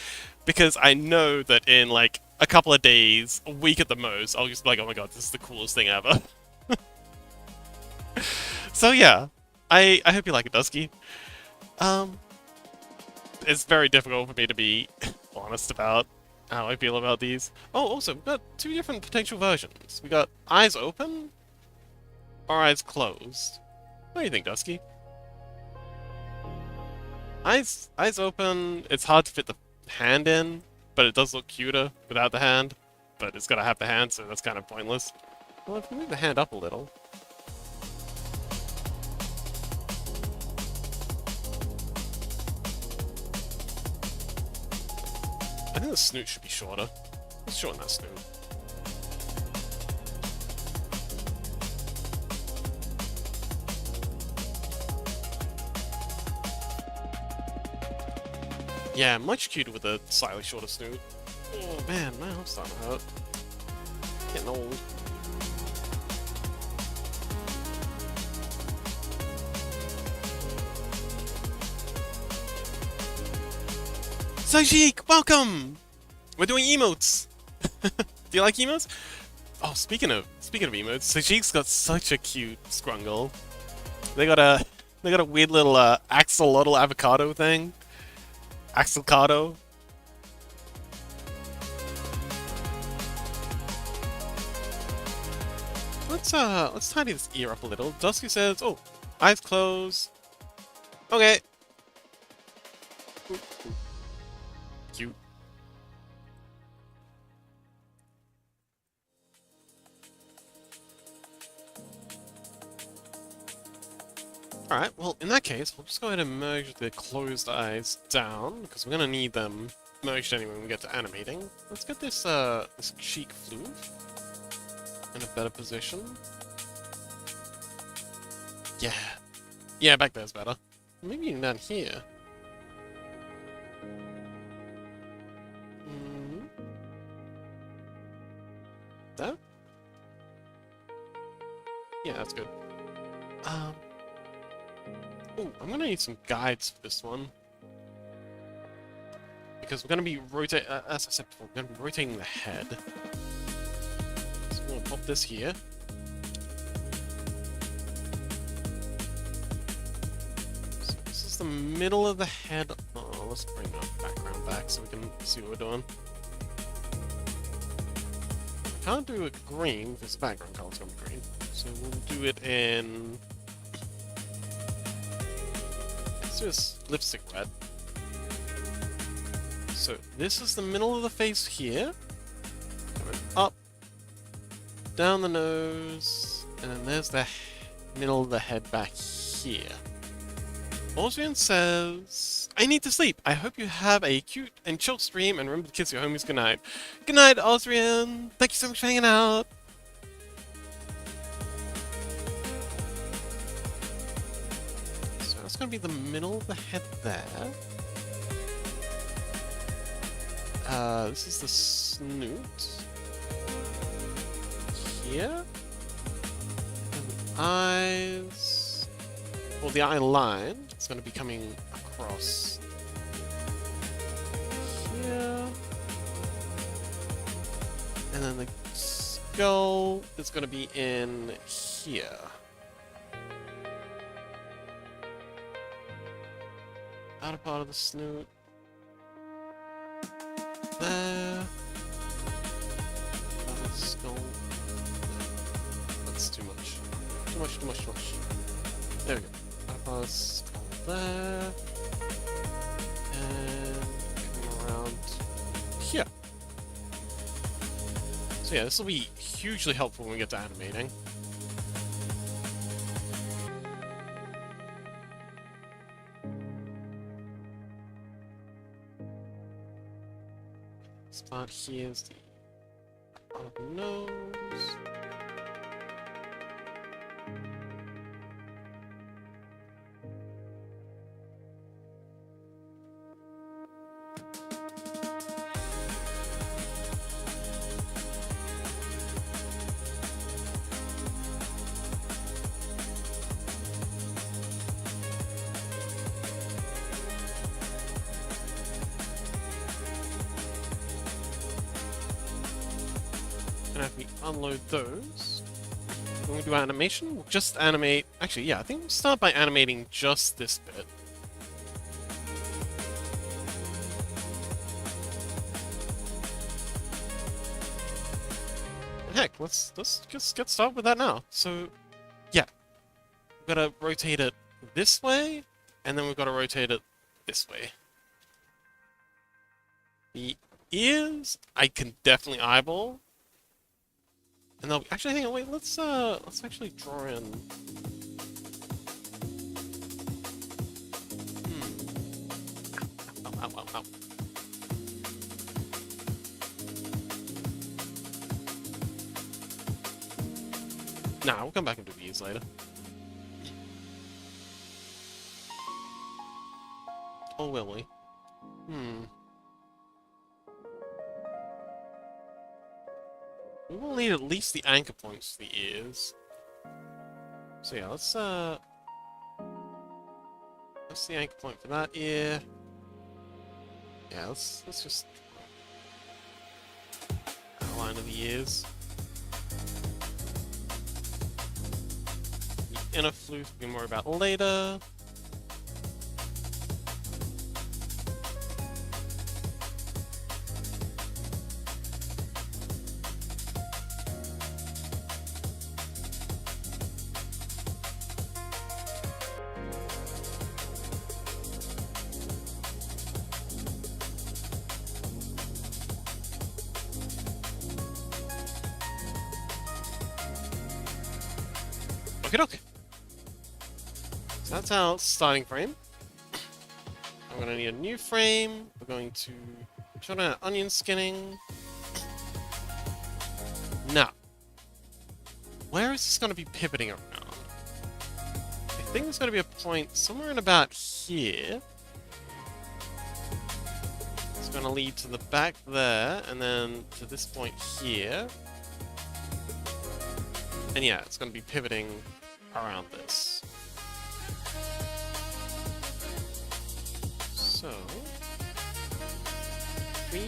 because I know that in like a couple of days, a week at the most, I'll just be like, oh my god, this is the coolest thing ever. So yeah, I hope you like it, Dusky. Um, it's very difficult for me to be honest about how I feel about these. Oh, also, we've got two different potential versions. We got eyes open or eyes closed. What do you think, Dusky? Eyes open, it's hard to fit the hand in, but it does look cuter without the hand. But it's gotta have the hand, so that's kind of pointless. Well, if we move the hand up a little. I think the snoot should be shorter. Let's shorten that snoot. Yeah, much cuter with a slightly shorter snoot. Oh man, my arm's starting to hurt. Getting old. Sajik, welcome! We're doing emotes! Do you like emotes? Oh, speaking of emotes, Sajik's got such a cute scrungle. They got a weird little axolotl avocado thing. Axolcado. Let's tidy this ear up a little. Dusky says, oh, eyes closed. Okay. Cute. Alright, well, in that case, we'll just go ahead and merge the closed eyes down, because we're gonna need them merged anyway when we get to animating. Let's get this cheek floof in a better position. Yeah. Yeah, back there's better. Maybe even down here. That? Yeah, that's good. Oh, I'm gonna need some guides for this one. Because we're gonna be rotating, as I said before, we're gonna be rotating the head. So we're gonna pop this here. So this is the middle of the head. Oh, let's bring our background back so we can see what we're doing. Can't do it green because the background color's gonna be green. So we'll do it in... Let's do this lipstick red. So this is the middle of the face here. Coming up, down the nose, and then there's the middle of the head back here. Osrian says, I need to sleep. I hope you have a cute and chill stream and remember to kiss your homies goodnight. Good night, Osrian. Thank you so much for hanging out. So that's going to be the middle of the head there. This is the snoot. Here. And the eyes. Well, the eye line is going to be coming across here. And then the skull is going to be in here. Outer part of the snoot. There. Outer skull. That's too much. Too much, too much, too much. There we go. Outer part of the skull there. And come around here. So yeah, this will be hugely helpful when we get to animating. This part here is the nose. And after we unload those, when we do animation, we'll just animate... Actually, yeah, I think we'll start by animating just this bit. Heck, let's just get started with that now. So, yeah. We've got to rotate it this way, and then we've got to rotate it this way. The ears, I can definitely eyeball. And they'll actually hang on, wait, let's actually draw in. Ow, ow, ow, ow. Nah, we'll come back and do these later. Oh, will we? We will need at least the anchor points for the ears. So yeah, let's the anchor point for that ear. Yeah, let's just outline of the ears. The inner flute we can worry about later. Okay. So that's our starting frame. I'm going to need a new frame. We're going to turn on onion skinning. Now, where is this going to be pivoting around? I think there's going to be a point somewhere in about here. It's going to lead to the back there, and then to this point here. And yeah, it's going to be pivoting around this. So, we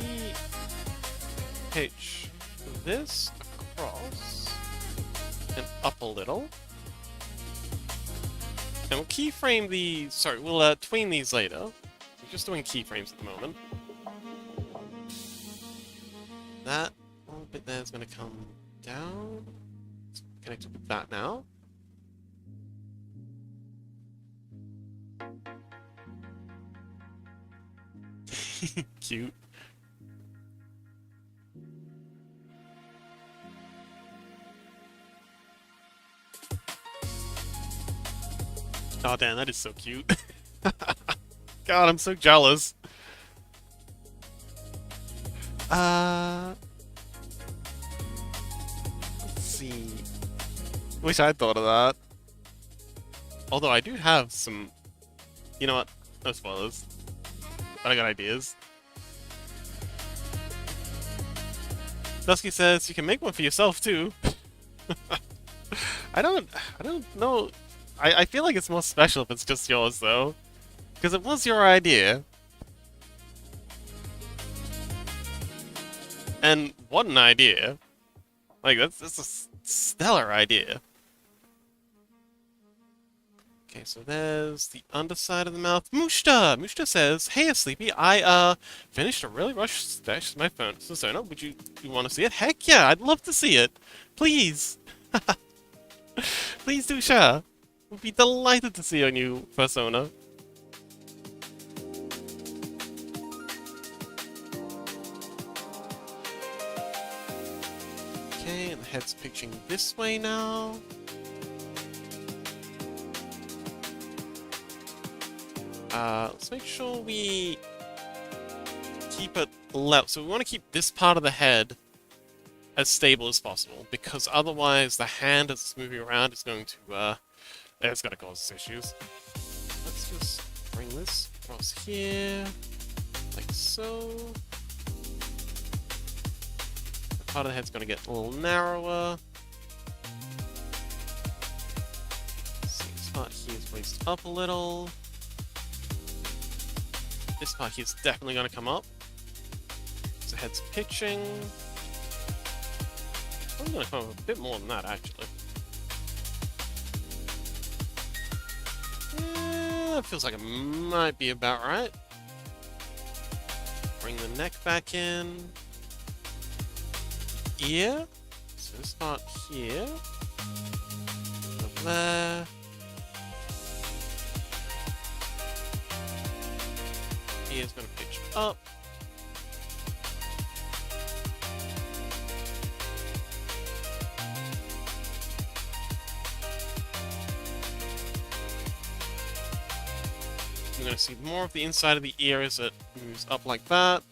pitch this across and up a little. And we'll keyframe the... Sorry, we'll tween these later. We're just doing keyframes at the moment. That little bit there is going to come down. It's connected with that now. Cute. Oh damn, that is so cute. God, I'm so jealous. Uh, let's see. Wish I'd thought of that. Although I do have some. You know what? No spoilers. But I got ideas. Dusky says you can make one for yourself too. I don't. I don't know. I feel like it's more special if it's just yours though, because it was your idea. And what an idea! Like that's a stellar idea. Okay, so there's the underside of the mouth. Mushta! Mushta says, "Hey, Sleepy, I finished a really rushed stash of my phone. So, Sona, would you want to see it? Heck yeah, I'd love to see it. Please, please do share. We'd be delighted to see your new persona." Okay, and the head's pitching this way now. Let's make sure we keep it level. So we want to keep this part of the head as stable as possible, because otherwise the hand as it's moving around is going to, it's going to cause issues. Let's just bring this across here, like so. The part of the head's going to get a little narrower. So this part here is raised up a little. This part here is definitely going to come up. So head's pitching. I'm going to come up a bit more than that, actually. That feels like it might be about right. Bring the neck back in. Ear. So this part here. Over there. Ear's going to pitch up. I'm going to see more of the inside of the ear as it moves up like that.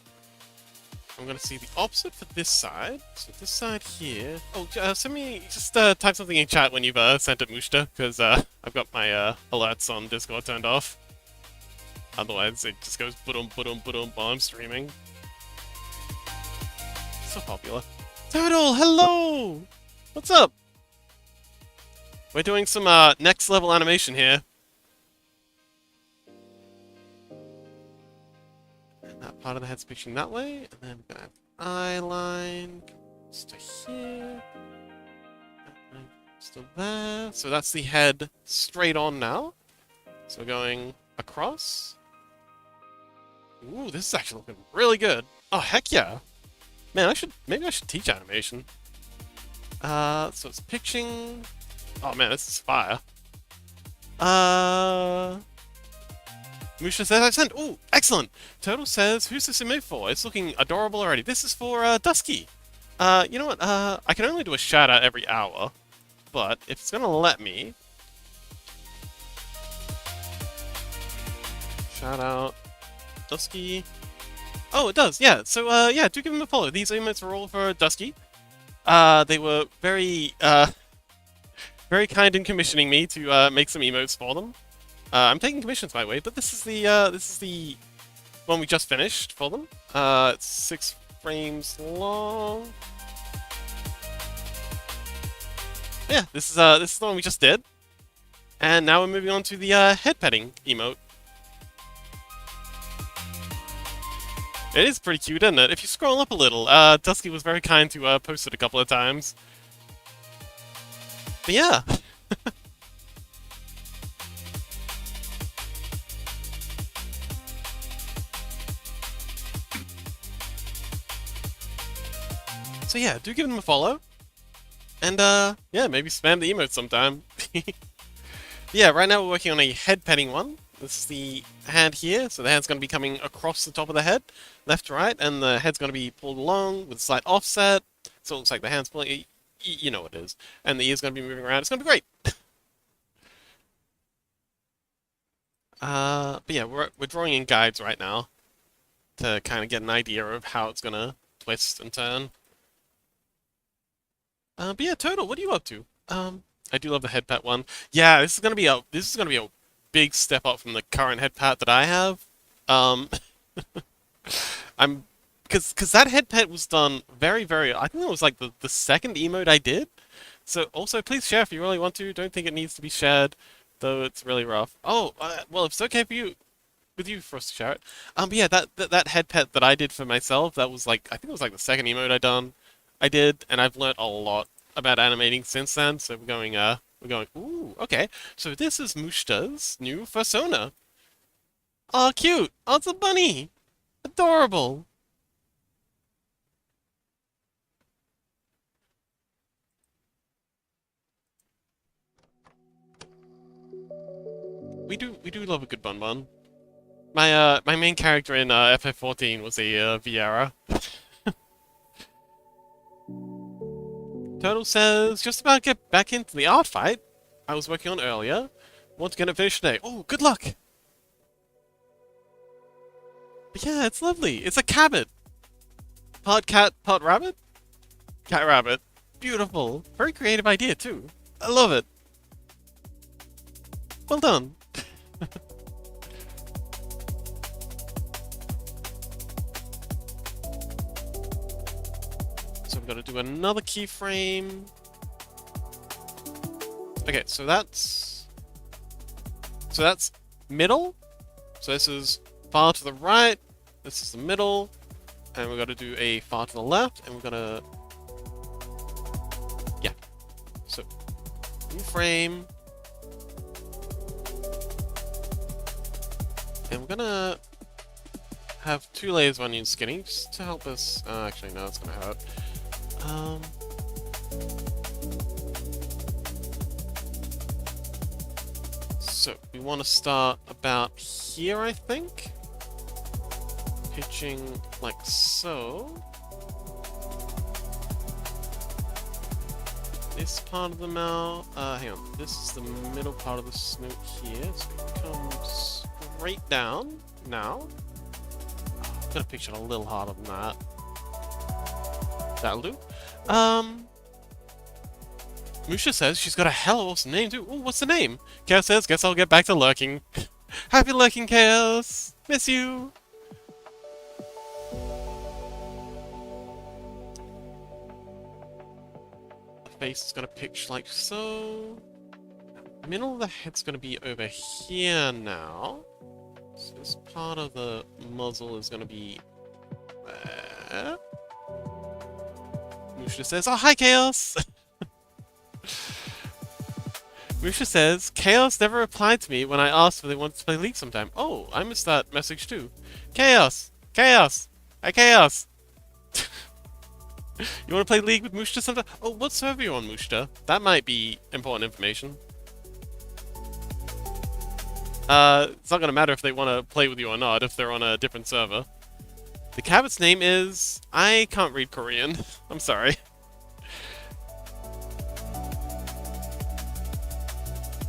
I'm going to see the opposite for this side. So this side here. Oh, send me, just type something in chat when you've sent it, Mushta, because I've got my alerts on Discord turned off. Otherwise, it just goes ba-dum, ba-dum, ba-dum while I'm streaming. So popular. Turtle, hello! What's up? We're doing some next level animation here. And that part of the head's pitching that way, and then we're gonna have eye line goes to here. Still there. So that's the head straight on now. So we're going across. Ooh, this is actually looking really good. Oh, heck yeah. Man, maybe I should teach animation. So it's pitching. Oh man, this is fire. Musha says I sent. Ooh, excellent. Turtle says, who's this emote for? It's looking adorable already. This is for, Dusky. You know what, I can only do a shout out every hour, but if it's gonna let me... Shout out Dusky. Oh, it does, yeah. So, yeah, do give him a follow. These emotes are all for Dusky. They were very, very kind in commissioning me to, make some emotes for them. I'm taking commissions, by the way, but this is the one we just finished for them. It's 6 frames long. Yeah, this is the one we just did. And now we're moving on to the, head petting emote. It is pretty cute, isn't it? If you scroll up a little, Dusky was very kind to post it a couple of times. But yeah. So yeah, do give them a follow. And yeah, maybe spam the emotes sometime. Yeah, right now we're working on a head petting one. This is the hand here, so the hand's going to be coming across the top of the head, left to right, and the head's going to be pulled along with a slight offset, so it looks like the hand's pulling, you know what it is, and the ear's going to be moving around. It's going to be great! But yeah, we're drawing in guides right now to kind of get an idea of how it's gonna twist and turn. But yeah, Total, what are you up to? I do love the head pat one. Yeah, this is gonna be a big step up from the current head pat that I have. Um, I'm because that head pat was done very. I think it was like the second emote I did. So also, please share if you really want to. Don't think it needs to be shared, though it's really rough. Oh, well, if it's okay for you, with you for us to share it. But yeah, that head pet that I did for myself, that was like I think it was like the second emote I did, and I've learnt a lot about animating since then. So we're going. Ooh, okay. So this is Mushta's new persona. Oh, cute. Oh, it's a bunny. Adorable. We do love a good bun bun. My main character in FF14 was a Viera. Turtle says, just about to get back into the art fight I was working on earlier. Want to get it finished today. Oh, good luck! But yeah, it's lovely. It's a cabbit. Part cat, part rabbit? Cat rabbit. Beautiful. Very creative idea, too. I love it. Well done. So we've got to do another keyframe. Okay, so that's middle. So this is far to the right. This is the middle, and we've got to do a far to the left, and we're gonna yeah. So new frame, and we're gonna have 2 layers of onion skinning just to help us. Actually, no, it's gonna hurt. Um. So we want to start about here, I think. Pitching like so. This part of the mouth, hang on, this is the middle part of the snoot here, so it comes straight down now. I've got to picture it a little harder than that. That'll do. Musha says she's got a hell of awesome name too. Ooh, what's the name? Chaos says, guess I'll get back to lurking. Happy lurking, Chaos! Miss you! The face is gonna pitch like so. The middle of the head's gonna be over here now. So this part of the muzzle is gonna be there. Musha says, oh, hi, Chaos! Musha says, Chaos never replied to me when I asked if they wanted to play League sometime. Oh, I missed that message too. Chaos! Chaos! Hi, Chaos! You want to play League with Mushta sometime? Oh, what server are you on, Mushta? That might be important information. It's not gonna matter if they want to play with you or not, if they're on a different server. The cabin's name is... I can't read Korean. I'm sorry.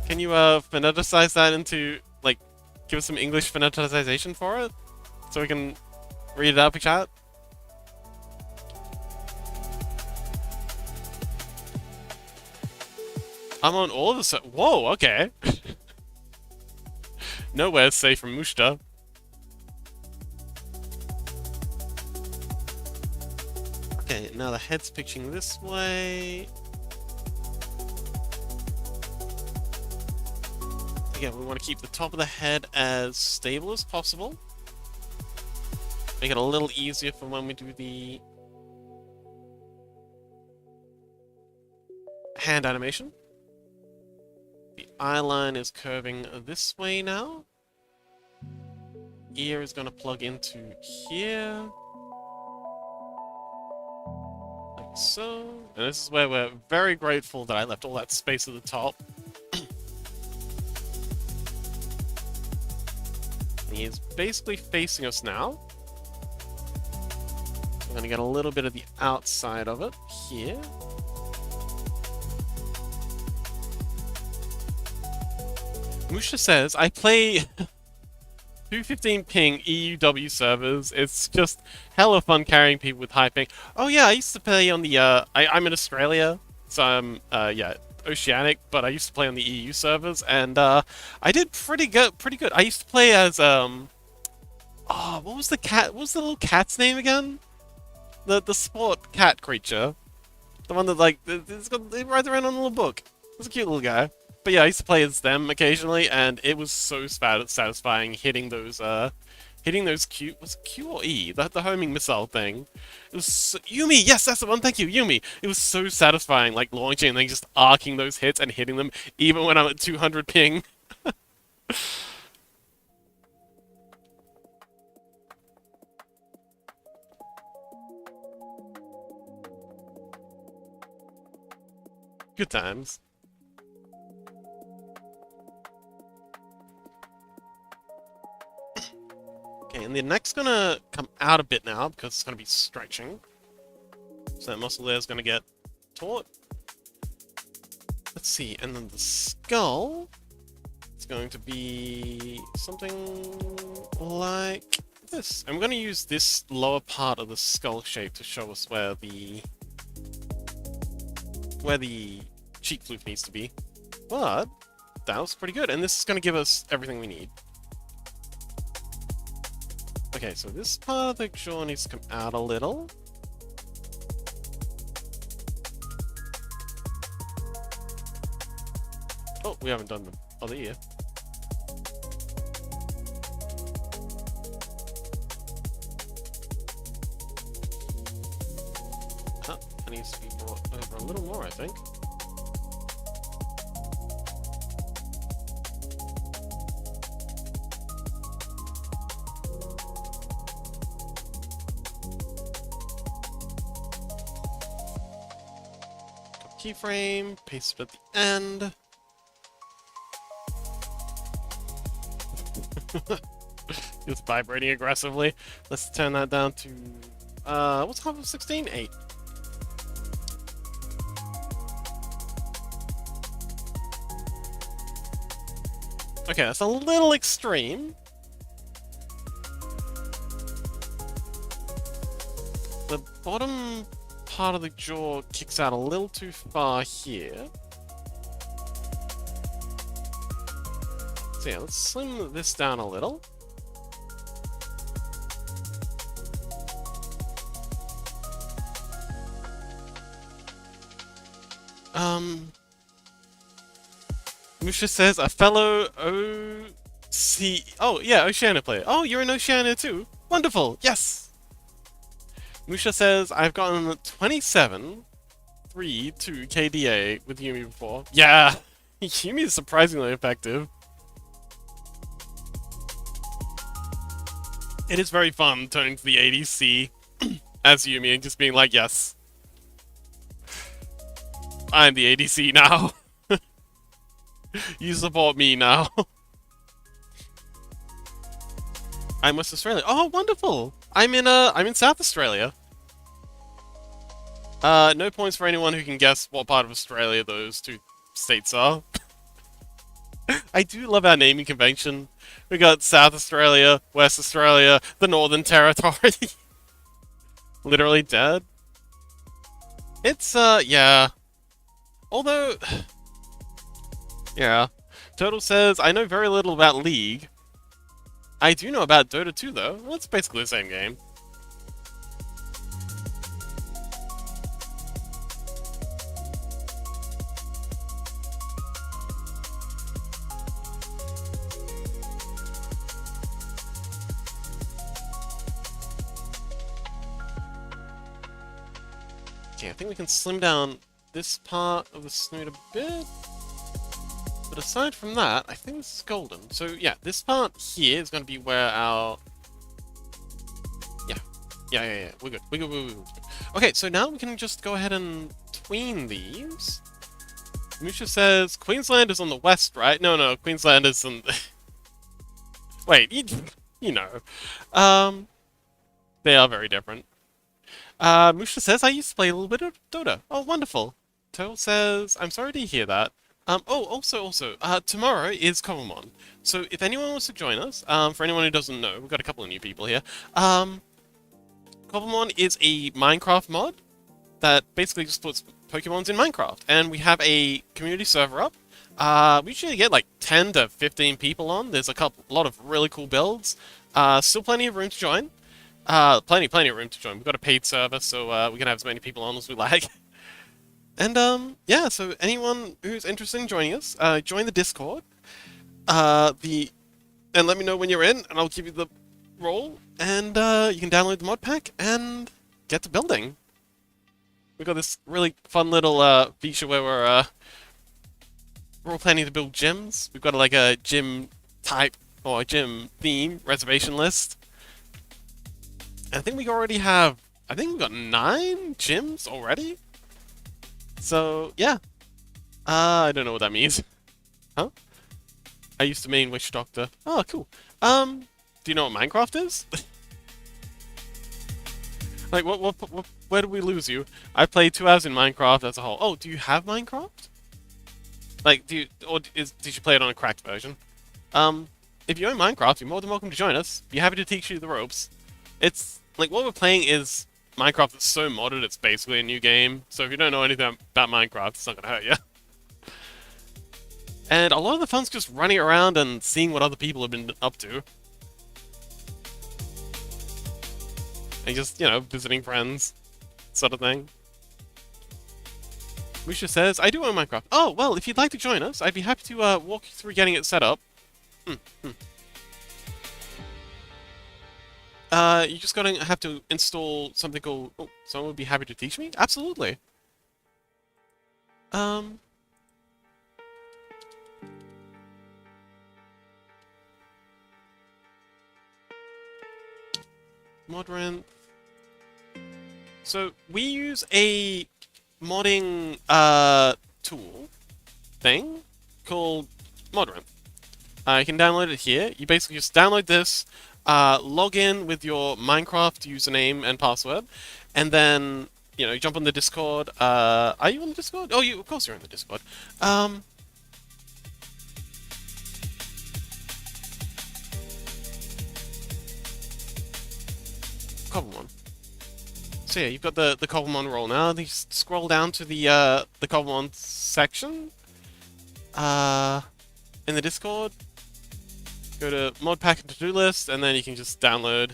Can you, phoneticize that into, like, give us some English phoneticization for it? So we can read it out in chat? I'm on all of the whoa, okay. Nowhere's safe from Mushta. Okay, now the head's pitching this way. Again, we want to keep the top of the head as stable as possible. Make it a little easier for when we do the hand animation. The eye line is curving this way now. Ear is going to plug into here. Like so. And this is where we're very grateful that I left all that space at the top. He is basically facing us now. We're going to get a little bit of the outside of it here. Musha says, I play 215 ping EUW servers. It's just hella fun carrying people with high ping. Oh yeah, I used to play on the I'm in Australia, so I'm yeah, oceanic, but I used to play on the EU servers and I did pretty good. I used to play as oh, what was the little cat's name again? The sport cat creature. The one that like it rides around on a little book. It's a cute little guy. But yeah, I used to play as them occasionally, and it was so satisfying hitting those Q, was it Q or E? The homing missile thing. It was Yumi, yes, that's the one, thank you, Yumi. It was so satisfying, like launching and then just arcing those hits and hitting them, even when I'm at 200 ping. Good times. Okay, and the neck's gonna come out a bit now because it's gonna be stretching. So that muscle there is gonna get taut. Let's see, and then the skull is going to be something like this. I'm gonna use this lower part of the skull shape to show us where the cheek floof needs to be. But that was pretty good, and this is gonna give us everything we need. Okay, so this part of the jaw needs to come out a little. Oh, we haven't done the other ear. Huh, that needs to be brought over a little more, I think. Keyframe, paste it at the end. It's vibrating aggressively. Let's turn that down to, what's half of 16? 8. Okay, that's a little extreme. The bottom part of the jaw kicks out a little too far here. So yeah, let's slim this down a little. Musha says, a fellow OC... Oh, yeah, Oceania player. Oh, you're in Oceania too? Wonderful, yes! Musha says, I've gotten 27, 3, 2 KDA with Yumi before. Yeah! Yumi is surprisingly effective. It is very fun turning to the ADC as Yumi and just being like, yes. I'm the ADC now. You support me now. I'm West Australia. Oh, wonderful! I'm in South Australia. No points for anyone who can guess what part of Australia those two states are. I do love our naming convention. We got South Australia, West Australia, the Northern Territory. Literally dead. It's, yeah. Although... Yeah. Turtle says, I know very little about League. I do know about Dota 2, though. Well, it's basically the same game. Okay, I think we can slim down this part of the snoot a bit. But aside from that, I think this is golden. So yeah, this part here is going to be where our... Yeah. We're good. We're good. Okay, so now we can just go ahead and tween these. Musha says, Queensland is on the west, right? No, Queensland is on... Wait, you know. They are very different. Musha says, I used to play a little bit of Dota. Oh, wonderful. Total says, I'm sorry to hear that. Tomorrow is Cobblemon. So if anyone wants to join us, for anyone who doesn't know, we've got a couple of new people here. Cobblemon is a Minecraft mod that basically just puts Pokemons in Minecraft, and we have a community server up. We usually get like 10 to 15 people on. There's a lot of really cool builds. Still plenty of room to join. Plenty of room to join. We've got a paid server, so we can have as many people on as we like. And yeah, so anyone who's interested in joining us, join the Discord. And let me know when you're in, and I'll give you the role, and you can download the mod pack and get to building. We've got this really fun little feature where we're all planning to build gyms. We've got like a gym type or a gym theme reservation list. And I think we already have. I think we've got 9 gyms already. So yeah, I don't know what that means. Huh? I used to main Witch Doctor. Oh, cool. Do you know what Minecraft is? Like, where did we lose you? I played 2 hours in Minecraft as a whole. Oh, do you have Minecraft? Like, did you play it on a cracked version? If you own Minecraft, you're more than welcome to join us. Be happy to teach you the ropes. It's, like, what we're playing is Minecraft that's so modded, it's basically a new game. So if you don't know anything about Minecraft, it's not gonna hurt you. And a lot of the fun's just running around and seeing what other people have been up to. And just, visiting friends, sort of thing. Musha says, I do own Minecraft. Oh, well, if you'd like to join us, I'd be happy to walk you through getting it set up. You just gotta have to install something called... Oh, someone would be happy to teach me? Absolutely. Modrent. So, we use a modding tool thing called Modrent. You can download it here. You basically just download this, log in with your Minecraft username and password, and then, you jump on the Discord. Are you on the Discord? Oh, of course you're on the Discord. Cobblemon. So yeah, you've got the Cobblemon role now. You just scroll down to the Cobblemon section. In the Discord, go to mod pack and to-do list, and then you can just download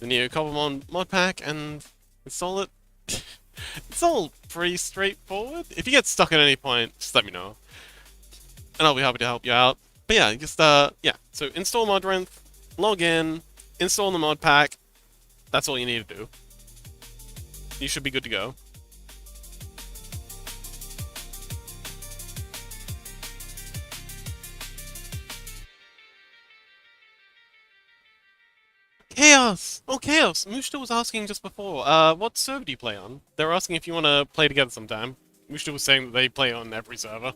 the new Cobblemon mod pack and install it. It's all pretty straightforward. If you get stuck at any point, just let me know, and I'll be happy to help you out. But yeah, just yeah. So install Modrent, log in, install the mod pack. That's all you need to do. You should be good to go. Chaos! Oh, Chaos! Mushta was asking just before, what server do you play on? They were asking if you want to play together sometime. Mushta was saying that they play on every server.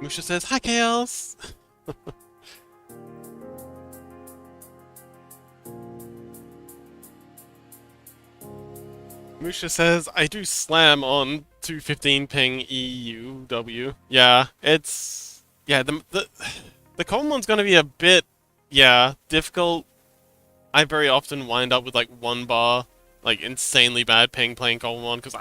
Musha says, hi, Chaos! Musha says, I do slam on 215 ping EUW. Yeah, it's... Yeah, the common one's gonna be a bit, yeah, difficult. I very often wind up with, like, 1 bar, like, insanely bad ping playing common one, because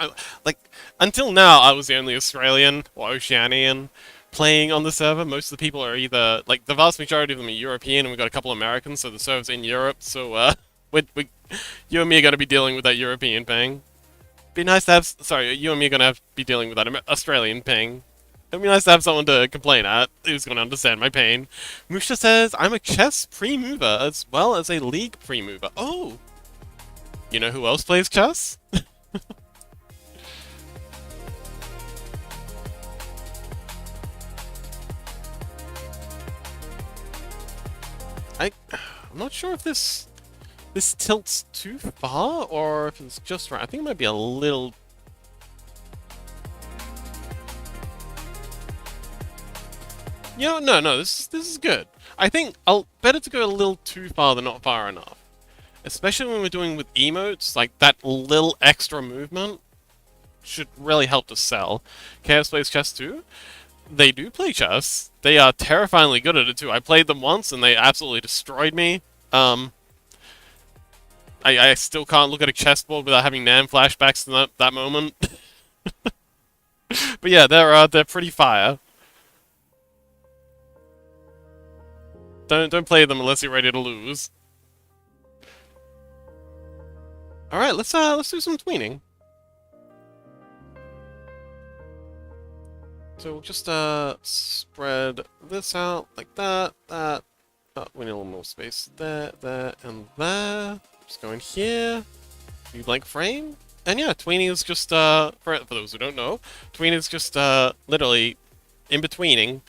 until now, I was the only Australian, or Oceanian, playing on the server. Most of the people are either, like, the vast majority of them are European, and we've got a couple Americans, so the server's in Europe, so, you and me are going to be dealing with that European ping. Be nice to have, sorry, you and me are going to be dealing with that Australian ping. It'd be nice to have someone to complain at, who's going to understand my pain. Musha says, I'm a chess pre-mover, as well as a league pre-mover. Oh! You know who else plays chess? I'm not sure if this tilts too far or if it's just right. I think it might be a little. You know, no, this is good. I think I'll better to go a little too far than not far enough. Especially when we're doing with emotes, like that little extra movement should really help to sell. Chaos plays chess too. They do play chess. They are terrifyingly good at it too. I played them once and they absolutely destroyed me. I still can't look at a chessboard without having Nan flashbacks to that moment. But yeah, they're pretty fire. Don't play them unless you're ready to lose. All right, let's do some tweening. So we'll just spread this out like that. We need a little more space there, and there. Just go in here. New blank frame. And yeah, tweening is just for those who don't know, tweening is just literally in betweening.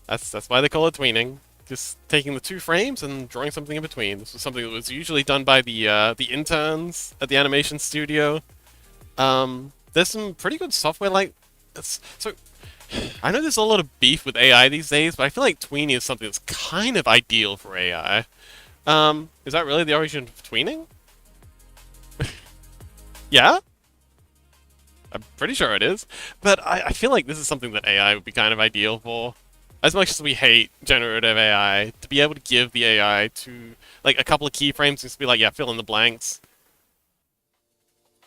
That's why they call it tweening. Just taking the two frames and drawing something in between. This was something that was usually done by the interns at the animation studio. There's some pretty good software like this. So I know there's a lot of beef with AI these days, but I feel like tweening is something that's kind of ideal for AI. Is that really the origin of tweening? Yeah? I'm pretty sure it is. But I feel like this is something that AI would be kind of ideal for. As much as we hate generative AI, to be able to give the AI to like a couple of keyframes and just be like, yeah, fill in the blanks.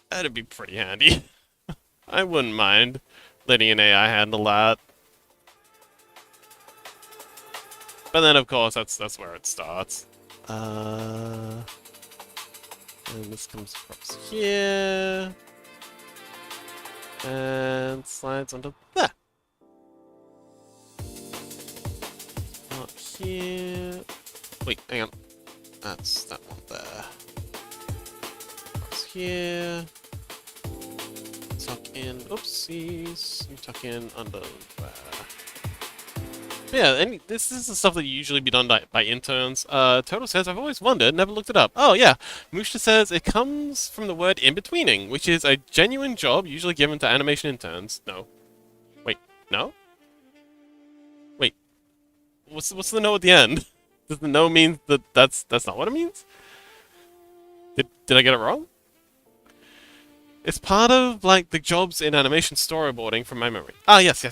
That'd be pretty handy. I wouldn't mind letting an AI handle that. But then of course that's where it starts. And this comes across here. And slides onto there. Not here. Wait, hang on. That's that one there. Across here. Tuck in. Oopsies. You tuck in under there. Yeah, and this is the stuff that usually be done by interns. Total says, I've always wondered, never looked it up. Oh, yeah. Mushta says, it comes from the word in-betweening, which is a genuine job usually given to animation interns. No. Wait, no? Wait. What's the no at the end? Does the no mean that that's not what it means? Did I get it wrong? It's part of, like, the jobs in animation storyboarding from my memory. Ah, yes.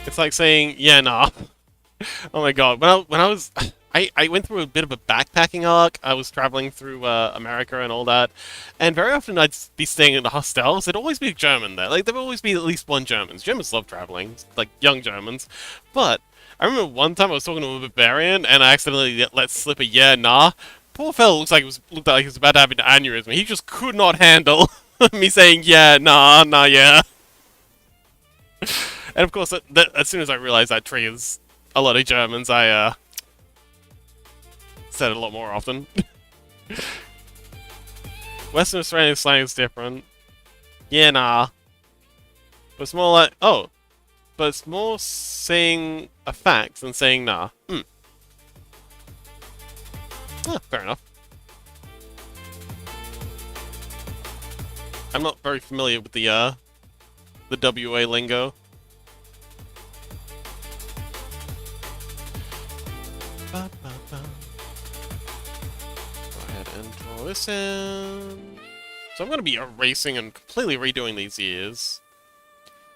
It's like saying, yeah, nah. Oh my god. When I was... I went through a bit of a backpacking arc. I was traveling through America and all that. And very often I'd be staying in the hostels. There'd always be a German there. Like, there'd always be at least one German. Germans love traveling. Like, young Germans. But I remember one time I was talking to a barbarian and I accidentally let slip a yeah, nah. Poor fellow looked like he was about to have an aneurysm. He just could not handle me saying yeah, nah, yeah. And of course, as soon as I realized that triggers a lot of Germans, I said it a lot more often. Western Australian slang is different. Yeah, nah. But it's more like, oh. But it's more saying a fact than saying nah. Ah, fair enough. I'm not very familiar with the WA lingo. Go ahead and draw this in. So I'm going to be erasing and completely redoing these ears.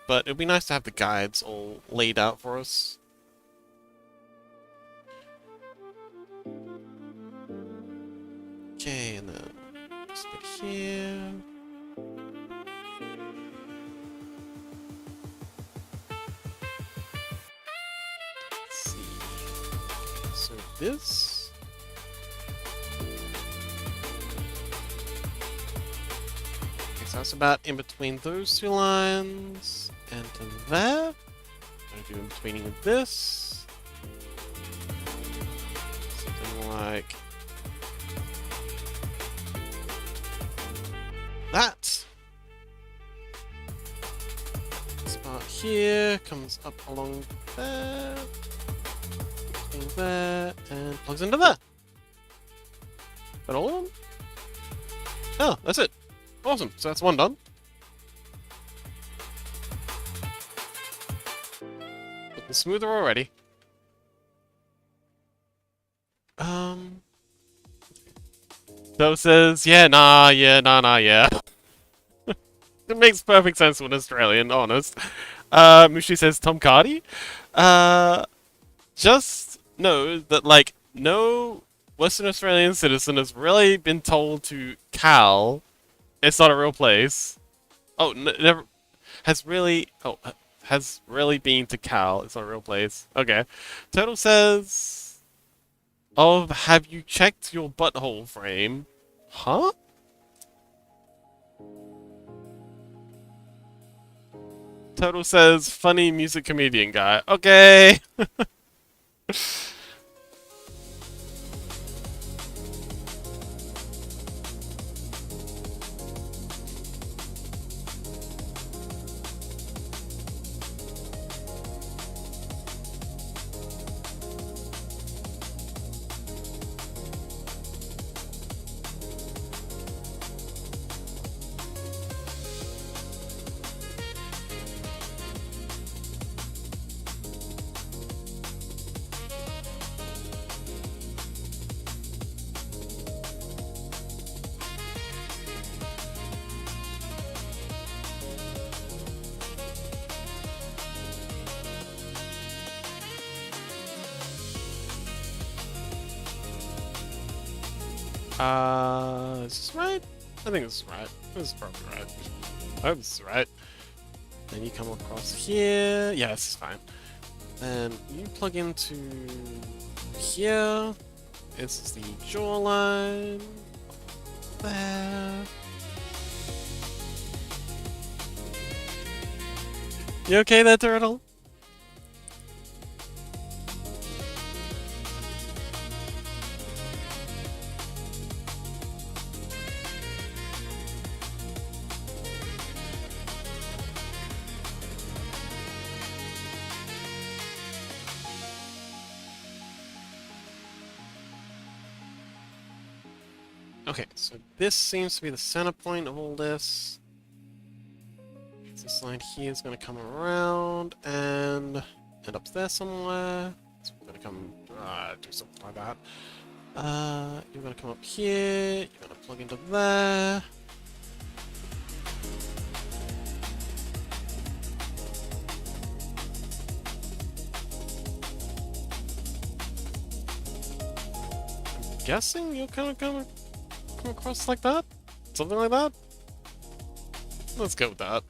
But it would be nice to have the guides all laid out for us. Okay, and then this bit here. Let's see. So this. Okay, so that's about in between those two lines. And to there. gonna do in between this. Something like that. This part here comes up along there, between there, and plugs into there. That all of them? Oh, that's it. Awesome. So that's one done. Looking smoother already. So says, yeah, nah, yeah. It makes perfect sense when Australian, honest. Mushi says Tom Cardy. Just know that, like, no Western Australian citizen has really been told to Cal. It's not a real place. Oh, never has really. Oh, has really been to Cal. It's not a real place. Okay. Turtle says, "Oh, have you checked your butthole frame?" Huh? Turtle says, "Funny music comedian guy." Okay. Is this right? I think this is right. This is probably right. I hope this is right. Then you come across here. Yeah, this is fine. Then you plug into here. This is the jawline. There. You okay there, Turtle? Okay, so this seems to be the center point of all this. This line here is going to come around and end up there somewhere. So we're going to come do something like that. You're going to come up here. You're going to plug into there. I'm guessing you're kind of going to come across like that? Something like that? Let's go with that.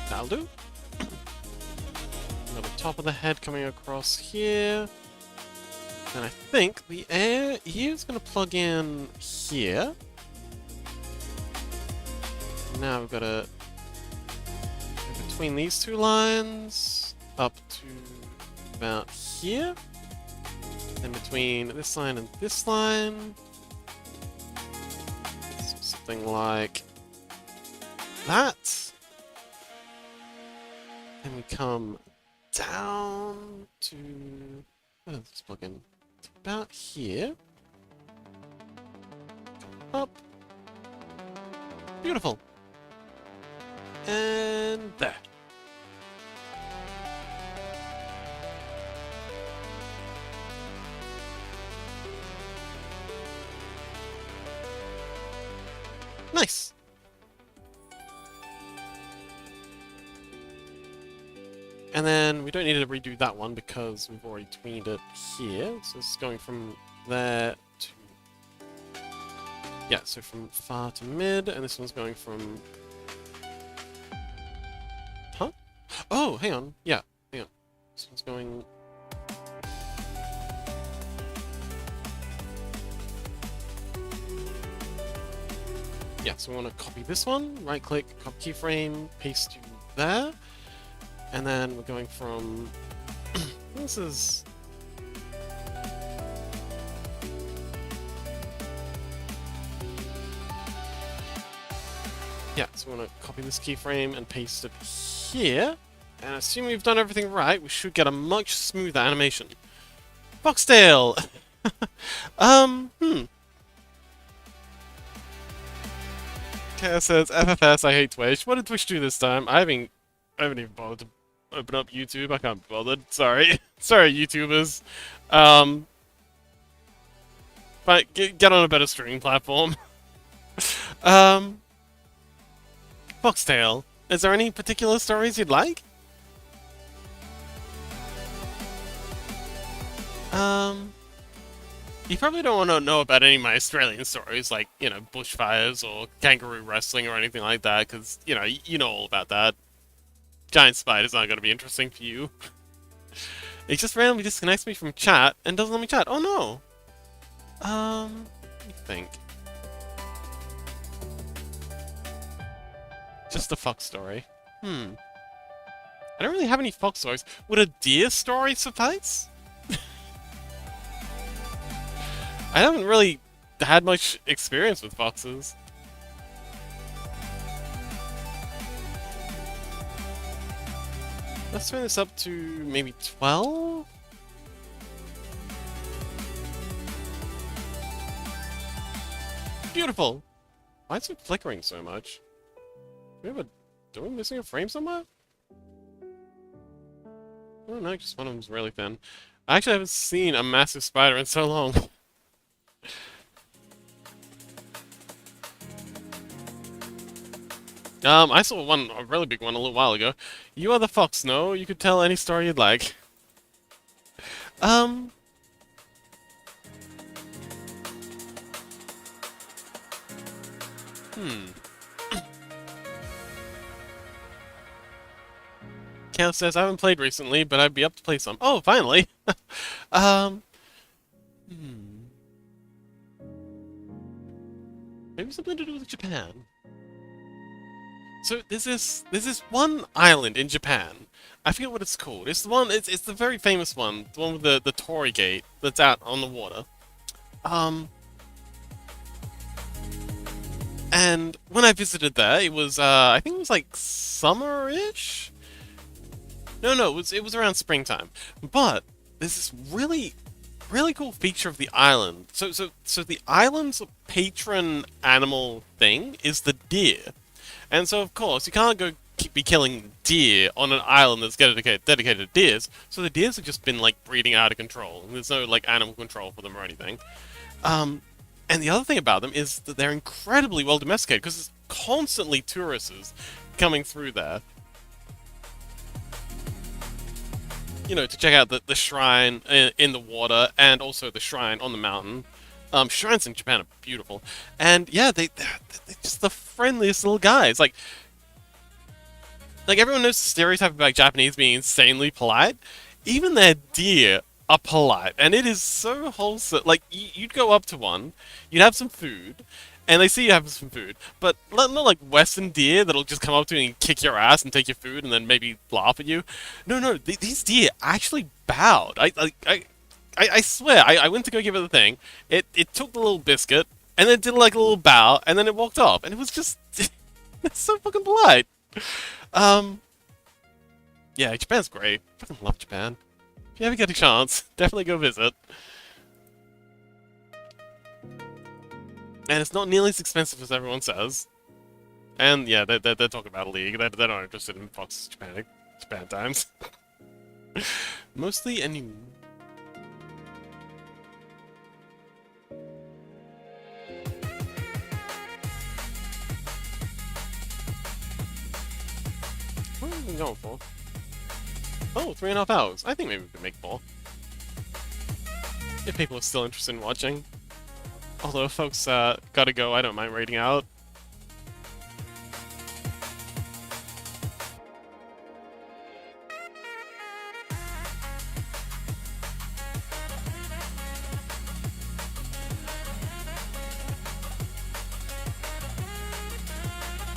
That'll do. Now the top of the head coming across here. And I think the air here is going to plug in here. Now we've got to between these two lines up to about here. And between this line and this line, so something like that. And we come down to let's plug in about here. Up. Beautiful. And there. Nice. And then we don't need to redo that one because we've already tweened it here. So it's going from there to... Yeah, so from far to mid, and this one's going from... Huh? Oh, hang on. Yeah, hang on. This one's going... Yeah, so we want to copy this one, right-click, copy keyframe, paste to there, and then we're going from... this is... Yeah, so we want to copy this keyframe and paste it here, and assuming we've done everything right, we should get a much smoother animation. Foxtail! Hmm. Kaya says, FFS, I hate Twitch. What did Twitch do this time? I haven't even bothered to open up YouTube. I can't be bothered. Sorry. Sorry, YouTubers. Um, but get on a better streaming platform. um, Foxtail, is there any particular stories you'd like? Um, you probably don't want to know about any of my Australian stories, like, you know, bushfires or kangaroo wrestling or anything like that, because, you know all about that. Giant spiders aren't going to be interesting for you. It just randomly disconnects me from chat and doesn't let me chat. Oh no! Let me think. Just a fox story. I don't really have any fox stories. Would a deer story suffice? I haven't really had much experience with foxes. Let's turn this up to maybe 12? Beautiful! Why is it flickering so much? Are we missing a frame somewhere? I don't know, just one of them's really thin. I actually haven't seen a massive spider in so long. I saw a really big one a little while ago. You are the fox, no? You could tell any story you'd like. Um... Cal says, I haven't played recently, but I'd be up to play some. Oh, finally! um... Maybe something to do with Japan. So there's this one island in Japan. I forget what it's called. It's the one. It's the very famous one. The one with the Torii Gate that's out on the water. And when I visited there, it was I think it was like summer-ish. No, it was around springtime. But there's this really cool feature of the island. So the island's patron animal thing is the deer. And so, of course, you can't be killing deer on an island that's dedicated to deers, so the deers have just been, like, breeding out of control. There's no, like, animal control for them or anything. And the other thing about them is that they're incredibly well domesticated, because there's constantly tourists coming through there. You know, to check out the shrine in the water, and also the shrine on the mountain. Shrines in Japan are beautiful. And yeah, they're just the friendliest little guys. Like everyone knows the stereotype about Japanese being insanely polite. Even their deer are polite. And it is so wholesome. Like, you'd go up to one, you'd have some food, and they see you have some food. But not like Western deer that'll just come up to you and kick your ass and take your food and then maybe laugh at you. No, these deer actually bowed. I swear, I went to go give it the thing. It took the little biscuit, and then did like a little bow, and then it walked off. And it was just... it's so fucking polite. Yeah, Japan's great. I fucking love Japan. If you ever get a chance, definitely go visit. And it's not nearly as expensive as everyone says. And yeah, they're talking about a league. They're not interested in Fox Japan times. Mostly any... What are we going for? Oh, 3.5 hours. I think maybe we could make 4. If people are still interested in watching. Although if folks gotta go, I don't mind raiding out.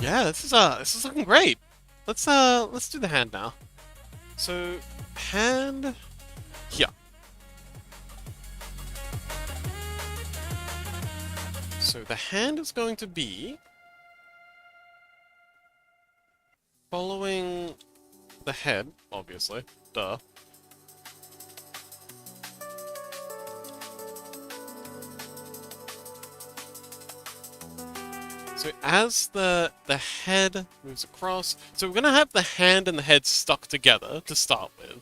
Yeah, this is looking great. Let's do the hand now. So hand here. So the hand is going to be following the head, obviously. Duh. So as the head moves across, so we're gonna have the hand and the head stuck together to start with,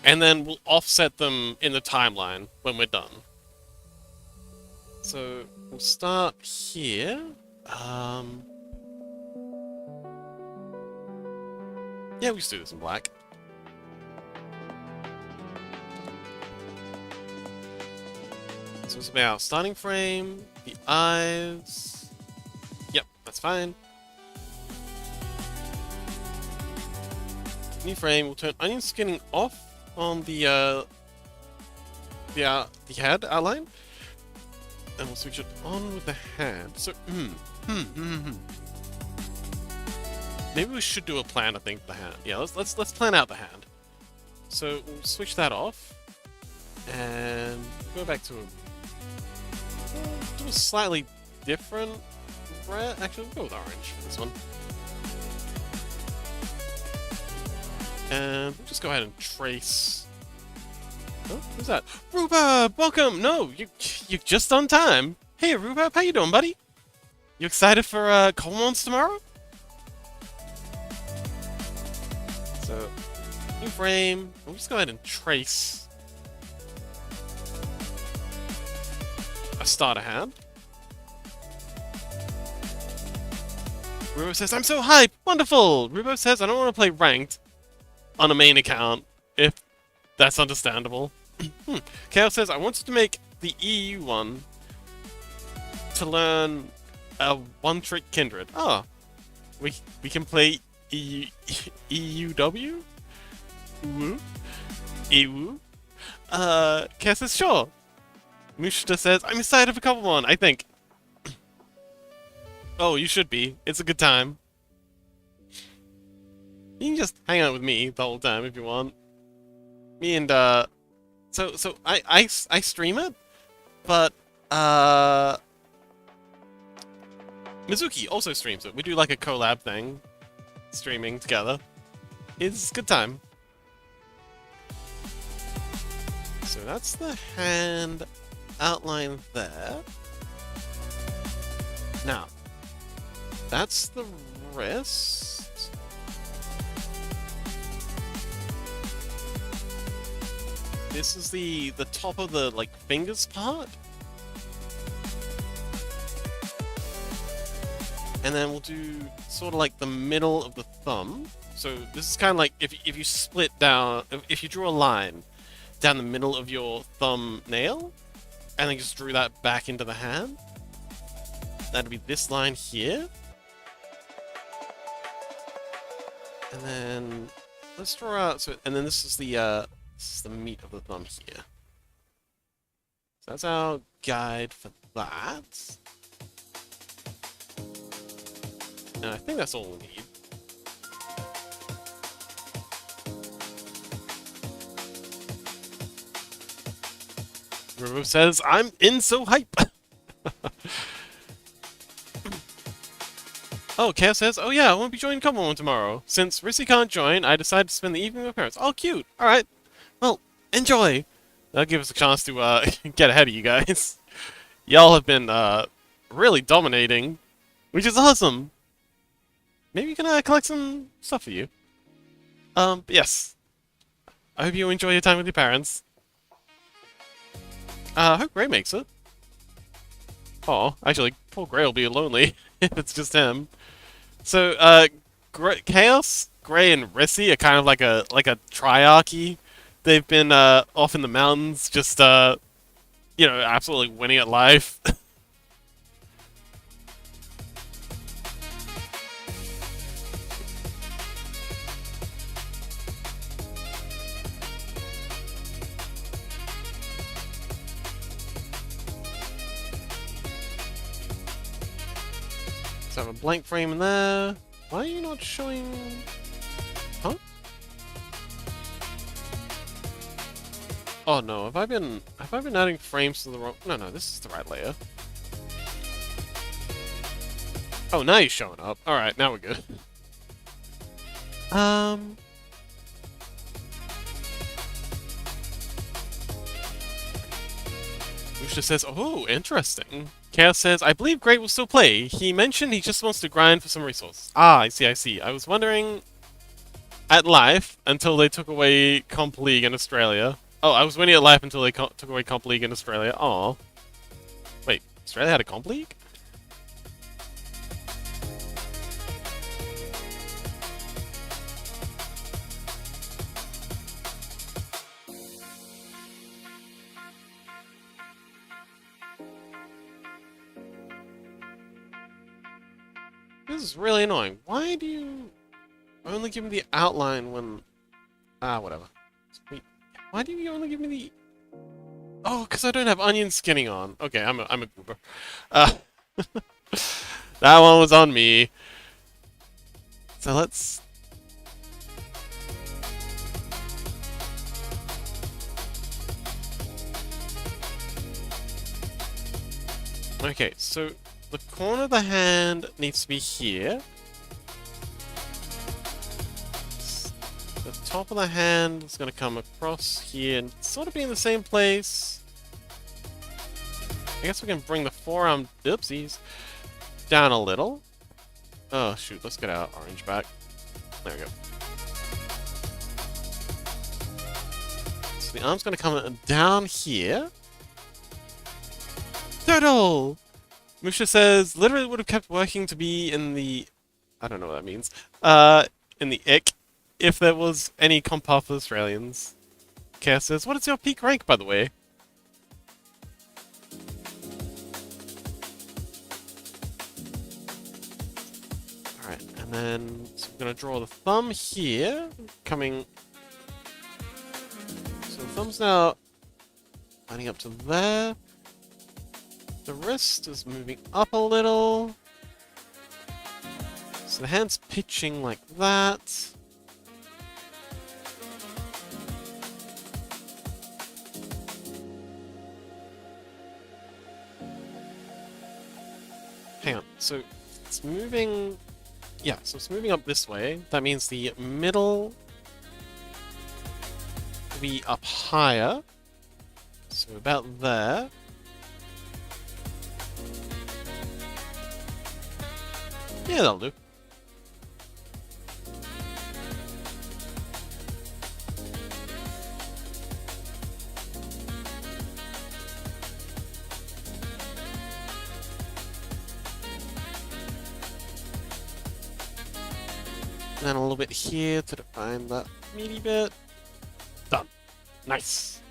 and then we'll offset them in the timeline when we're done. So we'll start here. Yeah, we just do this in black. So it's about starting frame, the eyes. Yep, that's fine. New frame. We'll turn onion skinning off on the head outline, and we'll switch it on with the hand. So, maybe we should do a plan. I think the hand. Yeah, let's plan out the hand. So we'll switch that off, and go back to do a slightly different red. Actually, we'll go with orange for this one. And we'll just go ahead and trace. Oh, who's that? Rhubarb, welcome. No, you're just on time. Hey, Rhubarb, how you doing, buddy? You excited for Colmons tomorrow? So, new frame. We'll just go ahead and trace a starter hand. Rubo says, I'm so hyped! Wonderful! Rubo says, I don't want to play ranked on a main account, if that's understandable. Chaos says, I wanted to make the EU one to learn a one-trick kindred. Oh, we can play EUW? Woo? EU? Chaos says, sure. Mushta says, I'm excited for couple one, I think. Oh, you should be. It's a good time. You can just hang out with me the whole time if you want. Me and so I stream it, but Mizuki also streams it. We do like a collab thing, streaming together. It's a good time. So that's the hand outline there. Now, that's the wrist. This is the top of the like fingers part. And then we'll do sort of like the middle of the thumb. So this is kind of like if you split down, if you drew a line down the middle of your thumbnail, and then just drew that back into the hand, that'd be this line here. And then let's draw out. So, and then this is the meat of the thumb here. So that's our guide for that. And I think that's all we need. Rivo says, I'm in so hype! Oh, Chaos says, oh yeah, I won't be joining Couple One tomorrow. Since Rissy can't join, I decided to spend the evening with my parents. Oh, cute! Alright. Well, enjoy! That'll give us a chance to get ahead of you guys. Y'all have been really dominating, which is awesome! Maybe we can collect some stuff for you. But yes. I hope you enjoy your time with your parents. I hope Gray makes it. Oh, actually, poor Gray will be lonely if it's just him. So, Chaos, Gray, and Rissy are kind of like a triarchy. They've been off in the mountains, just you know, absolutely winning at life. So I have a blank frame in there. Why are you not showing... Huh? Oh no, have I been adding frames to the wrong... No, this is the right layer. Oh, now you're showing up. Alright, now we're good. Lucia says, oh, interesting. Chaos says, I believe Great will still play. He mentioned he just wants to grind for some resources. Ah, I see. I was wondering... At Life, until they took away Comp League in Australia. Oh, I was waiting at Life until they took away Comp League in Australia. Aw. Wait, Australia had a Comp League? This is really annoying. Why do you only give me the outline when... Ah, whatever. Wait, why do you only give me the... Oh, because I don't have onion skinning on. Okay, I'm a goober. That one was on me. So let's... Okay, so the corner of the hand needs to be here. The top of the hand is going to come across here and sort of be in the same place. I guess we can bring the forearm, oopsies, down a little. Oh shoot, let's get our orange back. There we go. So the arm's going to come down here. Turtle! Musha says, literally would have kept working to be in the... I don't know what that means. In the ick, if there was any comp path for Australians. Chaos says, what is your peak rank, by the way? Alright, and then so we're going to draw the thumb here, coming... So the thumb's now lining up to there. The wrist is moving up a little. So the hand's pitching like that. Hang on, so it's moving... Yeah, so it's moving up this way. That means the middle will be up higher. So about there. Yeah, that'll do. And then a little bit here to define that meaty bit. Done. Nice.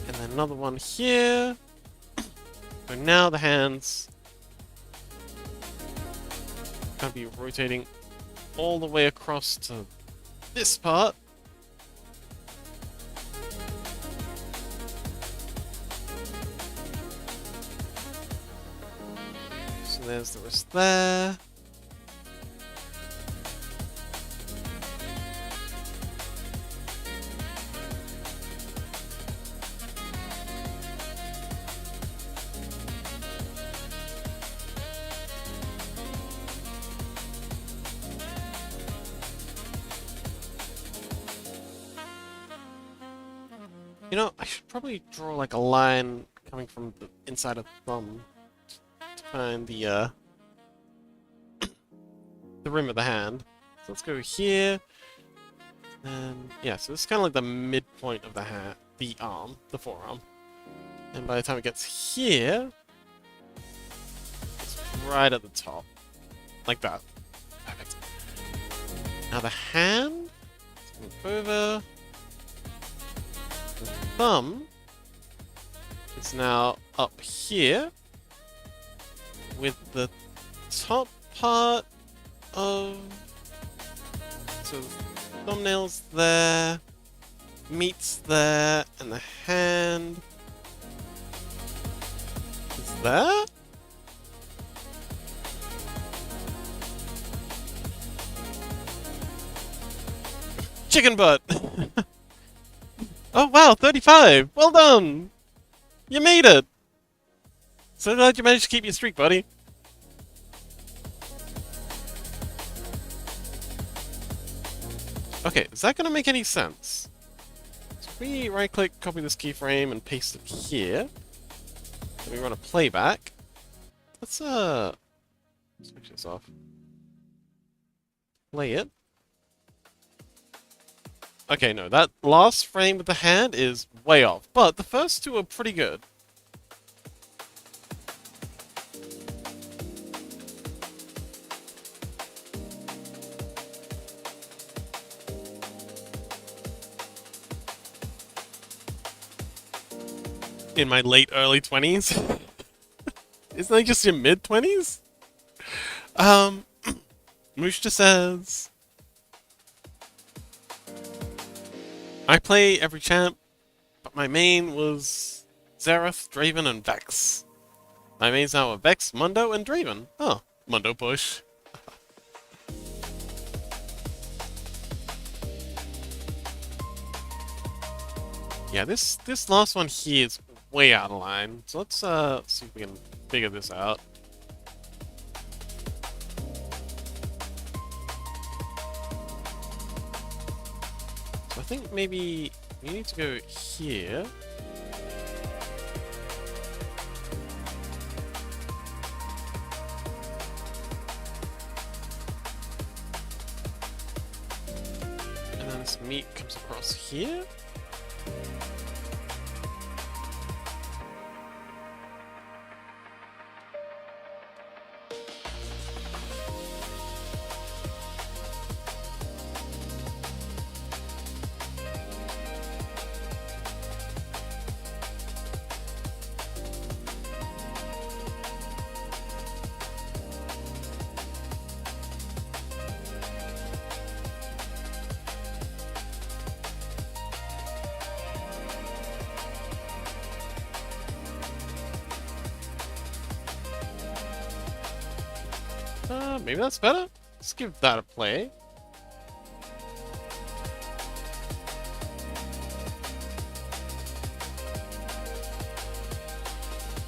And then another one here. So now the hands gonna be rotating all the way across to this part. So there's the wrist there. You know, I should probably draw like a line coming from the inside of the thumb to find the rim of the hand. So let's go here. And yeah, so this is kind of like the midpoint of the hand, the arm, the forearm. And by the time it gets here, it's right at the top. Like that. Perfect. Now the hand, move over. The thumb is now up here with the top part of... So the thumbnail's there, meat's there, and the hand is there? Chicken butt! Oh wow, 35! Well done! You made it! So glad you managed to keep your streak, buddy. Okay, is that gonna make any sense? So if we right-click, copy this keyframe, and paste it here, then we run a playback. Let's switch this off. Play it. Okay, no, that last frame with the hand is way off, but the first two are pretty good. In my late early 20s? Isn't that just your mid 20s? Mushta says, I play every champ, but my main was Xerath, Draven, and Vex. My mains now are Vex, Mundo, and Draven. Oh, Mundo push. Yeah, this last one here is way out of line. So let's see if we can figure this out. So I think maybe we need to go here. And then this meat comes across here. Maybe that's better? Let's give that a play.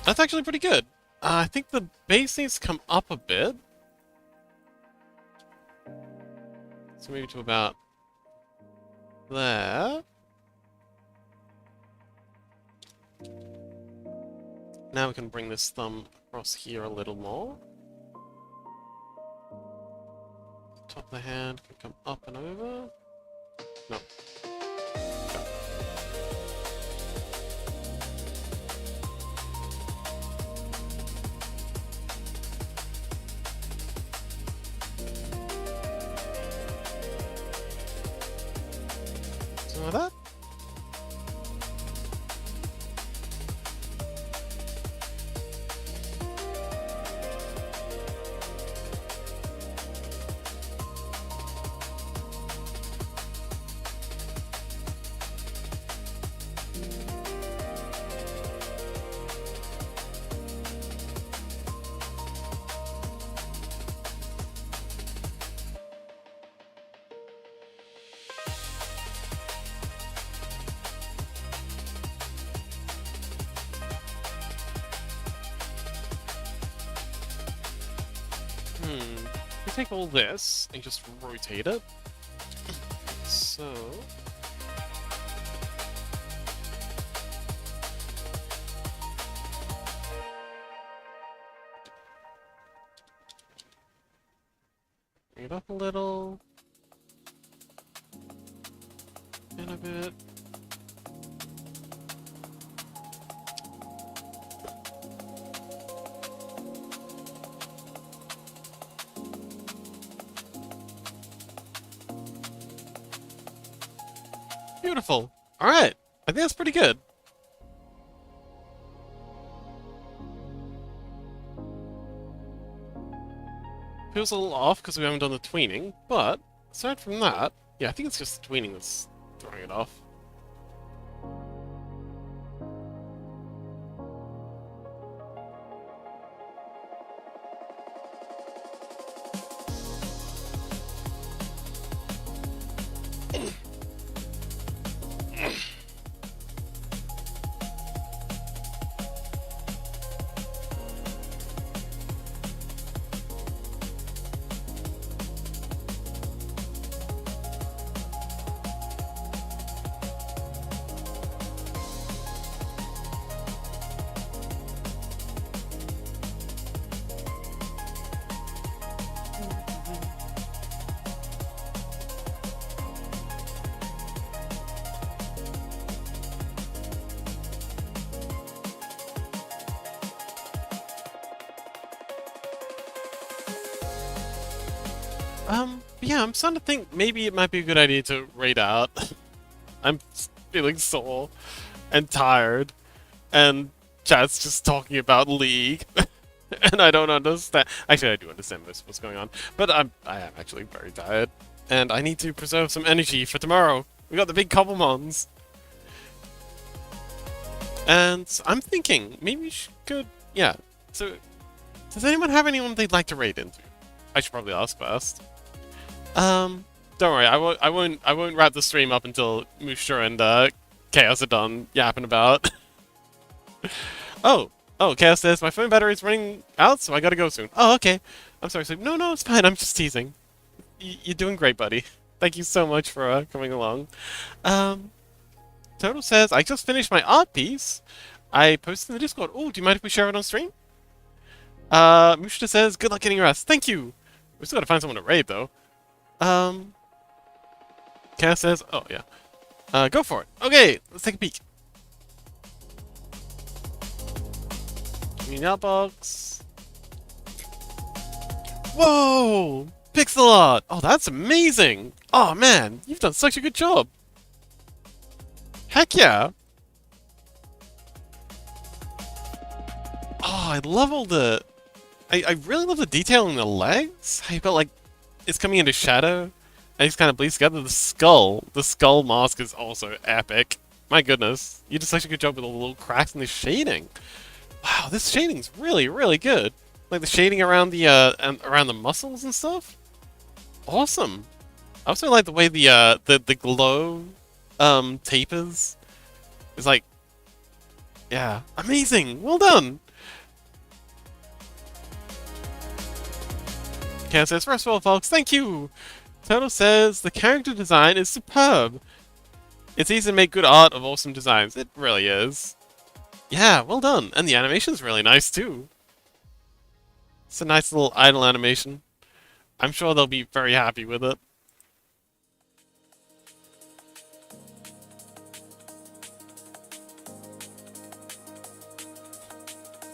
That's actually pretty good. I think the base needs to come up a bit. So maybe to about there. Now we can bring this thumb across here a little more. Top of the hand can come up and over. No. Something like that. We take all this and just rotate it. So... bring it up a little. And a bit. Beautiful. Alright. I think that's pretty good. Feels a little off because we haven't done the tweening, but aside from that, yeah, I think it's just the tweening that's throwing it off. Yeah, I'm starting to think maybe it might be a good idea to raid out. I'm feeling sore and tired, and chat's just talking about League, and I don't understand. Actually, I do understand most of what's going on, but I am actually very tired, and I need to preserve some energy for tomorrow. We got the big Cobblemons, and I'm thinking maybe we could, yeah. So, does anyone have anyone they'd like to raid into? I should probably ask first. Um, don't worry, I won't wrap the stream up until Mushra and Chaos are done yapping about. Oh, Chaos says my phone battery's running out, so I gotta go soon. Oh, okay. I'm sorry, Sleep. No, no, it's fine. I'm just teasing. You're doing great, buddy. Thank you so much for coming along. Um, Total says I just finished my art piece. I posted in the Discord. Oh, do you mind if we share it on stream? Mushra says good luck getting your ass. Thank you. We still gotta find someone to raid though. Um, Chaos says, oh yeah. Go for it. Okay, let's take a peek. Community box. Whoa! Pixel art! Oh, that's amazing! Oh man, you've done such a good job! Heck yeah! Oh, I love all the... I really love the detail in the legs. How you got like... It's coming into shadow. And it's kind of bleeds together. The skull mask is also epic. My goodness. You did such a good job with all the little cracks in the shading. Wow, this shading's really, really good. Like the shading around the muscles and stuff. Awesome. I also like the way the glow tapers. It's like, yeah, amazing. Well done. Ken says, first of all, folks, thank you. Total says the character design is superb. It's easy to make good art of awesome designs. It really is. Yeah, well done. And the animation's really nice too. It's a nice little idle animation. I'm sure they'll be very happy with it.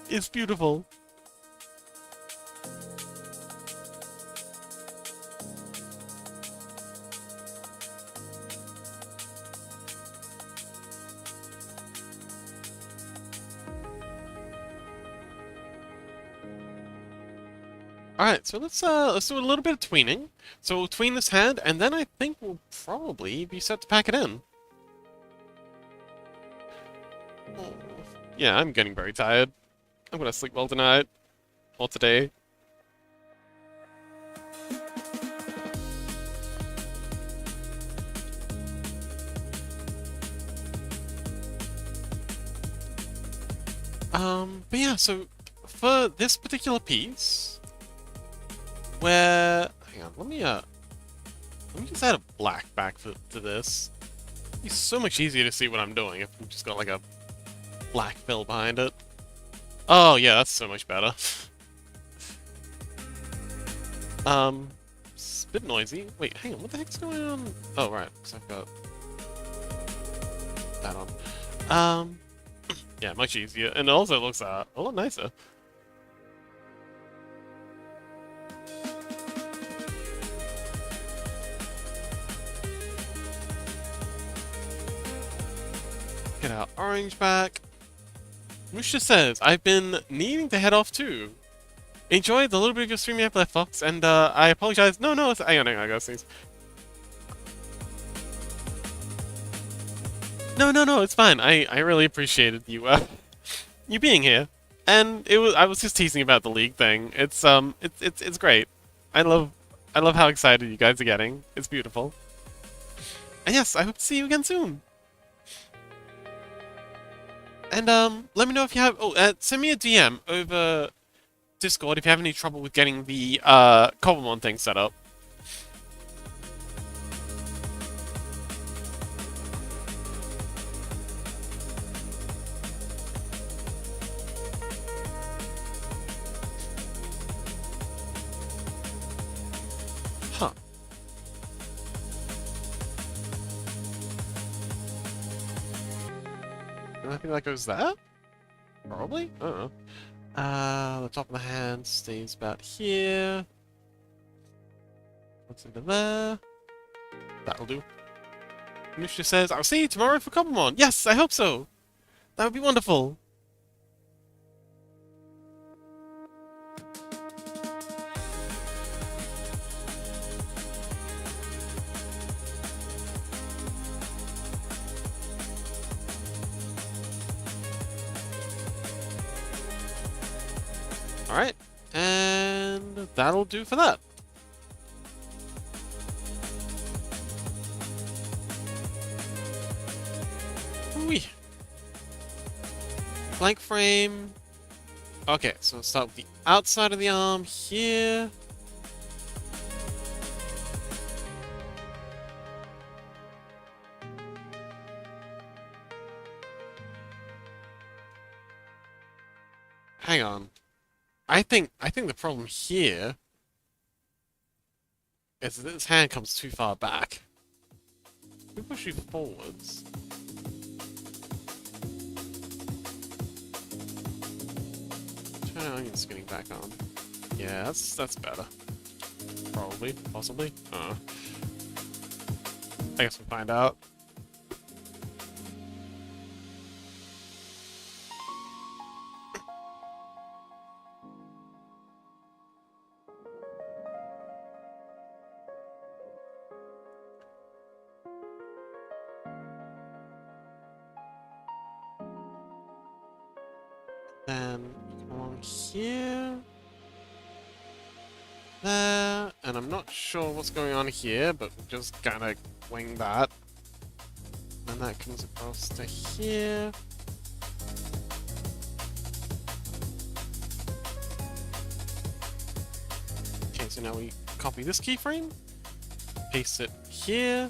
It's beautiful. Alright, so let's do a little bit of tweening. So we'll tween this head, and then I think we'll probably be set to pack it in. Oh. Yeah, I'm getting very tired. I'm gonna sleep well tonight. Or today. But yeah, so for this particular piece, where hang on, let me just add a black back to this. It'd be so much easier to see what I'm doing if I've just got like a black fill behind it. Oh yeah, that's so much better. It's a bit noisy. Wait, hang on, what the heck's going on? Oh right, because I've got that on. Yeah, much easier, and it also looks a lot nicer. Get our orange back. Musha says, I've been needing to head off too. Enjoy the little bit of your stream you have left, Fox, and I apologize. No, hang on, I gotta sneeze. No, it's fine. I really appreciated you you being here, and I was just teasing about the league thing. It's great. I love how excited you guys are getting. It's beautiful. And yes, I hope to see you again soon. And let me know if you have. Oh, send me a DM over Discord if you have any trouble with getting the Cobblemon thing set up. Huh. I think that goes there? Probably? I don't know. The top of the hand stays about here. The That's into there. That'll do. Misha says, I'll see you tomorrow for Cobblemon. Yes, I hope so. That would be wonderful. Alright, and that'll do for that. Whee. Blank frame. Okay, so let's start with the outside of the arm here. Hang on. I think the problem here is that this hand comes too far back. We push you forwards. Turn onion skinning back on. Yeah, that's better. Probably, possibly. I guess we'll find out. Then come along here. There. And I'm not sure what's going on here, but we'll just kind of wing that. And that comes across to here. Okay, so now we copy this keyframe, paste it here,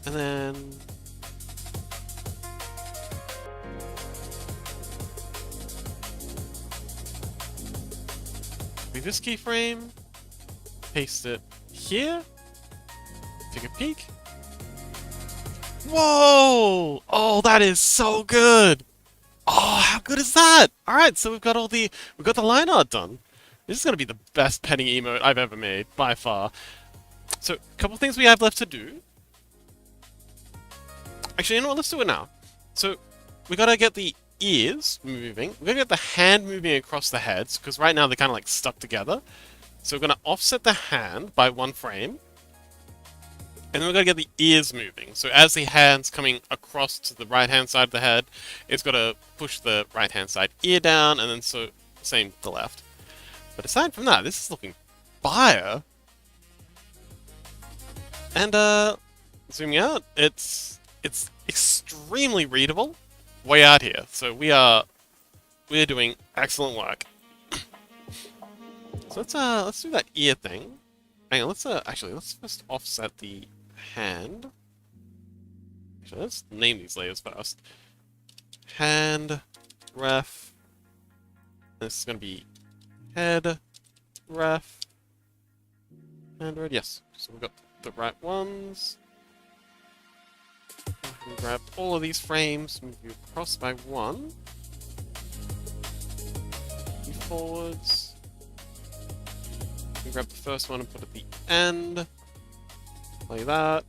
and then copy this keyframe, paste it here, take a peek. Whoa! Oh, that is so good! Oh, how good is that? Alright, so we've got the line art done. This is gonna be the best petting emote I've ever made, by far. So, a couple things we have left to do. Actually, you know what? Let's do it now. So, we gotta get the ears moving. We gotta get the hand moving across the heads, because right now they're kind of like stuck together. So we're gonna offset the hand by 1 frame. And then we're gonna get the ears moving. So as the hand's coming across to the right-hand side of the head, it's gotta push the right-hand side ear down, and then so same the left. But aside from that, this is looking fire. And zooming out, it's extremely readable. Way out here. So we're doing excellent work. So let's do that ear thing. Hang on, let's first offset the hand. Actually, let's name these layers first. Hand, ref. This is gonna be head, ref, and red. Yes. So we've got the right ones. We grab all of these frames, move you across by 1. Move forwards. We grab the first one and put it at the end. Like that.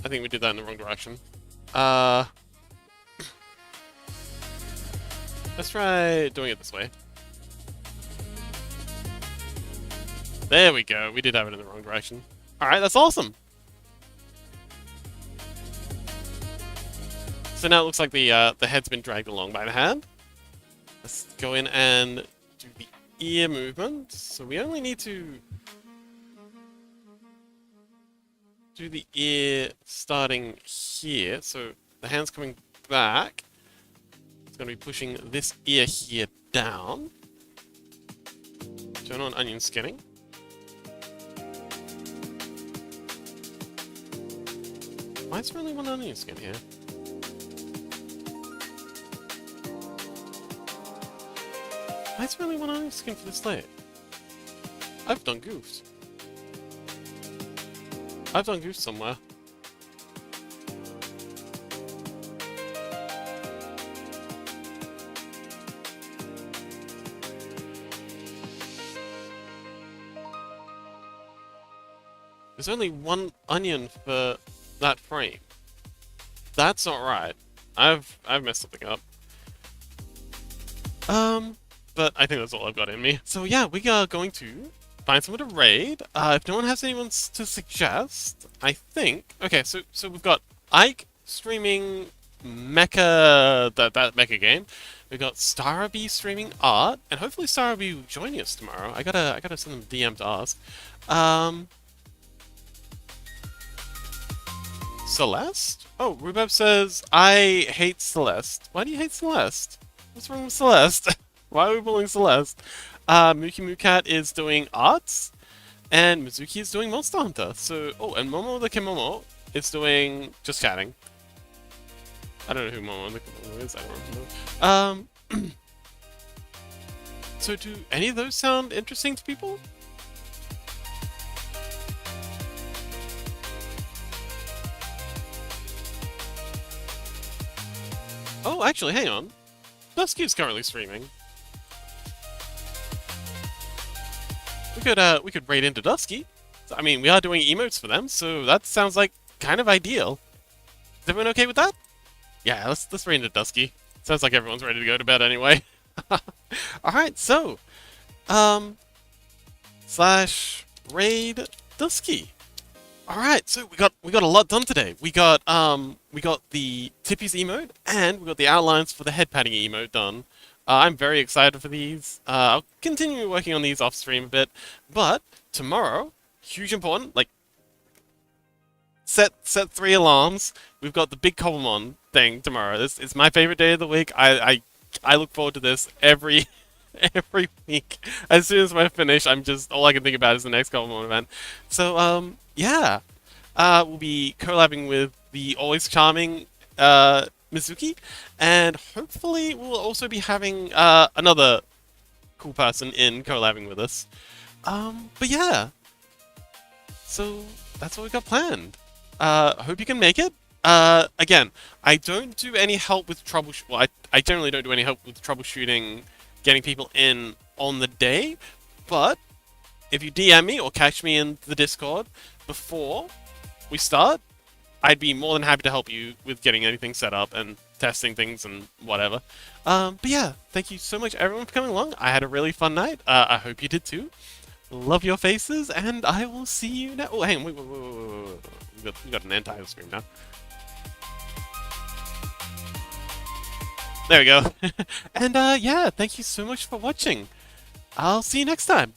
I think we did that in the wrong direction. Let's try doing it this way. There we go. We did have it in the wrong direction. Alright, that's awesome! So now it looks like the head's been dragged along by the hand. Let's go in and do the ear movement. So we only need to do the ear starting here. So the hand's coming back. It's going to be pushing this ear here down. Turn on onion skinning. Why is there only 1 onion skin here? Why is there only 1 onion skin for this layer? I've done goofs. I've done goofs somewhere. There's only one onion for that frame. That's not right. I've messed something up. Um, but I think that's all I've got in me. So yeah, we are going to find someone to raid. If no one has anyone to suggest, I think. Okay, so we've got Ike streaming that Mecha game. We've got Starby streaming art, and hopefully Starby will join us tomorrow. I gotta send them DM to ask. Um, Celeste? Oh, Rubeb says, I hate Celeste. Why do you hate Celeste? What's wrong with Celeste? Why are we bullying Celeste? Muki Mukat is doing arts, and Mizuki is doing Monster Hunter. So, oh, and Momo the Kimomo is doing just chatting. I don't know who Momo the Kimomo is, I don't remember. So do any of those sound interesting to people? Oh, actually, hang on. Dusky is currently streaming. We could raid into Dusky. I mean, we are doing emotes for them, so that sounds like kind of ideal. Is everyone okay with that? Yeah, let's raid into Dusky. Sounds like everyone's ready to go to bed anyway. Alright, so slash raid Dusky. Alright, so we got a lot done today. We got the Tippy's emote and we got the outlines for the head patting emote done. I'm very excited for these. I'll continue working on these off stream a bit, but tomorrow, huge important, like set 3 alarms. We've got the big Cobblemon thing tomorrow. This is my favorite day of the week. I look forward to this every every week. As soon as I finish, I'm just all I can think about is the next Cobblemon event. So yeah, we'll be collabing with the always charming Mizuki, and hopefully we'll also be having another cool person in collabing with us. But yeah, so that's what we got planned. Hope you can make it. Again, I don't do any help with troubleshoot. Well, I generally don't do any help with troubleshooting, getting people in on the day. But if you DM me or catch me in the Discord before we start, I'd be more than happy to help you with getting anything set up and testing things and whatever. But yeah, thank you so much everyone for coming along. I had a really fun night. I hope you did too. Love your faces, and I will see you now. Oh, hang on, wait. We got an entire screen now. There we go. And yeah, thank you so much for watching. I'll see you next time.